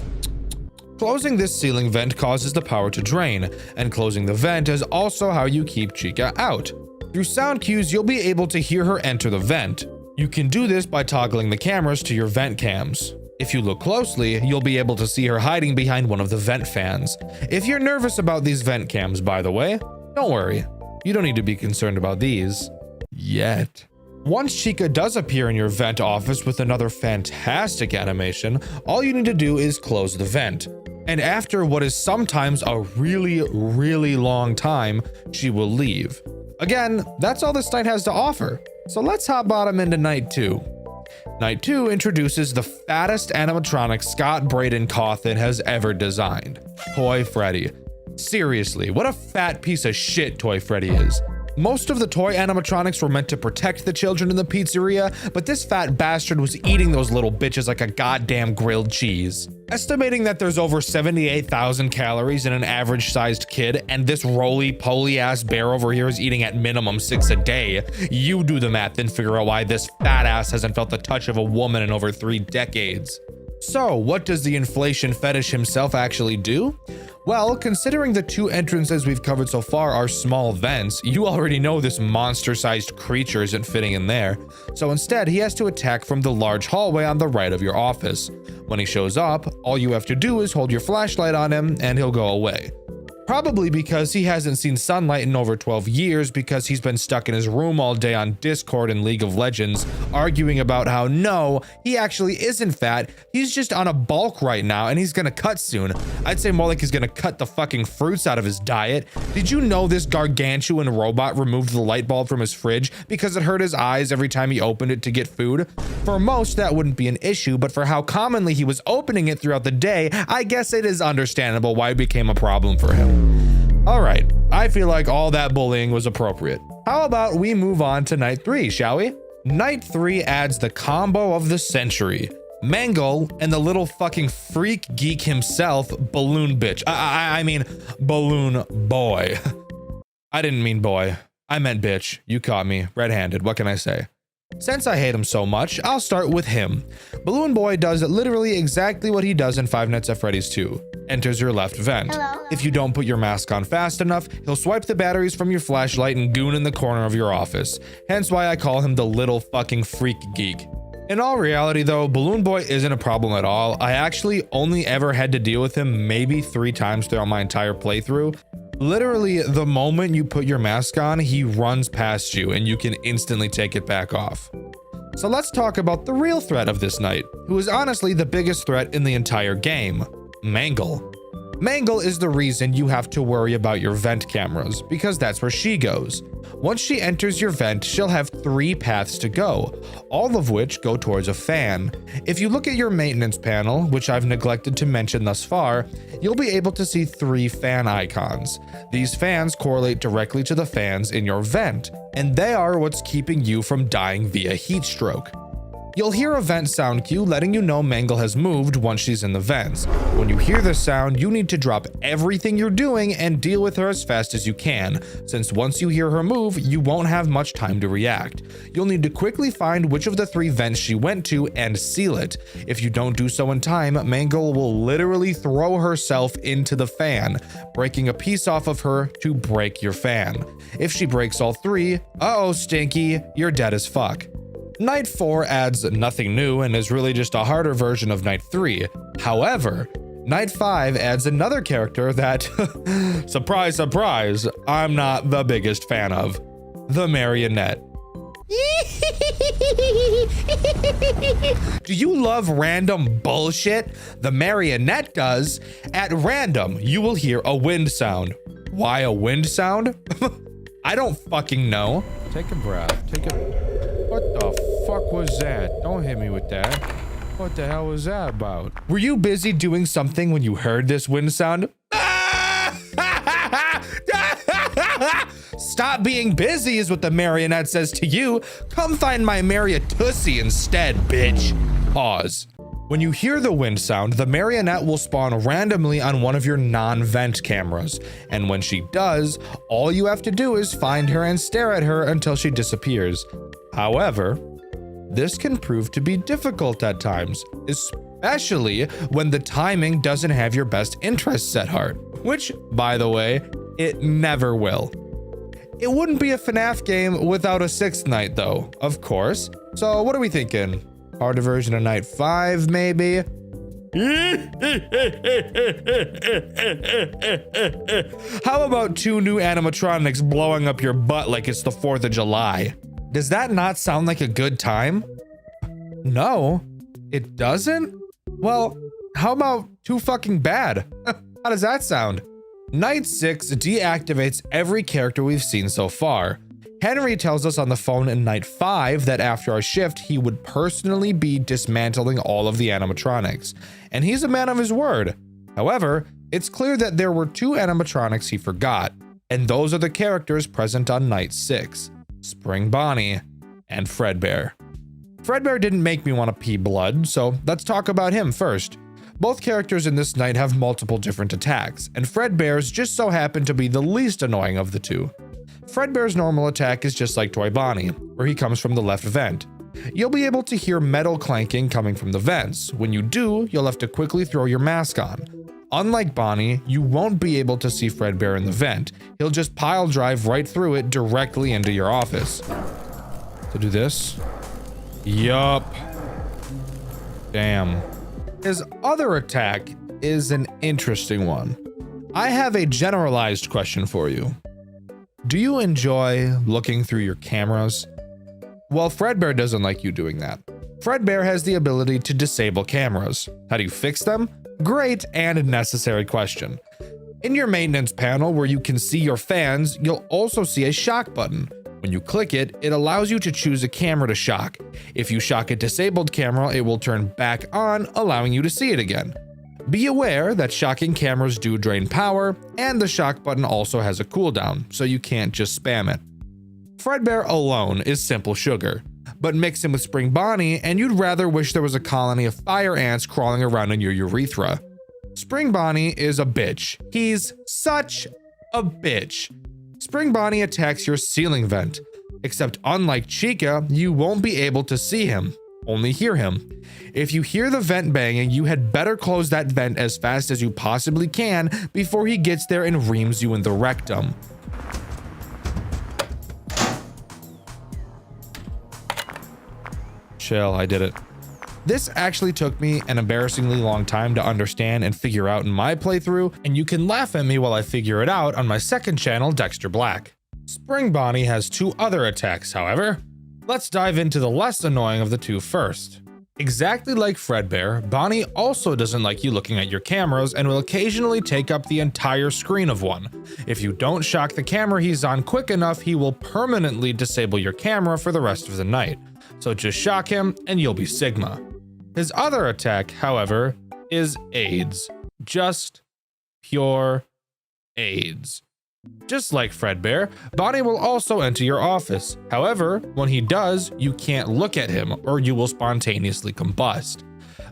Closing this ceiling vent causes the power to drain, and closing the vent is also how you keep Chica out. Through sound cues, you'll be able to hear her enter the vent. You can do this by toggling the cameras to your vent cams. If you look closely, you'll be able to see her hiding behind one of the vent fans. If you're nervous about these vent cams, by the way, don't worry. You don't need to be concerned about these. Yet. Once Chica does appear in your vent office with another fantastic animation, all you need to do is close the vent. And after what is sometimes a really long time, she will leave. Again, that's all this night has to offer. So let's hot bottom into night 2. Night 2 introduces the fattest animatronic Scott Braden Cawthon has ever designed, Toy Freddy. Seriously, what a fat piece of shit Toy Freddy is. Most of the toy animatronics were meant to protect the children in the pizzeria, but this fat bastard was eating those little bitches like a goddamn grilled cheese. Estimating that there's over 78,000 calories in an average-sized kid, and this roly-poly ass bear over here is eating at minimum 6 a day, you do the math and figure out why this fat ass hasn't felt the touch of a woman in over 3 decades. So, what does the inflation fetish himself actually do? Well, considering the 2 entrances we've covered so far are small vents, you already know this monster-sized creature isn't fitting in there. So instead, he has to attack from the large hallway on the right of your office. When he shows up, all you have to do is hold your flashlight on him and he'll go away. Probably because he hasn't seen sunlight in over 12 years because he's been stuck in his room all day on Discord and League of Legends, arguing about how no, he actually isn't fat. He's just on a bulk right now and he's gonna cut soon. I'd say more like he's gonna cut the fucking fruits out of his diet. Did you know this gargantuan robot removed the light bulb from his fridge because it hurt his eyes every time he opened it to get food? For most, that wouldn't be an issue, but for how commonly he was opening it throughout the day, I guess it is understandable why it became a problem for him. All right, I feel like all that bullying was appropriate. How about we move on to night 3, shall we? Night 3 adds the combo of the century. Mangle and the little fucking freak geek himself, Balloon Bitch. I mean, Balloon Boy. I didn't mean boy. I meant bitch. You caught me red-handed. What can I say? Since I hate him so much, I'll start with him. Balloon Boy does literally exactly what he does in Five Nights at Freddy's 2. Enters your left vent. Hello. If you don't put your mask on fast enough, he'll swipe the batteries from your flashlight and goon in the corner of your office. Hence why I call him the little fucking freak geek. In all reality though, Balloon Boy isn't a problem at all. I actually only ever had to deal with him maybe 3 times throughout my entire playthrough. Literally, the moment you put your mask on, he runs past you and you can instantly take it back off. So let's talk about the real threat of this night, who is honestly the biggest threat in the entire game, Mangle. Mangle is the reason you have to worry about your vent cameras, because that's where she goes. Once she enters your vent, she'll have 3 paths to go, all of which go towards a fan. If you look at your maintenance panel, which I've neglected to mention thus far, you'll be able to see 3 fan icons. These fans correlate directly to the fans in your vent, and they are what's keeping you from dying via heat stroke. You'll hear a vent sound cue letting you know Mangle has moved once she's in the vents. When you hear this sound, you need to drop everything you're doing and deal with her as fast as you can, since once you hear her move, you won't have much time to react. You'll need to quickly find which of the 3 vents she went to and seal it. If you don't do so in time, Mangle will literally throw herself into the fan, breaking a piece off of her to break your fan. If she breaks all 3, uh-oh Stinky, you're dead as fuck. Night 4 adds nothing new and is really just a harder version of Night 3. However, Night 5 adds another character that, surprise, surprise, I'm not the biggest fan of. The Marionette. Do you love random bullshit? The Marionette does. At random, you will hear a wind sound. Why a wind sound? I don't fucking know. Take a breath. What the fuck was that? Don't hit me with that. What the hell was that about? Were you busy doing something when you heard this wind sound? Stop being busy is what the Marionette says to you. Come find my Marionette instead, bitch. Pause. When you hear the wind sound, the Marionette will spawn randomly on one of your non-vent cameras. And when she does, all you have to do is find her and stare at her until she disappears. However, this can prove to be difficult at times, especially when the timing doesn't have your best interests at heart, which, by the way, it never will. It wouldn't be a FNAF game without a 6th night though, of course. So what are we thinking? Harder version of Night 5, maybe? How about 2 new animatronics blowing up your butt like it's the 4th of July? Does that not sound like a good time? No, it doesn't? Well, how about too fucking bad? How does that sound? Night 6 deactivates every character we've seen so far. Henry tells us on the phone in Night 5 that after our shift, he would personally be dismantling all of the animatronics. And he's a man of his word. However, it's clear that there were 2 animatronics he forgot. And those are the characters present on Night 6. Spring Bonnie and Fredbear. Fredbear didn't make me want to pee blood, so let's talk about him first. Both characters in this night have multiple different attacks, and Fredbear's just so happened to be the least annoying of the 2. Fredbear's normal attack is just like Toy Bonnie, where he comes from the left vent. You'll be able to hear metal clanking coming from the vents. When you do, you'll have to quickly throw your mask on. Unlike Bonnie, you won't be able to see Fredbear in the vent. He'll just pile drive right through it directly into your office. To do this? Yup. Damn. His other attack is an interesting one. I have a generalized question for you. Do you enjoy looking through your cameras? Well, Fredbear doesn't like you doing that. Fredbear has the ability to disable cameras. How do you fix them? Great and necessary question. In your maintenance panel where you can see your fans, you'll also see a shock button. When you click it, it allows you to choose a camera to shock. If you shock a disabled camera, it will turn back on, allowing you to see it again. Be aware that shocking cameras do drain power, and the shock button also has a cooldown, so you can't just spam it. Fredbear alone is simple sugar, but mix him with Spring Bonnie and you'd rather wish there was a colony of fire ants crawling around in your urethra. Spring Bonnie is a bitch. He's such a bitch. Spring Bonnie attacks your ceiling vent, except unlike Chica, you won't be able to see him, only hear him. If you hear the vent banging, you had better close that vent as fast as you possibly can before he gets there and reams you in the rectum. Chill, I did it. This actually took me an embarrassingly long time to understand and figure out in my playthrough, and you can laugh at me while I figure it out on my second channel, Dxtr Black. Spring Bonnie has two other attacks, however. Let's dive into the less annoying of the two first. Exactly like Fredbear, Bonnie also doesn't like you looking at your cameras and will occasionally take up the entire screen of one. If you don't shock the camera he's on quick enough, he will permanently disable your camera for the rest of the night. So just shock him and you'll be Sigma. His other attack, however, is AIDS. Just pure AIDS. Just like Fredbear, Bonnie will also enter your office. However, when he does, you can't look at him or you will spontaneously combust.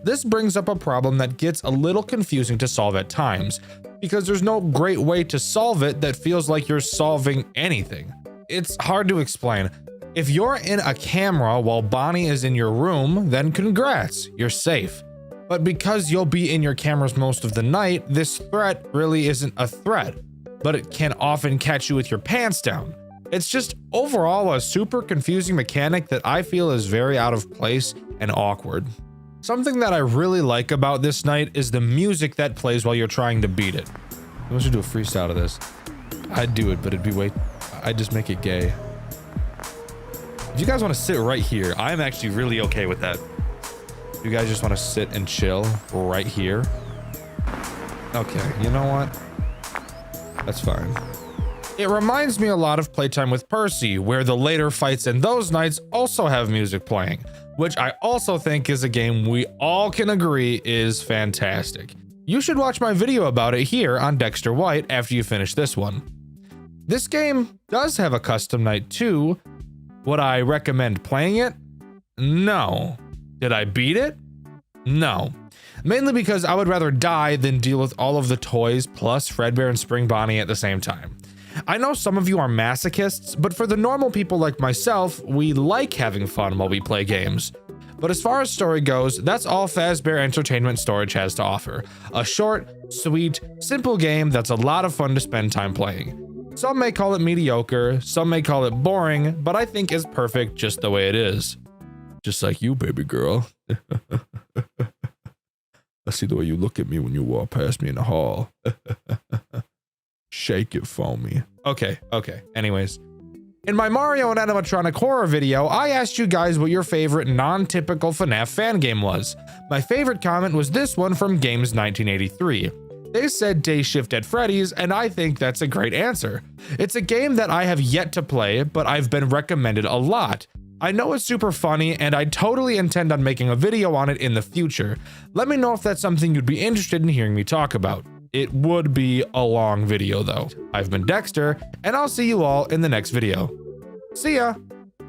This brings up a problem that gets a little confusing to solve at times, because there's no great way to solve it that feels like you're solving anything. It's hard to explain. If you're in a camera while Bonnie is in your room, then congrats, you're safe. But because you'll be in your cameras most of the night, this threat really isn't a threat, but it can often catch you with your pants down. It's just overall a super confusing mechanic that I feel is very out of place and awkward. Something that I really like about this night is the music that plays while you're trying to beat it. I want you to do a freestyle of this. I'd do it, but it'd be I'd just make it gay. If you guys want to sit right here, I'm actually really okay with that. If you guys just want to sit and chill right here. Okay, you know what? That's fine. It reminds me a lot of Playtime with Percy, where the later fights in those nights also have music playing, which I also think is a game we all can agree is fantastic. You should watch my video about it here on Dxtr White after you finish this one. This game does have a custom night too. Would I recommend playing it? No. Did I beat it? No. Mainly because I would rather die than deal with all of the toys plus Fredbear and Spring Bonnie at the same time. I know some of you are masochists, but for the normal people like myself, we like having fun while we play games. But as far as story goes, that's all Fazbear Entertainment Storage has to offer. A short, sweet, simple game that's a lot of fun to spend time playing. Some may call it mediocre, some may call it boring, but I think it's perfect just the way it is. Just like you, baby girl. I see the way you look at me when you walk past me in the hall. Shake it for me. Okay. Anyways. In my Mario and animatronic horror video, I asked you guys what your favorite non-typical FNAF fan game was. My favorite comment was this one from Games 1983. They said Day Shift at Freddy's, and I think that's a great answer. It's a game that I have yet to play, but I've been recommended a lot. I know it's super funny, and I totally intend on making a video on it in the future. Let me know if that's something you'd be interested in hearing me talk about. It would be a long video though. I've been Dxtr, and I'll see you all in the next video. See ya!